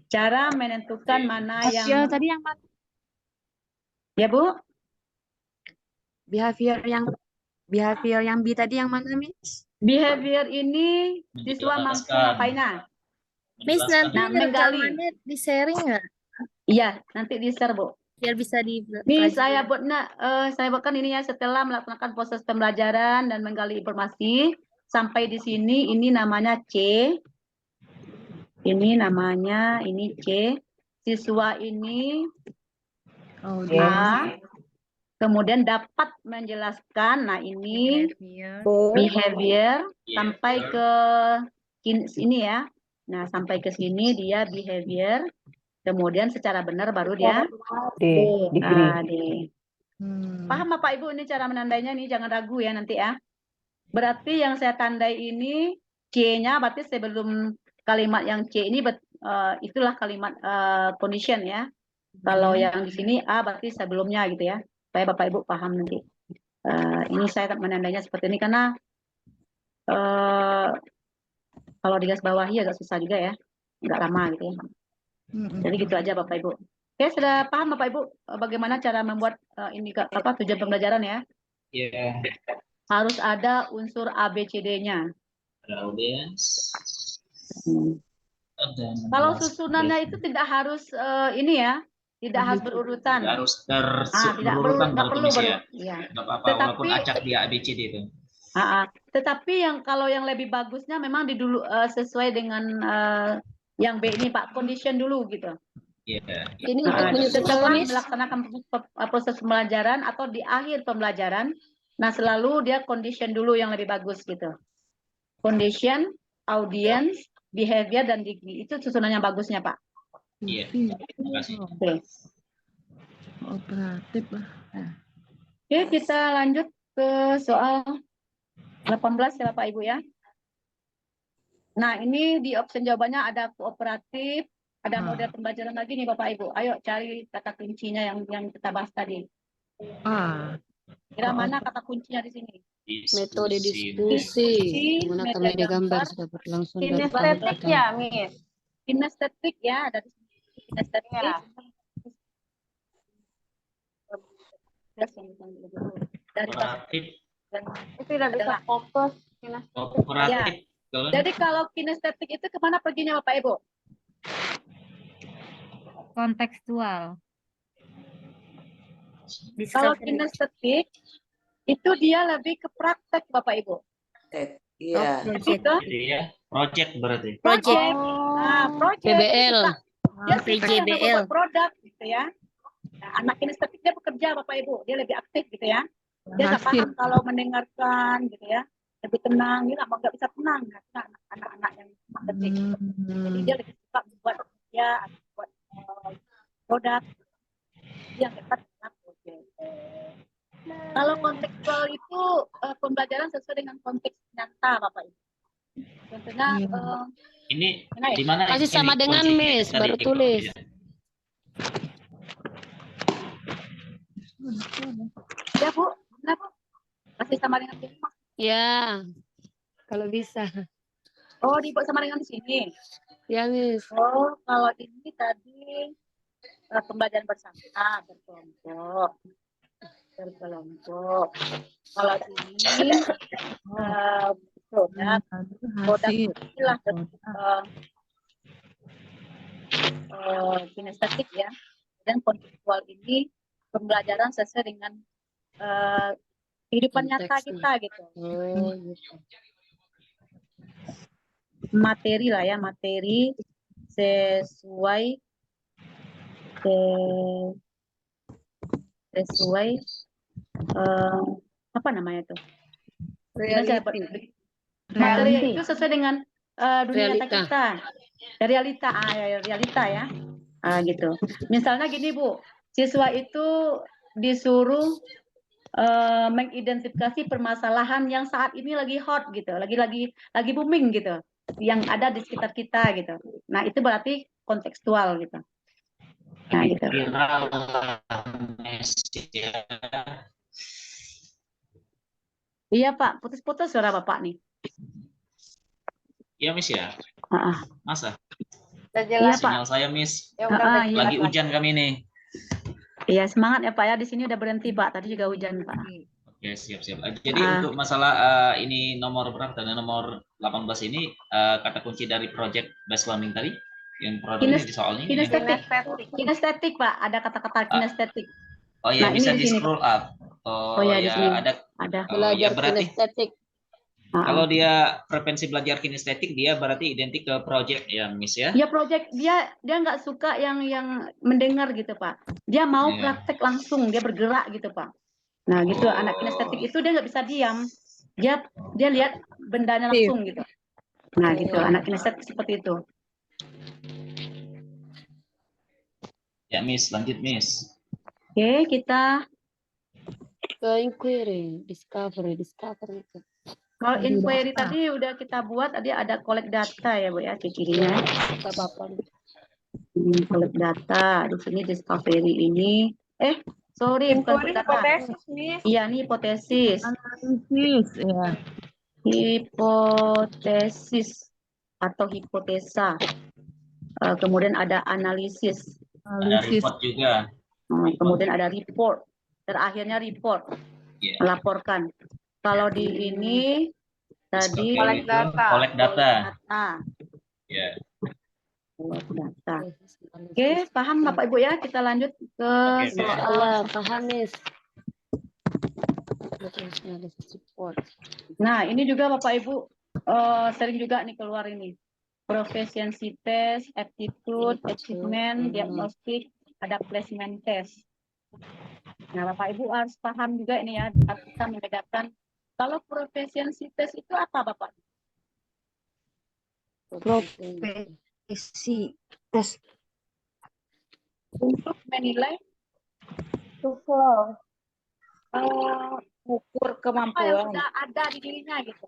[SPEAKER 1] Cara menentukan mana yang...
[SPEAKER 12] tadi yang mana?
[SPEAKER 1] Ya, Bu?
[SPEAKER 12] Behavior yang B tadi yang mana, Miss?
[SPEAKER 1] Behavior ini siswa mampu ngapainnya?
[SPEAKER 12] Miss, nanti
[SPEAKER 1] menggali.
[SPEAKER 12] rekamannya di-sharing nggak?
[SPEAKER 1] Iya, nanti di-share, Bu.
[SPEAKER 12] Biar bisa di...
[SPEAKER 1] Ini saya buatkan ini ya, setelah melaksanakan proses pembelajaran dan menggali informasi sampai di sini, ini namanya C. Ini namanya ini C. Siswa ini A. Kemudian dapat menjelaskan, nah ini behavior sampai ke sini ya. Nah, sampai ke sini dia behavior. Kemudian secara benar baru dia degree. Paham Bapak Ibu ini cara menandainya nih, jangan ragu ya nanti ya. Berarti yang saya tandai ini C-nya berarti sebelum kalimat yang C ini itulah kalimat condition ya. Kalau yang di sini A berarti sebelumnya gitu ya. Supaya Bapak Ibu paham nanti. Ini saya menandainya seperti ini karena kalau di garis bawahi agak susah juga ya. Nggak lama gitu ya. Jadi gitu aja Bapak Ibu. Oke, sudah paham Bapak Ibu bagaimana cara membuat ini tujuan pembelajaran ya?
[SPEAKER 6] Iya.
[SPEAKER 1] Harus ada unsur ABCD-nya.
[SPEAKER 6] Ada audience.
[SPEAKER 1] Kalau susunannya itu tidak harus ini ya, tidak harus berurutan.
[SPEAKER 6] Tidak harus
[SPEAKER 1] berurutan
[SPEAKER 6] nggak perlu ya.
[SPEAKER 1] Ya.
[SPEAKER 6] Nggak apa-apa walaupun acak di ABCD itu.
[SPEAKER 1] Tetapi kalau yang lebih bagusnya memang sesuai dengan yang B ini Pak, condition dulu gitu.
[SPEAKER 6] Iya.
[SPEAKER 7] Ini untuk menyusun
[SPEAKER 1] setelah melaksanakan proses pembelajaran atau di akhir pembelajaran, nah selalu dia condition dulu yang lebih bagus gitu. Condition, audience, behavior, dan degree. Itu susunan yang bagusnya Pak.
[SPEAKER 6] Iya, terima kasih.
[SPEAKER 1] Oke.
[SPEAKER 12] Operatif lah.
[SPEAKER 1] Oke, kita lanjut ke soal 18 ya Bapak Ibu ya. Nah, ini di option jawabannya ada kooperatif, ada model pembelajaran lagi nih Bapak Ibu. Ayo cari kata kuncinya yang kita bahas tadi. Kira mana kata kuncinya di sini?
[SPEAKER 7] Metode diskusi menggunakan media gambar sudah berlangsung dari tahun
[SPEAKER 2] Kinestetik
[SPEAKER 7] ke tahun.
[SPEAKER 2] ya, Miss.
[SPEAKER 1] Kinestetik ya, ada di sini. Kinestetik.
[SPEAKER 2] Ya.
[SPEAKER 1] Dari
[SPEAKER 6] Kooperatif.
[SPEAKER 2] Itu tidak bisa fokus.
[SPEAKER 6] Kooperatif.
[SPEAKER 1] Jadi kalau kinestetik itu kemana perginya Bapak Ibu?
[SPEAKER 8] Kontekstual.
[SPEAKER 1] Kalau kinestetik itu dia lebih ke praktek Bapak Ibu.
[SPEAKER 10] Iya.
[SPEAKER 6] Project berarti.
[SPEAKER 1] Project. Project.
[SPEAKER 7] PBL.
[SPEAKER 1] Dia PJBL. Produk gitu ya. Nah, anak kinestetik dia bekerja Bapak Ibu, dia lebih aktif gitu ya. Dia nggak paham kalau mendengarkan gitu ya. Lebih tenang, dia nggak bisa tenang. Nah, anak-anak yang kinestetik. Jadi dia lebih suka membuat kerja, buat produk. Yang dekat dengan project. Kalau kontekstual itu pembelajaran sesuai dengan konteks nyata, Bapak Ibu. Contohnya
[SPEAKER 6] ini di mana?
[SPEAKER 7] Masih sama dengan Miss, baru tulis.
[SPEAKER 1] Ya Bu, benar Bu. Masih sama dengan Miss.
[SPEAKER 7] Ya, kalau bisa.
[SPEAKER 1] Oh, dibuat sama dengan di sini.
[SPEAKER 7] Ya, Miss.
[SPEAKER 1] Oh, kalau ini tadi pembelajaran bersama, berkelompok. Kalau ini produk inilah kinestetik ya. Dan konseptual ini pembelajaran sesuai dengan kehidupan nyata kita gitu.
[SPEAKER 7] Oh, gitu.
[SPEAKER 1] Materi lah ya, materi sesuai apa namanya tuh? Materi itu sesuai dengan dunia nyata kita. Realita, realita ya. Gitu. Misalnya gini Bu, siswa itu disuruh mengidentifikasi permasalahan yang saat ini lagi hot gitu, lagi booming gitu, yang ada di sekitar kita gitu. Nah itu berarti kontekstual gitu. Nah gitu. Iya Pak, putus-putus suara Bapak nih.
[SPEAKER 6] Iya Miss ya. Masa?
[SPEAKER 1] Iya Pak.
[SPEAKER 6] Sinyal saya Miss.
[SPEAKER 1] Iya,
[SPEAKER 6] Lagi hujan kami nih.
[SPEAKER 1] Iya semangat ya Pak ya, di sini udah berhenti Pak, tadi juga hujan Pak.
[SPEAKER 6] Oke siap-siap. Jadi untuk masalah ini nomor berapa tadi, nomor 18 ini kata kunci dari project based learning tadi yang produk ini di soalnya.
[SPEAKER 1] Kinestetik Pak, ada kata-kata kinestetik.
[SPEAKER 6] Oh iya,
[SPEAKER 1] nah,
[SPEAKER 6] bisa
[SPEAKER 1] ini
[SPEAKER 6] di scroll up.
[SPEAKER 1] Oh ya,
[SPEAKER 6] ya ada.
[SPEAKER 7] Belajar
[SPEAKER 6] Ya, berarti
[SPEAKER 7] kinestetik.
[SPEAKER 6] kalau dia frekuensi belajar kinestetik, dia berarti identik ke project ya, Miss ya?
[SPEAKER 1] Ya project, dia nggak suka yang mendengar gitu Pak. Dia mau praktek langsung, dia bergerak gitu Pak. Nah gitu, anak kinestetik itu dia nggak bisa diam. Dia lihat bendanya langsung gitu. Nah gitu, anak kinestetik seperti itu.
[SPEAKER 6] Ya Miss, lanjut Miss.
[SPEAKER 1] Oke, kita
[SPEAKER 7] ke inquiry, discovery itu.
[SPEAKER 1] Kalau inquiry tadi udah kita buat, tadi ada collect data ya Bu ya, cirinya. Collect data, di sini discovery ini. Sorry, bukan collect data. Iya, ini hipotesis.
[SPEAKER 11] Analisis, ya.
[SPEAKER 1] Hipotesis atau hipotesa. Kemudian ada analisis.
[SPEAKER 6] Ada report juga.
[SPEAKER 1] Kemudian ada report. Terakhirnya report. Melaporkan. Kalau di ini tadi
[SPEAKER 6] collect data.
[SPEAKER 1] Ya. Collect data. Oke, paham Bapak Ibu ya? Kita lanjut ke soal.
[SPEAKER 7] Paham, Miss.
[SPEAKER 1] Nah, ini juga Bapak Ibu sering juga nih keluar ini. Proficiency test, aptitude, achievement, diagnostik, ada placement test. Nah, Bapak Ibu harus paham juga ini ya, kita membedakan kalau proficiency test itu apa Bapak?
[SPEAKER 12] Profesi tes
[SPEAKER 1] Untuk menilai
[SPEAKER 4] Ukur
[SPEAKER 1] apa yang
[SPEAKER 4] kemampuan,
[SPEAKER 1] sudah ada di dirinya gitu.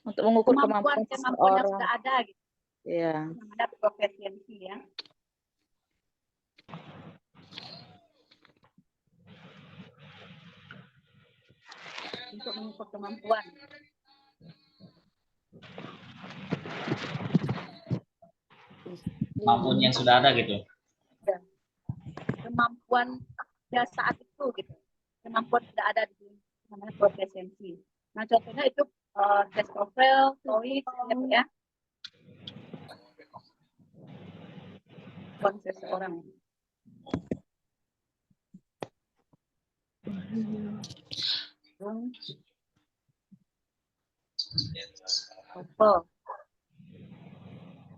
[SPEAKER 4] untuk mengukur kemampuan
[SPEAKER 1] Kemampuan yang
[SPEAKER 4] seseorang.
[SPEAKER 1] sudah ada gitu.
[SPEAKER 4] Ya.
[SPEAKER 1] Ada proficiency ya. Untuk mengukur kemampuan.
[SPEAKER 6] Kemampuan yang sudah ada gitu.
[SPEAKER 1] Ya. Kemampuan ya saat itu gitu. Kemampuan sudah ada di namanya proficiency. Nah contohnya itu tes TOEFL, TOEIC ya. Seseorang. TOEFL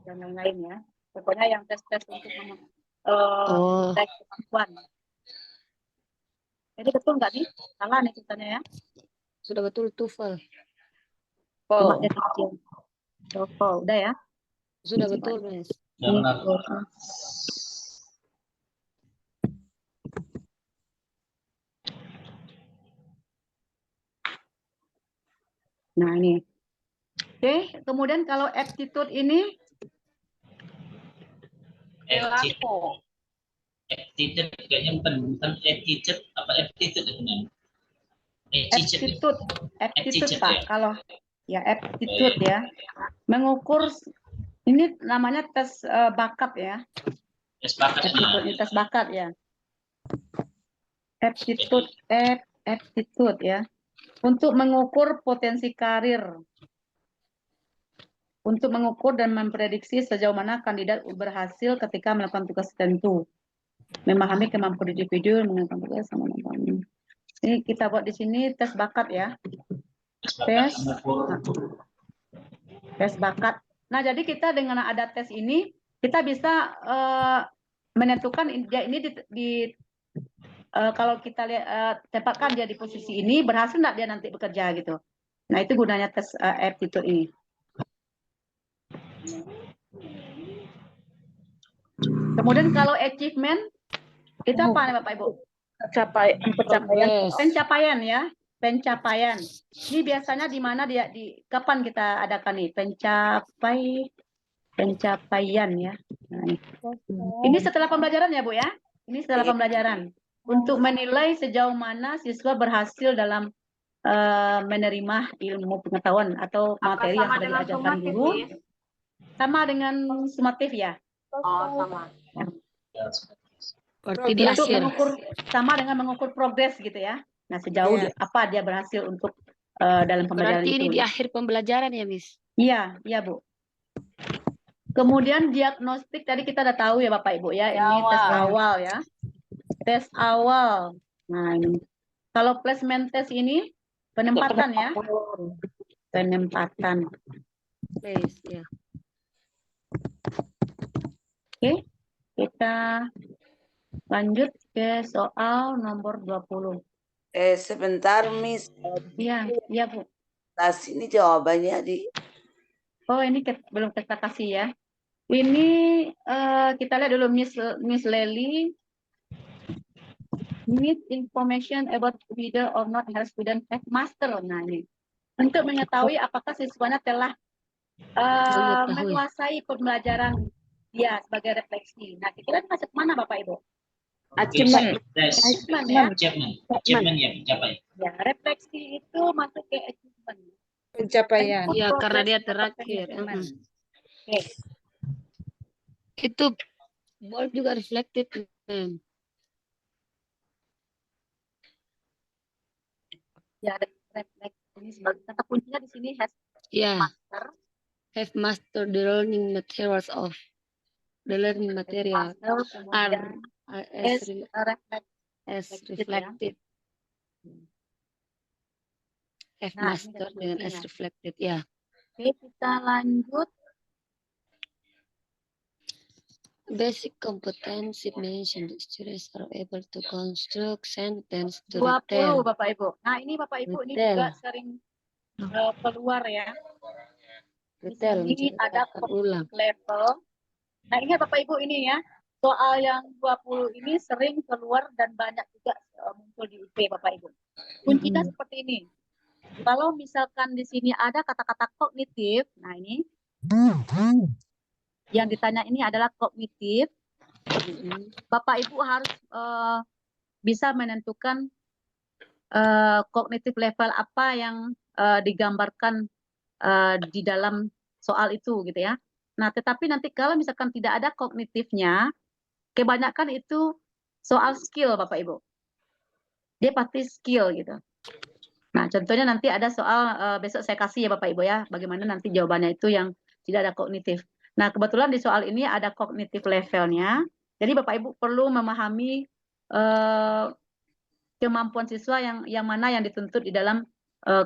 [SPEAKER 1] dan lain-lain ya. Pokoknya yang tes-tes untuk tes kemampuan. Jadi betul nggak nih? Salah nih ceritanya ya.
[SPEAKER 7] Sudah betul TOEFL.
[SPEAKER 1] TOEFL, udah ya?
[SPEAKER 7] Sudah betul, Miss.
[SPEAKER 1] Nah ini. Oke, kemudian kalau aptitude ini
[SPEAKER 6] Attitude kayaknya bukan attitude, apa attitude itu namanya?
[SPEAKER 1] aptitude Pak.
[SPEAKER 6] Ya?
[SPEAKER 1] Ya, aptitude ya. Mengukur ini namanya tes bakat ya.
[SPEAKER 6] Tes bakat.
[SPEAKER 1] Aptitude, ini tes bakat ya. Aptitude ya. Untuk mengukur potensi karir. Untuk mengukur dan memprediksi sejauh mana kandidat berhasil ketika melakukan tugas tertentu. Memahami kemampuan individu melakukan tugas sama memahami. Ini kita buat di sini tes bakat ya. Tes bakat. Nah, jadi kita dengan ada tes ini kita bisa menentukan dia ini kalau kita lihat tempatkan dia di posisi ini berhasil nggak dia nanti bekerja gitu. Nah, itu gunanya tes aptitude ini. Kemudian kalau achievement itu apa nih Bapak Ibu? Pencapaian ya, pencapaian. Ini biasanya di mana dia kapan kita adakan nih pencapaian ya. Nah, ini setelah pembelajaran ya Bu ya. Ini setelah pembelajaran untuk menilai sejauh mana siswa berhasil dalam menerima ilmu pengetahuan atau materi yang sudah diajarkan guru. Sama dengan sumatif ya.
[SPEAKER 2] Oh, sama.
[SPEAKER 7] Berarti di
[SPEAKER 1] Untuk
[SPEAKER 7] akhir.
[SPEAKER 1] mengukur sama dengan mengukur progres gitu ya. Nah, sejauh apa dia berhasil untuk dalam pembelajaran
[SPEAKER 7] Berarti
[SPEAKER 1] itu.
[SPEAKER 7] ini di akhir pembelajaran ya, Miss?
[SPEAKER 1] Iya, iya Bu. Kemudian diagnostik tadi kita udah tahu ya Bapak Ibu ya. Ini tes awal ya. Tes awal. Nah, ini. Kalau placement test ini penempatan ya. Penempatan.
[SPEAKER 7] Place, ya.
[SPEAKER 1] Oke, kita lanjut ke soal nomor 20.
[SPEAKER 10] Sebentar, Miss.
[SPEAKER 1] Iya, iya Bu.
[SPEAKER 10] Nah, sini jawabannya di.
[SPEAKER 1] Oh, ini belum kita kasih ya. Ini kita lihat dulu Miss Lely. Need information about reader or not has student have master. Nah, ini untuk mengetahui apakah siswanya telah menguasai pembelajaran dia sebagai refleksi. Nah, kita lihat masuk mana Bapak Ibu? Achievement ya.
[SPEAKER 6] Achievement ya, pencapaian.
[SPEAKER 1] Ya, refleksi itu masuk ke achievement.
[SPEAKER 11] Pencapaian.
[SPEAKER 7] Ya, karena dia terakhir. Itu bold juga reflected.
[SPEAKER 1] Ya, reflect ini sebagai kata kuncinya di sini has
[SPEAKER 7] master. Have mastered the learning materials of the learning material are as reflected. Have mastered dengan as reflected ya.
[SPEAKER 1] Oke, kita lanjut.
[SPEAKER 7] Basic competency mentioned students are able to construct sentence to
[SPEAKER 1] 20 Bapak Ibu. Nah, ini Bapak Ibu ini juga sering keluar ya. Ini ada cognitive level. Nah, ingat Bapak Ibu ini ya. Soal yang 20 ini sering keluar dan banyak juga muncul di UP Bapak Ibu. Kuncinya seperti ini. Kalau misalkan di sini ada kata-kata kognitif, nah ini yang ditanya ini adalah kognitif. Bapak Ibu harus bisa menentukan kognitif level apa yang digambarkan di dalam soal itu gitu ya. Nah, tetapi nanti kalau misalkan tidak ada kognitifnya, kebanyakan itu soal skill Bapak Ibu. Dia pasti skill gitu. Nah, contohnya nanti ada soal besok saya kasih ya Bapak Ibu ya, bagaimana nanti jawabannya itu yang tidak ada kognitif. Nah, kebetulan di soal ini ada kognitif levelnya. Jadi Bapak Ibu perlu memahami kemampuan siswa yang mana yang dituntut di dalam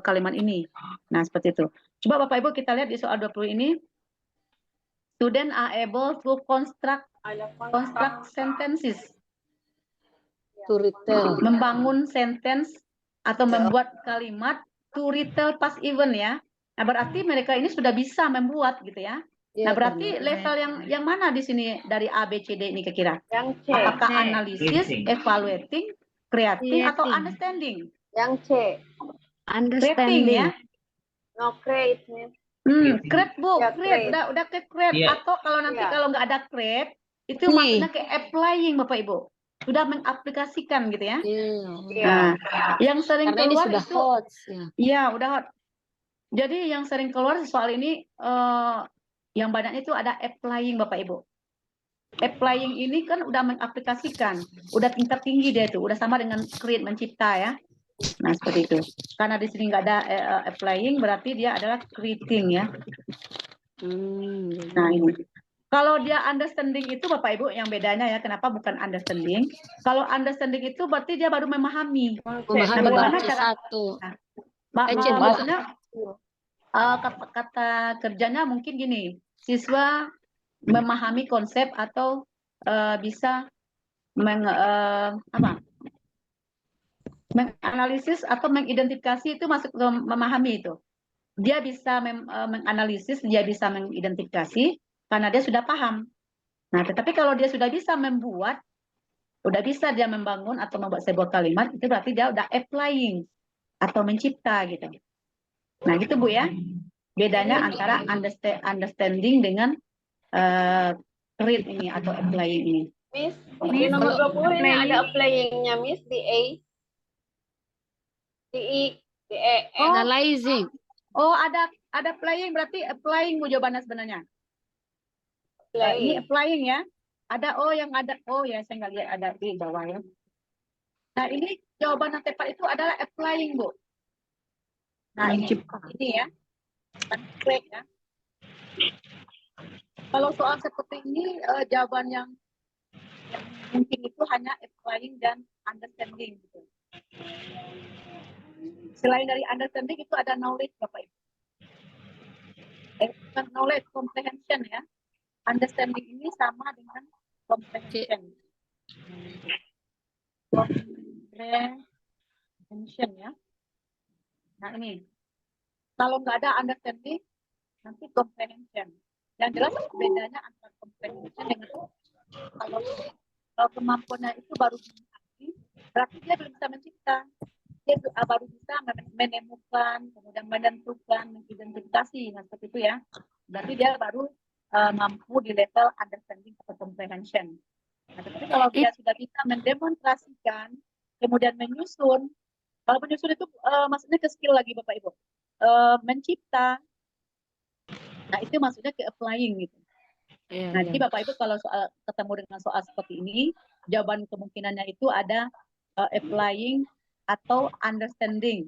[SPEAKER 1] kalimat ini. Nah, seperti itu. Coba Bapak Ibu kita lihat di soal 20 ini. Student are able to construct sentences.
[SPEAKER 7] To retell.
[SPEAKER 1] Membangun sentence atau membuat kalimat to retell past event ya. Nah, berarti mereka ini sudah bisa membuat gitu ya. Nah, berarti level yang mana di sini dari A, B, C, D ini kira-kira?
[SPEAKER 2] Yang C.
[SPEAKER 1] Apakah analisis, evaluating, creating, atau understanding?
[SPEAKER 2] Yang C.
[SPEAKER 1] Understanding ya.
[SPEAKER 2] No, create.
[SPEAKER 1] Create Bu, create. Udah ke create. Atau kalau nanti kalau nggak ada create, itu maksudnya ke applying Bapak Ibu. Sudah mengaplikasikan gitu ya. Nah, yang sering
[SPEAKER 7] karena
[SPEAKER 1] keluar
[SPEAKER 7] ini sudah
[SPEAKER 1] itu
[SPEAKER 7] hot.
[SPEAKER 1] Iya, udah hot. Jadi yang sering keluar soal ini yang banyaknya itu ada applying Bapak Ibu. Applying ini kan udah mengaplikasikan, udah tingkat tinggi dia itu, udah sama dengan create mencipta ya. Nah seperti itu. Karena di sini nggak ada applying, berarti dia adalah creating ya. Nah ini. Kalau dia understanding itu Bapak Ibu yang bedanya ya, kenapa bukan understanding? Kalau understanding itu berarti dia baru memahami.
[SPEAKER 7] Memahami
[SPEAKER 1] Nah, bagaimana
[SPEAKER 7] baca
[SPEAKER 1] cara?
[SPEAKER 7] satu.
[SPEAKER 1] Nah,
[SPEAKER 7] C2.
[SPEAKER 1] maksudnya kata kerjanya mungkin gini, siswa memahami konsep atau bisa menganalisis atau mengidentifikasi itu masuk ke memahami itu. Dia bisa menganalisis, dia bisa mengidentifikasi karena dia sudah paham. Nah, tetapi kalau dia sudah bisa membuat, udah bisa dia membangun atau membuat sebuah kalimat, itu berarti dia udah applying atau mencipta gitu. Nah, gitu Bu ya. Bedanya antara understanding dengan create ini atau applying ini.
[SPEAKER 2] Miss, di nomor 20 ini ada applying-nya Miss di A. Di I, di E.
[SPEAKER 7] Analyzing.
[SPEAKER 1] Oh, ada applying berarti applying Bu jawabannya sebenarnya. Ini applying ya. Ada yang ada ya saya nggak lihat ada di bawah ya. Nah, ini jawaban yang tepat itu adalah applying Bu. Nah, ini ya. Baik ya. Kalau soal seperti ini jawaban yang mungkin itu hanya applying dan understanding gitu. Selain dari understanding itu ada knowledge Bapak Ibu. Knowledge comprehension ya. Understanding ini sama dengan comprehension. Comprehension ya. Nah ini. Kalau nggak ada understanding, nanti comprehension. Yang jelas bedanya antara comprehension dengan kalau kemampuannya itu baru dimiliki, berarti dia belum bisa mencipta. Dia baru bisa menemukan, kemudian menentukan, mengidentifikasi, nah seperti itu ya. Berarti dia baru mampu di level understanding atau comprehension. Nah, tapi kalau dia sudah bisa mendemonstrasikan, kemudian menyusun, kalau menyusun itu maksudnya ke skill lagi Bapak Ibu. Mencipta, nah itu maksudnya ke applying gitu. Nah, jadi Bapak Ibu kalau soal ketemu dengan soal seperti ini, jawaban kemungkinannya itu ada applying atau understanding.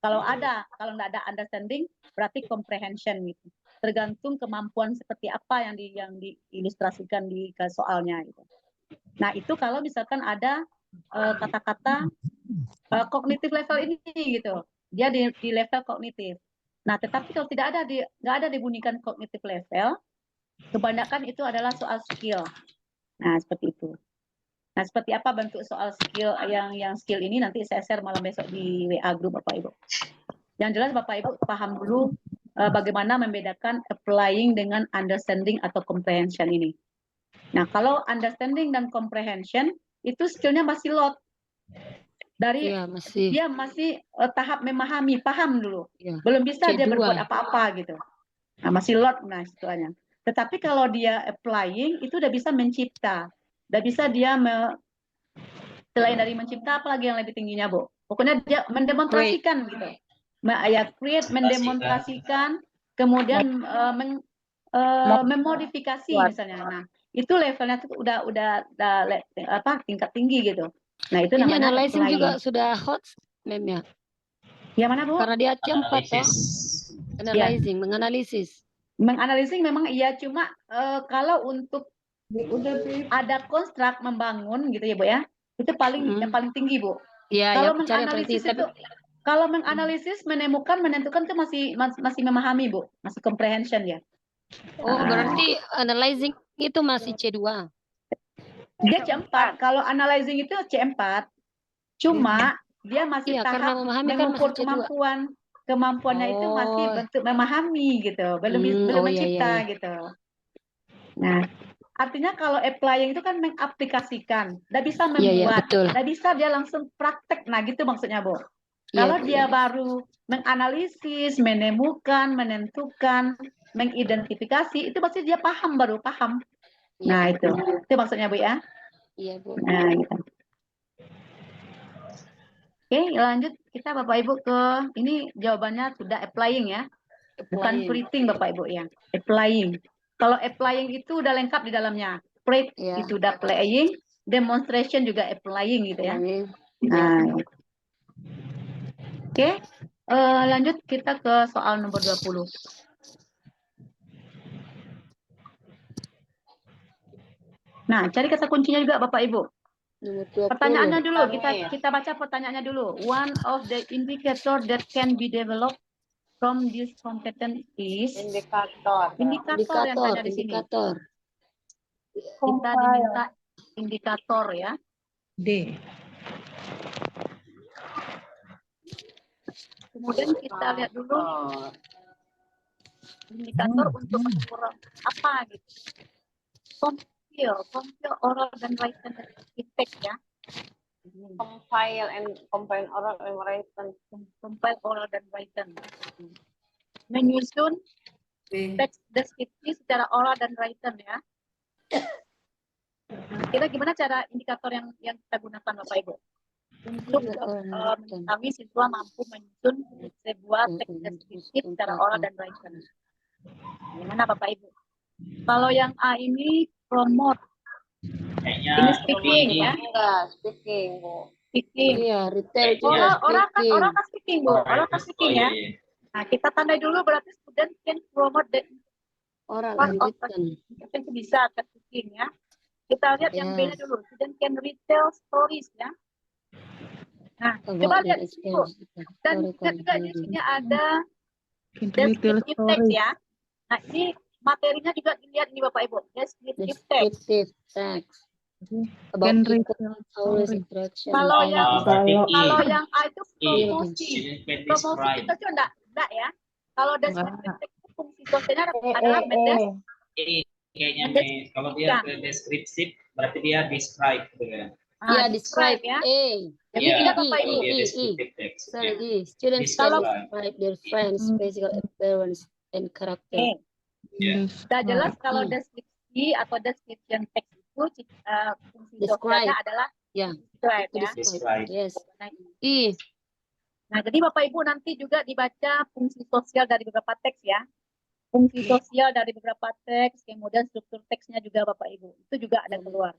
[SPEAKER 1] Kalau nggak ada understanding, berarti comprehension gitu. Tergantung kemampuan seperti apa yang diilustrasikan di soalnya gitu. Nah, itu kalau misalkan ada kata-kata kognitif level ini gitu. Dia di level kognitif. Nah, tetapi kalau nggak ada dibunyikan kognitif level, kebanyakan itu adalah soal skill. Nah, seperti itu. Nah, seperti apa bentuk soal skill yang skill ini nanti saya share malam besok di WA group Bapak Ibu. Yang jelas Bapak Ibu paham dulu bagaimana membedakan applying dengan understanding atau comprehension ini. Nah, kalau understanding dan comprehension itu skillnya masih lot. Dia masih tahap memahami, paham dulu. Belum bisa dia berbuat apa-apa gitu. Nah, masih lot istilahnya. Tetapi kalau dia applying itu udah bisa mencipta. Udah bisa dia selain dari mencipta apalagi yang lebih tingginya, Bu. Pokoknya dia mendemonstrasikan gitu. Create mendemonstrasikan, kemudian memodifikasi misalnya. Nah, itu levelnya tuh udah tingkat tinggi gitu. Nah, itu
[SPEAKER 7] ini
[SPEAKER 1] namanya
[SPEAKER 7] analyzing
[SPEAKER 1] applying.
[SPEAKER 7] juga sudah hot meme-nya.
[SPEAKER 1] Yang mana, Bu?
[SPEAKER 7] Karena dia cepat toh. Analyzing, menganalisis.
[SPEAKER 1] Menganalisis memang iya, cuma kalau untuk ada konstruk membangun gitu ya Bu ya, itu yang paling tinggi Bu.
[SPEAKER 7] Iya,
[SPEAKER 1] Kalau
[SPEAKER 7] yang
[SPEAKER 1] menganalisis itu, kalau menganalisis, menemukan, menentukan itu masih memahami Bu, masih comprehension ya.
[SPEAKER 7] Oh, berarti analyzing itu masih C2.
[SPEAKER 1] Dia C4. Kalau analyzing itu C4. Cuma dia masih tahap mengukur kemampuan. Kemampuannya itu masih bentuk memahami gitu, belum mencipta gitu. Nah, artinya kalau applying itu kan mengaplikasikan, tidak bisa membuat, tidak bisa dia langsung praktek. Nah, gitu maksudnya, Bu. Kalau dia baru menganalisis, menemukan, menentukan, mengidentifikasi, itu pasti dia baru paham. Nah, itu maksudnya, Bu ya.
[SPEAKER 7] Iya, Bu.
[SPEAKER 1] Nah, gitu. Oke, lanjut kita Bapak Ibu ke ini jawabannya sudah applying ya. bukan creating Bapak Ibu ya, applying. Kalau applying itu udah lengkap di dalamnya. Prep itu udah playing, demonstration juga applying gitu ya. Nah, oke. Lanjut kita ke soal nomor 20. Nah, cari kata kuncinya juga Bapak Ibu. Pertanyaannya dulu, kita baca pertanyaannya dulu. One of the indicator that can be developed from this competence is indikator yang tanya di sini. Kita diminta indikator ya.
[SPEAKER 11] D.
[SPEAKER 1] Kemudian kita lihat dulu indikator untuk mengukur apa gitu. Compile oral dan written text ya.
[SPEAKER 2] Compile oral and written.
[SPEAKER 1] Compile oral dan written. Menyusun teks deskripsi secara oral dan written ya. Kira gimana cara indikator yang kita gunakan Bapak Ibu? Untuk kami siswa mampu menyusun sebuah teks deskripsi secara oral dan written. Gimana Bapak Ibu? Kalau yang A ini promote. Ini speaking ya.
[SPEAKER 2] Enggak, speaking, Bu.
[SPEAKER 1] Speaking.
[SPEAKER 7] Iya, retail
[SPEAKER 1] Orang kan speaking, Bu. Orang kan speaking ya. Nah, kita tandai dulu berarti student can promote the
[SPEAKER 7] oral
[SPEAKER 1] part
[SPEAKER 7] and
[SPEAKER 1] of
[SPEAKER 7] written.
[SPEAKER 1] itu bisa ke speaking ya. Kita lihat yang B-nya dulu. Student can retell stories ya. Nah, coba lihat di sini, Bu. Dan juga di sini ada descriptive text ya. Nah, ini materinya juga dilihat ini Bapak Ibu. Descriptive text.
[SPEAKER 7] About stories, interaction.
[SPEAKER 1] Kalau yang
[SPEAKER 6] berarti
[SPEAKER 1] A itu promosi. Promosi itu tuh enggak ya. Kalau descriptive text itu fungsi sosialnya adalah
[SPEAKER 6] kayaknya kalau dia deskriptif berarti dia describe gitu ya.
[SPEAKER 7] Iya, describe
[SPEAKER 1] ya.
[SPEAKER 7] Jadi
[SPEAKER 1] tidak Bapak Ibu.
[SPEAKER 7] Students can describe their friends, physical appearance and character.
[SPEAKER 1] Sudah jelas kalau deskripsi atau description text itu fungsi sosialnya adalah describe ya.
[SPEAKER 7] Yes.
[SPEAKER 1] Nah, jadi Bapak Ibu nanti juga dibaca fungsi sosial dari beberapa teks ya. Fungsi sosial dari beberapa teks, kemudian struktur teksnya juga Bapak Ibu. Itu juga ada keluar.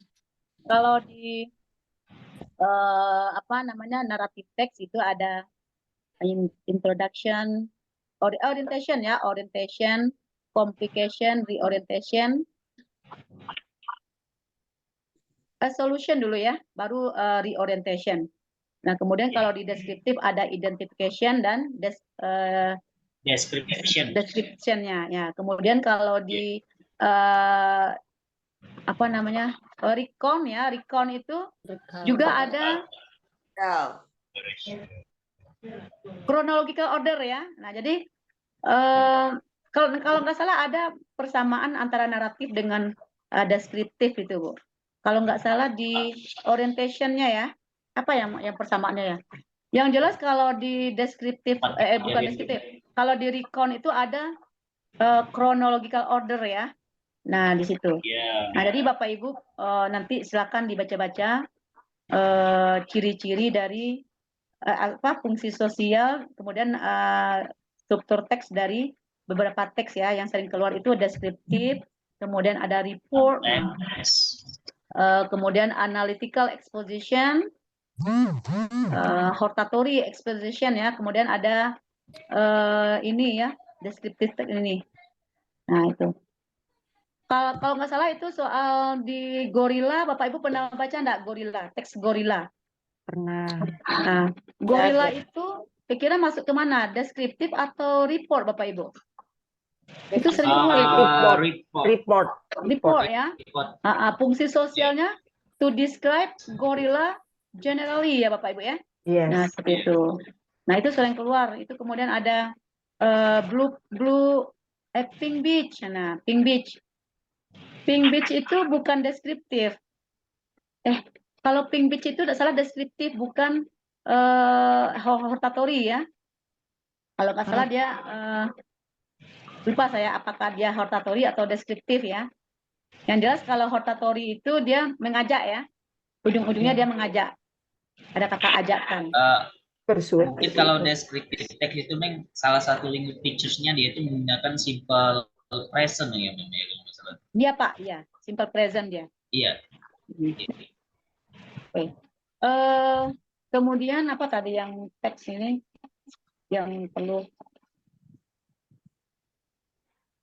[SPEAKER 1] Kalau di naratif teks itu ada introduction, orientation ya, orientation, complication, reorientation, solution dulu ya, baru reorientation. Nah, kemudian kalau di deskriptif ada identification dan description-nya ya. Kemudian kalau di recon ya, recon itu juga ada chronological order ya. Nah, jadi kalau nggak salah ada persamaan antara naratif dengan deskriptif itu, Bu. Kalau nggak salah di orientation-nya ya. Apa yang persamaannya ya? Yang jelas kalau di deskriptif bukan deskriptif. Kalau di recon itu ada chronological order ya. Nah, di situ. Nah, jadi Bapak Ibu nanti silakan dibaca-baca ciri-ciri dari fungsi sosial, kemudian struktur teks dari beberapa teks ya yang sering keluar itu deskriptif, kemudian ada report, kemudian analytical exposition, hortatory exposition ya, kemudian ada ini ya deskriptif teks ini. Nah, itu. Kalau nggak salah itu soal di Gorilla, Bapak Ibu pernah baca enggak Gorilla, teks Gorilla?
[SPEAKER 11] Pernah.
[SPEAKER 1] Nah, Gorilla itu kira-kira masuk ke mana? Deskriptif atau report Bapak Ibu? Itu sering keluar report ya. Fungsi sosialnya to describe gorilla generally ya Bapak Ibu ya.
[SPEAKER 11] Yes.
[SPEAKER 1] Nah, seperti itu. Nah, itu sering keluar. Itu kemudian ada Pink Beach. Nah, Pink Beach. Pink Beach itu bukan deskriptif. Kalau Pink Beach itu tidak salah deskriptif, bukan hortatory ya. Kalau nggak salah dia lupa saya apakah dia hortatory atau deskriptif ya. Yang jelas kalau hortatory itu dia mengajak ya. Ujung-ujungnya dia mengajak. Ada kata ajakan.
[SPEAKER 6] Mungkin kalau descriptive text itu Meng, salah satu language features-nya dia itu menggunakan simple present ya Meng, ya, kalau nggak salah.
[SPEAKER 1] Iya Pak, iya. Simple present dia.
[SPEAKER 6] Iya.
[SPEAKER 1] Oke. Kemudian apa tadi yang teks ini yang perlu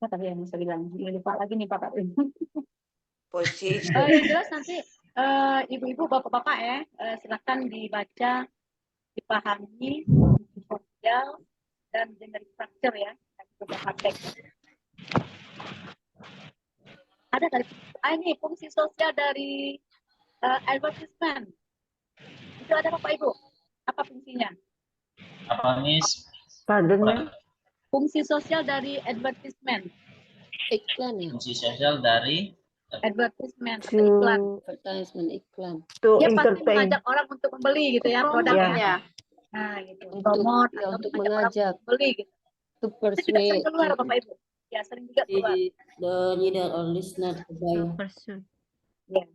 [SPEAKER 1] apa tadi yang saya bilang? Lupa lagi nih Pak.
[SPEAKER 10] Posisi.
[SPEAKER 1] Yang jelas nanti ibu-ibu, bapak-bapak ya, silakan dibaca, dipahami, sosial dan generic structure ya, beberapa teks. Ada dari ini fungsi sosial dari advertisement. Itu ada Bapak Ibu. Apa fungsinya?
[SPEAKER 6] Apa Miss?
[SPEAKER 11] Pardon,
[SPEAKER 1] Fungsi sosial dari advertisement.
[SPEAKER 7] Iklan ya.
[SPEAKER 6] Fungsi sosial dari
[SPEAKER 1] Advertisement atau iklan.
[SPEAKER 7] Advertisement iklan.
[SPEAKER 11] to
[SPEAKER 1] Dia pasti
[SPEAKER 11] entertain.
[SPEAKER 1] mengajak orang untuk membeli gitu ya produknya. Nah, gitu. Promote
[SPEAKER 7] Ya,
[SPEAKER 1] atau
[SPEAKER 7] untuk
[SPEAKER 1] mengajak orang
[SPEAKER 7] mengajak.
[SPEAKER 1] untuk membeli gitu.
[SPEAKER 7] To
[SPEAKER 1] Itu juga sering
[SPEAKER 7] persuade
[SPEAKER 1] keluar Bapak Ibu. Ya, sering juga keluar.
[SPEAKER 7] the reader or listener to buy.
[SPEAKER 1] Ya.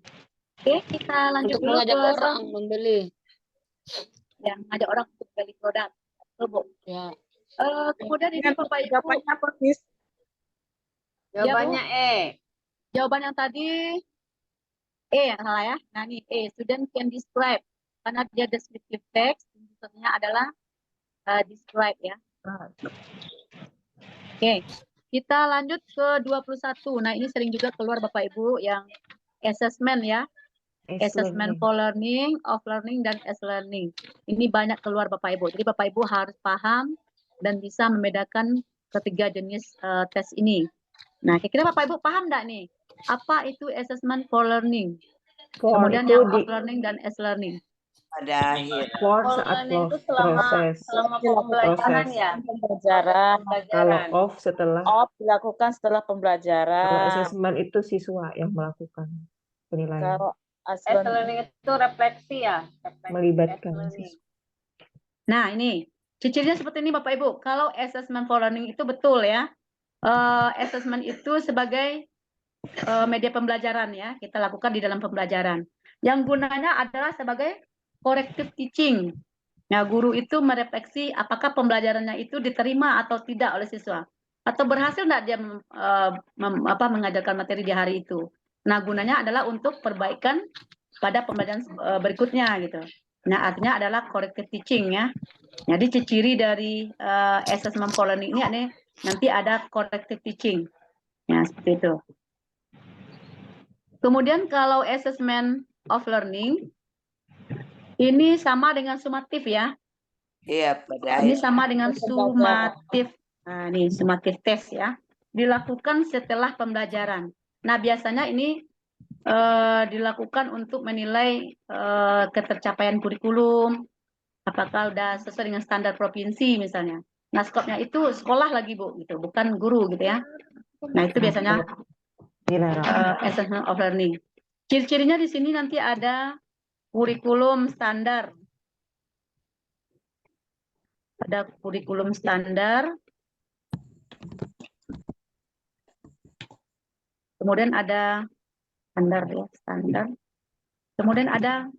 [SPEAKER 1] Oke, kita lanjut
[SPEAKER 7] Untuk
[SPEAKER 1] dulu
[SPEAKER 7] mengajak
[SPEAKER 1] ke
[SPEAKER 7] orang membeli.
[SPEAKER 1] yang mengajak orang untuk beli produk. Betul, Bu.
[SPEAKER 7] Ya.
[SPEAKER 1] Kemudian ini Bapak Ibu.
[SPEAKER 9] Jawabannya apa, Miss?
[SPEAKER 2] Jawabannya E.
[SPEAKER 1] Jawaban yang tadi yang salah ya. Nah, ini student can describe. Karena dia descriptive text, maksudnya adalah describe ya. Oke. Kita lanjut ke 21. Nah, ini sering juga keluar Bapak Ibu yang assessment ya. Assessment for learning, off learning, dan as learning. Ini banyak keluar Bapak Ibu. Jadi Bapak Ibu harus paham dan bisa membedakan ketiga jenis tes ini. Nah, kira-kira Bapak Ibu paham enggak nih? Apa itu assessment for learning? Kemudian yang off learning dan as learning.
[SPEAKER 10] Pada akhir.
[SPEAKER 11] For saat
[SPEAKER 2] itu selama pembelajaran ya.
[SPEAKER 4] Pembelajaran.
[SPEAKER 11] Kalau off setelah.
[SPEAKER 4] Off dilakukan setelah
[SPEAKER 11] Kalau
[SPEAKER 4] pembelajaran.
[SPEAKER 11] assessment itu siswa yang melakukan penilaian.
[SPEAKER 4] Kalau
[SPEAKER 2] As learning itu refleksi ya.
[SPEAKER 11] Melibatkan siswa.
[SPEAKER 1] Nah, ini cirinya seperti ini Bapak Ibu. Kalau assessment for learning itu betul ya. Assessment itu sebagai media pembelajaran ya. Kita lakukan di dalam pembelajaran. Yang gunanya adalah sebagai corrective teaching. Nah, guru itu merefleksi apakah pembelajarannya itu diterima atau tidak oleh siswa. Atau berhasil enggak dia mengajarkan materi di hari itu. Nah, gunanya adalah untuk perbaikan pada pembelajaran berikutnya gitu. Nah, artinya adalah corrective teaching ya. Jadi ciri dari assessment for learning ini nanti ada corrective teaching. Ya, seperti itu. Kemudian kalau assessment of learning ini sama dengan sumatif ya.
[SPEAKER 10] Iya, pada
[SPEAKER 1] Ini
[SPEAKER 10] akhir.
[SPEAKER 1] sama dengan sumatif. Nah, ini sumatif test ya. Dilakukan setelah pembelajaran. Nah, biasanya ini dilakukan untuk menilai ketercapaian kurikulum, apakah udah sesuai dengan standar provinsi misalnya. Nah, skopnya itu sekolah lagi Bu, gitu, bukan guru gitu ya. Nah, itu biasanya assessment of learning. Ciri-cirinya di sini nanti ada kurikulum standar. Ada kurikulum standar. Kemudian ada standar ya, standar. Kemudian ada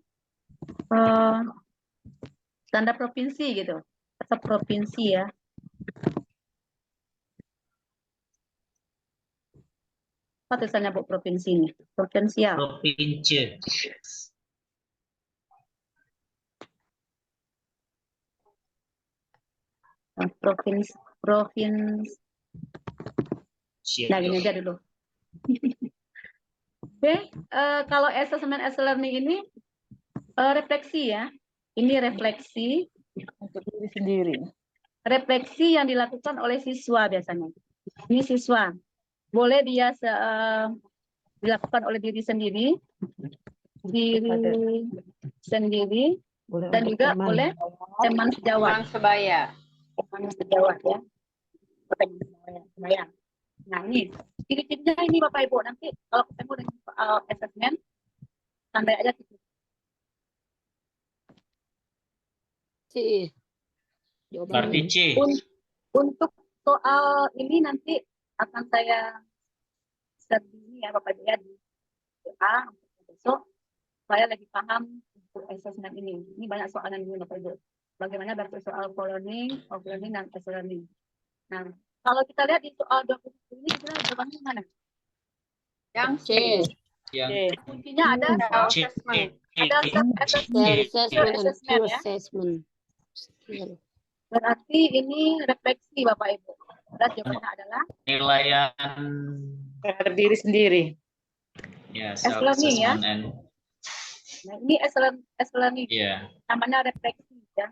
[SPEAKER 1] standar provinsi gitu. Atau provinsi ya. Apa tulisannya Bu provinsi ini? Provinsial.
[SPEAKER 6] Provinsi.
[SPEAKER 1] Provinsi. Nah, gini aja dulu. Oke, kalau assessment as learning ini refleksi ya. Ini refleksi
[SPEAKER 4] untuk diri sendiri.
[SPEAKER 1] Refleksi yang dilakukan oleh siswa biasanya. Ini siswa. Boleh dia dilakukan oleh diri sendiri, dan juga oleh teman sejawat.
[SPEAKER 2] Teman sebaya.
[SPEAKER 1] Teman sejawat ya. Nah, ini ciri-cirinya ini Bapak Ibu. Nanti kalau ketemu dengan soal assessment, tandai aja gitu.
[SPEAKER 6] Berarti C.
[SPEAKER 1] Untuk soal ini nanti akan saya share ya Bapak Ibu ya di WA besok. Saya lagi paham untuk assessment ini. Ini banyak soalan ini Bapak Ibu. bagaimana bentuk soal co-learning, off-learning, dan self-learning. Nah, kalau kita lihat di soal 20 ini, sebenarnya jawabannya mana? Yang C.
[SPEAKER 6] Yang
[SPEAKER 1] Kuncinya ada self-assessment. Ada self-assessment,
[SPEAKER 7] Self-assessment and
[SPEAKER 1] assessment
[SPEAKER 7] peer
[SPEAKER 1] ya.
[SPEAKER 7] assessment skill.
[SPEAKER 1] Berarti ini refleksi Bapak Ibu. Dan jawabannya adalah
[SPEAKER 6] penilaian
[SPEAKER 4] terhadap diri sendiri.
[SPEAKER 6] ya
[SPEAKER 1] learning ya.
[SPEAKER 6] self-assessment and
[SPEAKER 1] Nah, ini as learning.
[SPEAKER 6] ya
[SPEAKER 1] Namanya refleksi ya.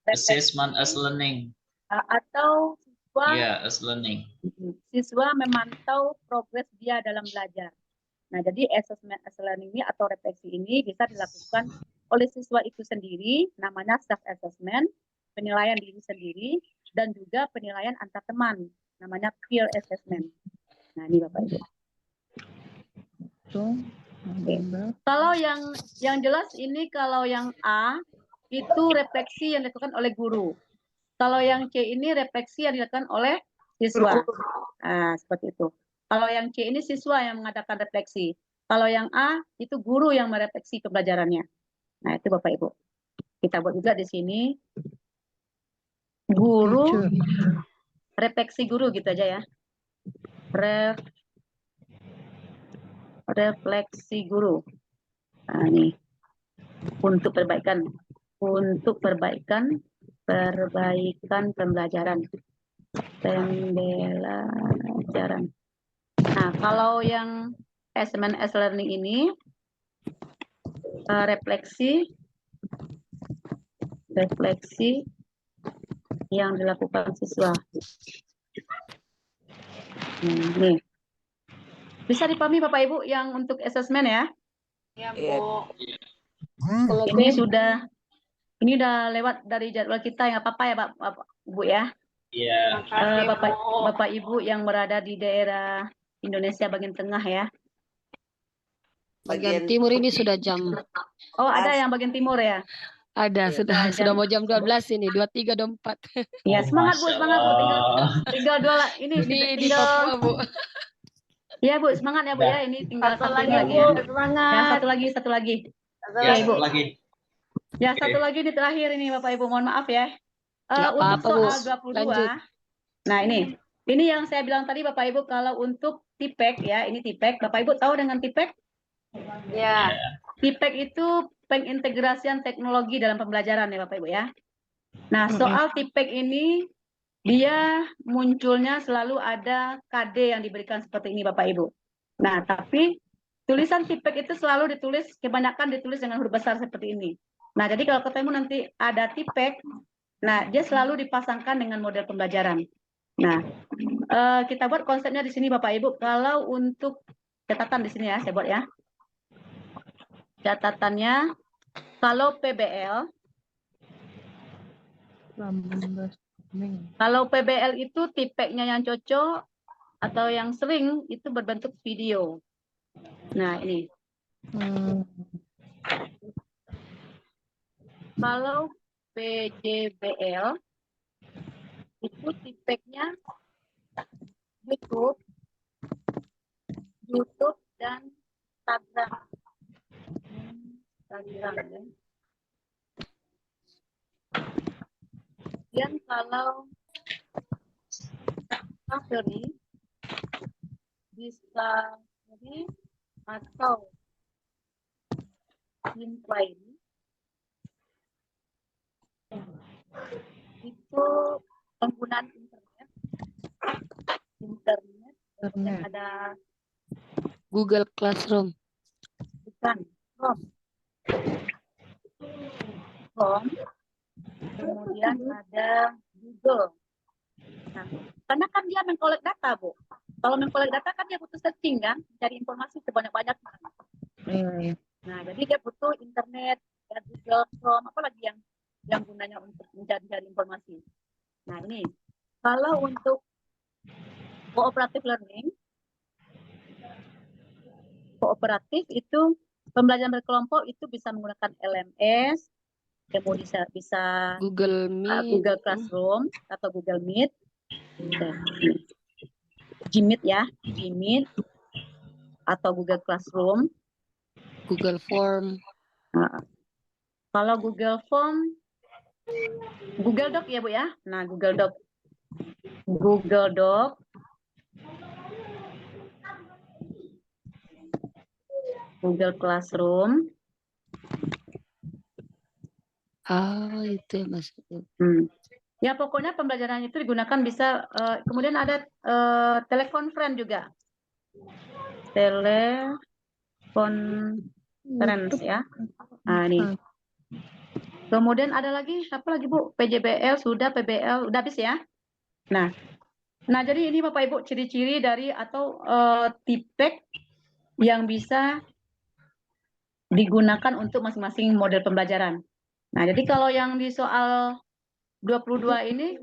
[SPEAKER 6] assessment as learning.
[SPEAKER 1] Atau siswa
[SPEAKER 6] As learning.
[SPEAKER 1] siswa memantau progres dia dalam belajar. Nah, jadi assessment as learning ini atau refleksi ini bisa dilakukan oleh siswa itu sendiri, namanya self assessment, penilaian diri sendiri, dan juga penilaian antar teman, namanya peer assessment. Nah, ini Bapak Ibu. Oke. Kalau yang jelas ini, kalau yang A itu refleksi yang dilakukan oleh guru. Kalau yang C ini refleksi yang dilakukan oleh siswa. Nah, seperti itu. Kalau yang C ini siswa yang mengadakan refleksi. Kalau yang A itu guru yang merefleksi pembelajarannya. Nah, itu Bapak Ibu. Kita buat juga di sini. Guru, refleksi guru gitu aja ya. Refleksi guru. Nah, ini untuk perbaikan pembelajaran. Pembelajaran. Nah, kalau yang assessment as learning ini refleksi yang dilakukan siswa. Nih. Bisa dipahami Bapak Ibu yang untuk assessment ya?
[SPEAKER 2] Ya, Bu.
[SPEAKER 1] Ini udah lewat dari jadwal kita, yang apa-apa ya Bapak Ibu ya?
[SPEAKER 6] Iya.
[SPEAKER 1] Bapak Ibu yang berada di daerah Indonesia bagian tengah ya.
[SPEAKER 7] Bagian timur ini sudah jam.
[SPEAKER 1] Oh, ada yang bagian timur ya?
[SPEAKER 7] Ada, sudah mau jam 12 ini, 23, 24.
[SPEAKER 1] Ya, semangat Bu, tinggal dua ini
[SPEAKER 7] di Papua, Bu.
[SPEAKER 1] Iya Bu, semangat ya Bu ya. Ini tinggal satu lagi
[SPEAKER 2] Bu,
[SPEAKER 1] ya.
[SPEAKER 2] semangat.
[SPEAKER 1] Ya, satu lagi.
[SPEAKER 6] Ya,
[SPEAKER 1] Ibu.
[SPEAKER 6] satu lagi.
[SPEAKER 1] Ya, satu lagi ini terakhir ini Bapak Ibu, mohon maaf ya. Untuk soal 22.
[SPEAKER 7] Lanjut.
[SPEAKER 1] Nah, ini yang saya bilang tadi Bapak Ibu, kalau untuk TIPEK ya, ini TIPEK. Bapak Ibu tahu dengan TIPEK?
[SPEAKER 2] Ya.
[SPEAKER 1] TIPEK itu pengintegrasian teknologi dalam pembelajaran ya Bapak Ibu ya. Nah, soal TIPEK ini dia munculnya selalu ada KD yang diberikan seperti ini Bapak Ibu. Nah, tapi tulisan TIPEK itu selalu kebanyakan ditulis dengan huruf besar seperti ini. Nah, jadi kalau ketemu nanti ada TIPEK, nah dia selalu dipasangkan dengan model pembelajaran. Nah, kita buat konsepnya di sini Bapak Ibu. Kalau untuk catatan di sini ya, saya buat ya. Catatannya, kalau PBL itu TIPEK-nya yang cocok atau yang sering itu berbentuk video. Nah, ini. Kalau PJBL itu TIPEK-nya YouTube dan Instagram. Dan kalau Discovery atau Inquiry itu penggunaan internet ada
[SPEAKER 7] Google Classroom.
[SPEAKER 1] bukan Chrome, kemudian ada Google. Nah, karena kan dia mengkolek data, Bu. Kalau mengkolek data kan dia butuh searching kan, cari informasi sebanyak-banyaknya. Nah, jadi dia butuh internet, ya Google, Chrome, apalagi yang gunanya untuk mencari informasi. Nah, ini kalau untuk cooperative learning, kooperatif itu pembelajaran berkelompok itu bisa menggunakan LMS, kemudian bisa
[SPEAKER 7] Google Meet,
[SPEAKER 1] Google Classroom atau Google Meet, Gmeet ya, Gmeet atau Google Classroom,
[SPEAKER 7] Google Form.
[SPEAKER 1] Kalau Google Form Google Doc ya Bu ya. Nah, Google Doc. Google Doc. Google Classroom.
[SPEAKER 7] Itu ya maksudnya.
[SPEAKER 1] Ya pokoknya pembelajaran itu digunakan bisa, kemudian ada telekonferensi juga. Telekonferensi ya. Nah ini. Kemudian ada lagi, apa lagi Bu? PJBL sudah, PBL udah habis ya. Nah jadi ini Bapak Ibu ciri-ciri dari atau tipek yang bisa digunakan untuk masing-masing model pembelajaran. Nah jadi kalau yang di soal 22 ini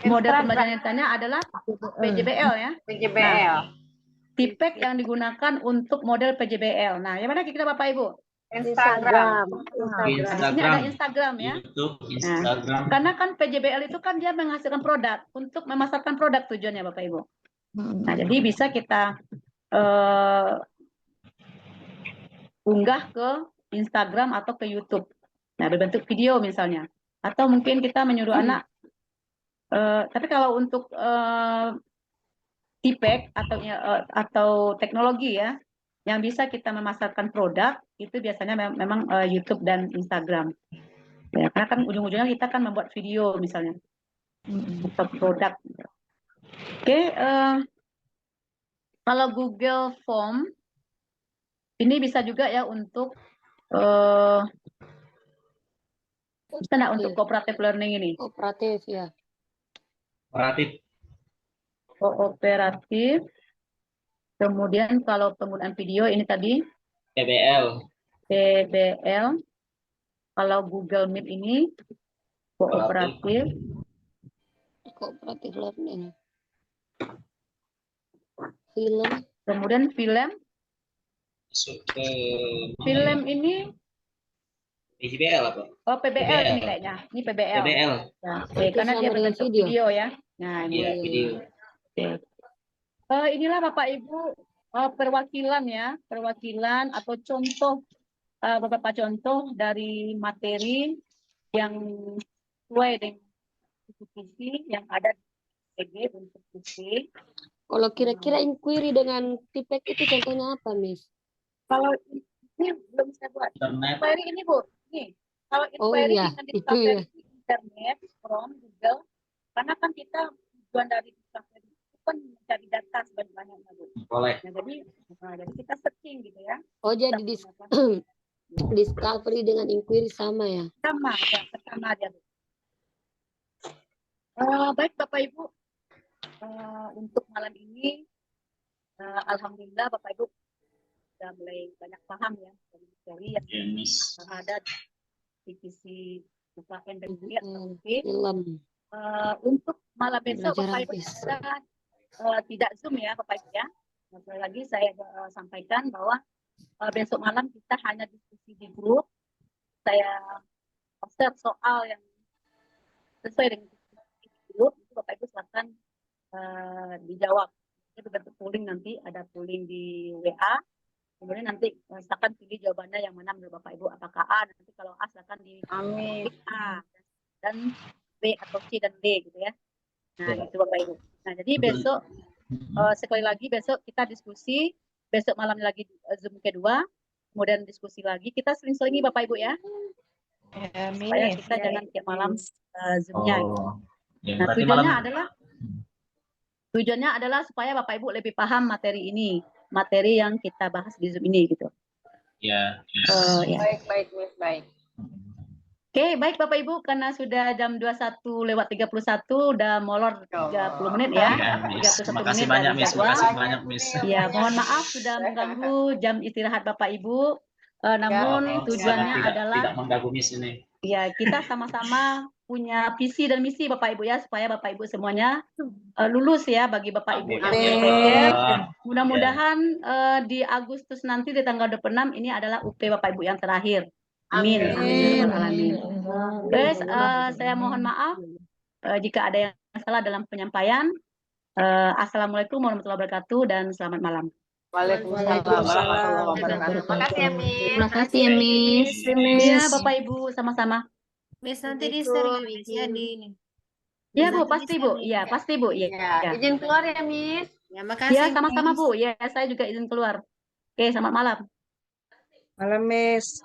[SPEAKER 1] model pembelajaran yang ditanya adalah PJBL ya.
[SPEAKER 2] PJBL.
[SPEAKER 1] Nah, tipek yang digunakan untuk model PJBL. Nah, yang mana kita Bapak Ibu?
[SPEAKER 9] Instagram.
[SPEAKER 1] Di sini ada Instagram ya.
[SPEAKER 6] YouTube, Instagram.
[SPEAKER 1] Nah, karena kan PJBL itu kan dia menghasilkan produk untuk memasarkan produk tujuannya Bapak Ibu. Nah, jadi bisa kita unggah ke Instagram atau ke YouTube. Nah, berbentuk video misalnya. Atau mungkin kita menyuruh anak. Tapi kalau untuk tipek atau teknologi ya, yang bisa kita memasarkan produk itu biasanya memang YouTube dan Instagram. Ya, karena kan ujung-ujungnya kita kan membuat video misalnya atau produk. Oke, kalau Google Form ini bisa juga ya untuk bisa nggak untuk cooperative learning ini?
[SPEAKER 7] Kooperatif ya.
[SPEAKER 1] Kooperatif. Kemudian kalau penggunaan video ini tadi
[SPEAKER 6] PBL.
[SPEAKER 1] Kalau Google Meet ini kooperatif
[SPEAKER 7] learning. Film.
[SPEAKER 1] Kemudian film ini
[SPEAKER 6] PBL apa?
[SPEAKER 1] Oh, PBL ini kayaknya. Ini PBL. Nah, karena dia berbentuk video ya. Nah, ini
[SPEAKER 6] video.
[SPEAKER 1] Inilah Bapak Ibu perwakilan ya, perwakilan atau contoh beberapa contoh dari materi yang sesuai dengan visi yang ada di PG untuk visi.
[SPEAKER 7] Kalau kira-kira inquiry dengan tipek itu contohnya apa, Miss?
[SPEAKER 1] Kalau ini belum saya buat. Inquiry ini Bu, nih. Kalau inquiry dengan discovery internet from Google, karena kan kita tujuan dari discovery itu kan mencari data sebanyak-banyaknya Bu.
[SPEAKER 6] Boleh.
[SPEAKER 1] Nah, jadi kita searching gitu ya.
[SPEAKER 7] Oh, jadi discovery dengan inquiry sama ya?
[SPEAKER 1] Sama aja. Baik Bapak Ibu, untuk malam ini, alhamdulillah Bapak Ibu sudah mulai banyak paham ya dari yang ada di divisi UKM dan
[SPEAKER 7] film.
[SPEAKER 1] Untuk malam besok Bapak Ibu tidak Zoom ya Bapak Ibu ya. Sekali lagi saya sampaikan bahwa besok malam kita hanya diskusi di grup. Saya post soal yang sesuai dengan diskusi di grup, itu Bapak Ibu silakan dijawab. Itu bentuk polling nanti, ada polling di WA. Kemudian nanti silakan pilih jawabannya yang mana menurut Bapak Ibu, apakah A, nanti kalau A silakan di A, dan B atau C dan D gitu ya. Nah, itu Bapak Ibu. Nah, jadi besok sekali lagi besok kita diskusi, besok malam lagi Zoom kedua, kemudian diskusi lagi. Kita sering-selingi Bapak Ibu ya. Supaya kita jangan tiap malam Zoom-nya. Nah, tujuannya adalah supaya Bapak Ibu lebih paham materi ini, materi yang kita bahas di Zoom ini gitu.
[SPEAKER 6] Ya.
[SPEAKER 2] Baik, Miss, baik.
[SPEAKER 1] Oke, baik Bapak Ibu, karena sudah jam 21:31, udah molor 30 menit ya. 31 menit
[SPEAKER 6] banyak,
[SPEAKER 1] dari
[SPEAKER 6] Miss.
[SPEAKER 1] jadwal.
[SPEAKER 6] Makasih banyak, Miss.
[SPEAKER 1] Ya, mohon maaf sudah mengganggu jam istirahat Bapak Ibu. Namun tujuannya adalah
[SPEAKER 6] tidak mengganggu Miss ini.
[SPEAKER 1] Ya, kita sama-sama punya visi dan misi Bapak Ibu ya, supaya Bapak Ibu semuanya lulus ya bagi Bapak Ibu yang berpikir. Mudah-mudahan di Agustus nanti di tanggal 26 ini adalah UP Bapak Ibu yang terakhir. Amin. Amin. Terus saya mohon maaf jika ada yang salah dalam penyampaian. Assalamualaikum warahmatullahi wabarakatuh dan selamat malam.
[SPEAKER 2] Waalaikumsalam warahmatullahi wabarakatuh. Terima kasih ya, Miss.
[SPEAKER 7] Terima kasih ya, Miss.
[SPEAKER 1] Ya, Bapak Ibu sama-sama.
[SPEAKER 12] Miss nanti
[SPEAKER 2] Begitu,
[SPEAKER 12] di-share ya Miss ya
[SPEAKER 2] izin.
[SPEAKER 12] di ini.
[SPEAKER 1] Ya
[SPEAKER 12] Bisa
[SPEAKER 1] Bu,
[SPEAKER 12] nanti
[SPEAKER 1] pasti
[SPEAKER 12] di-share
[SPEAKER 1] Bu.
[SPEAKER 12] nih.
[SPEAKER 1] Ya, pasti Bu. Ya,
[SPEAKER 2] Ya,
[SPEAKER 1] ya.
[SPEAKER 2] izin keluar ya, Miss.
[SPEAKER 12] Ya,
[SPEAKER 1] Ya,
[SPEAKER 12] makasih
[SPEAKER 1] sama-sama
[SPEAKER 12] Miss.
[SPEAKER 1] Bu. Ya, saya juga izin keluar. Oke, selamat malam.
[SPEAKER 11] Malam, Miss.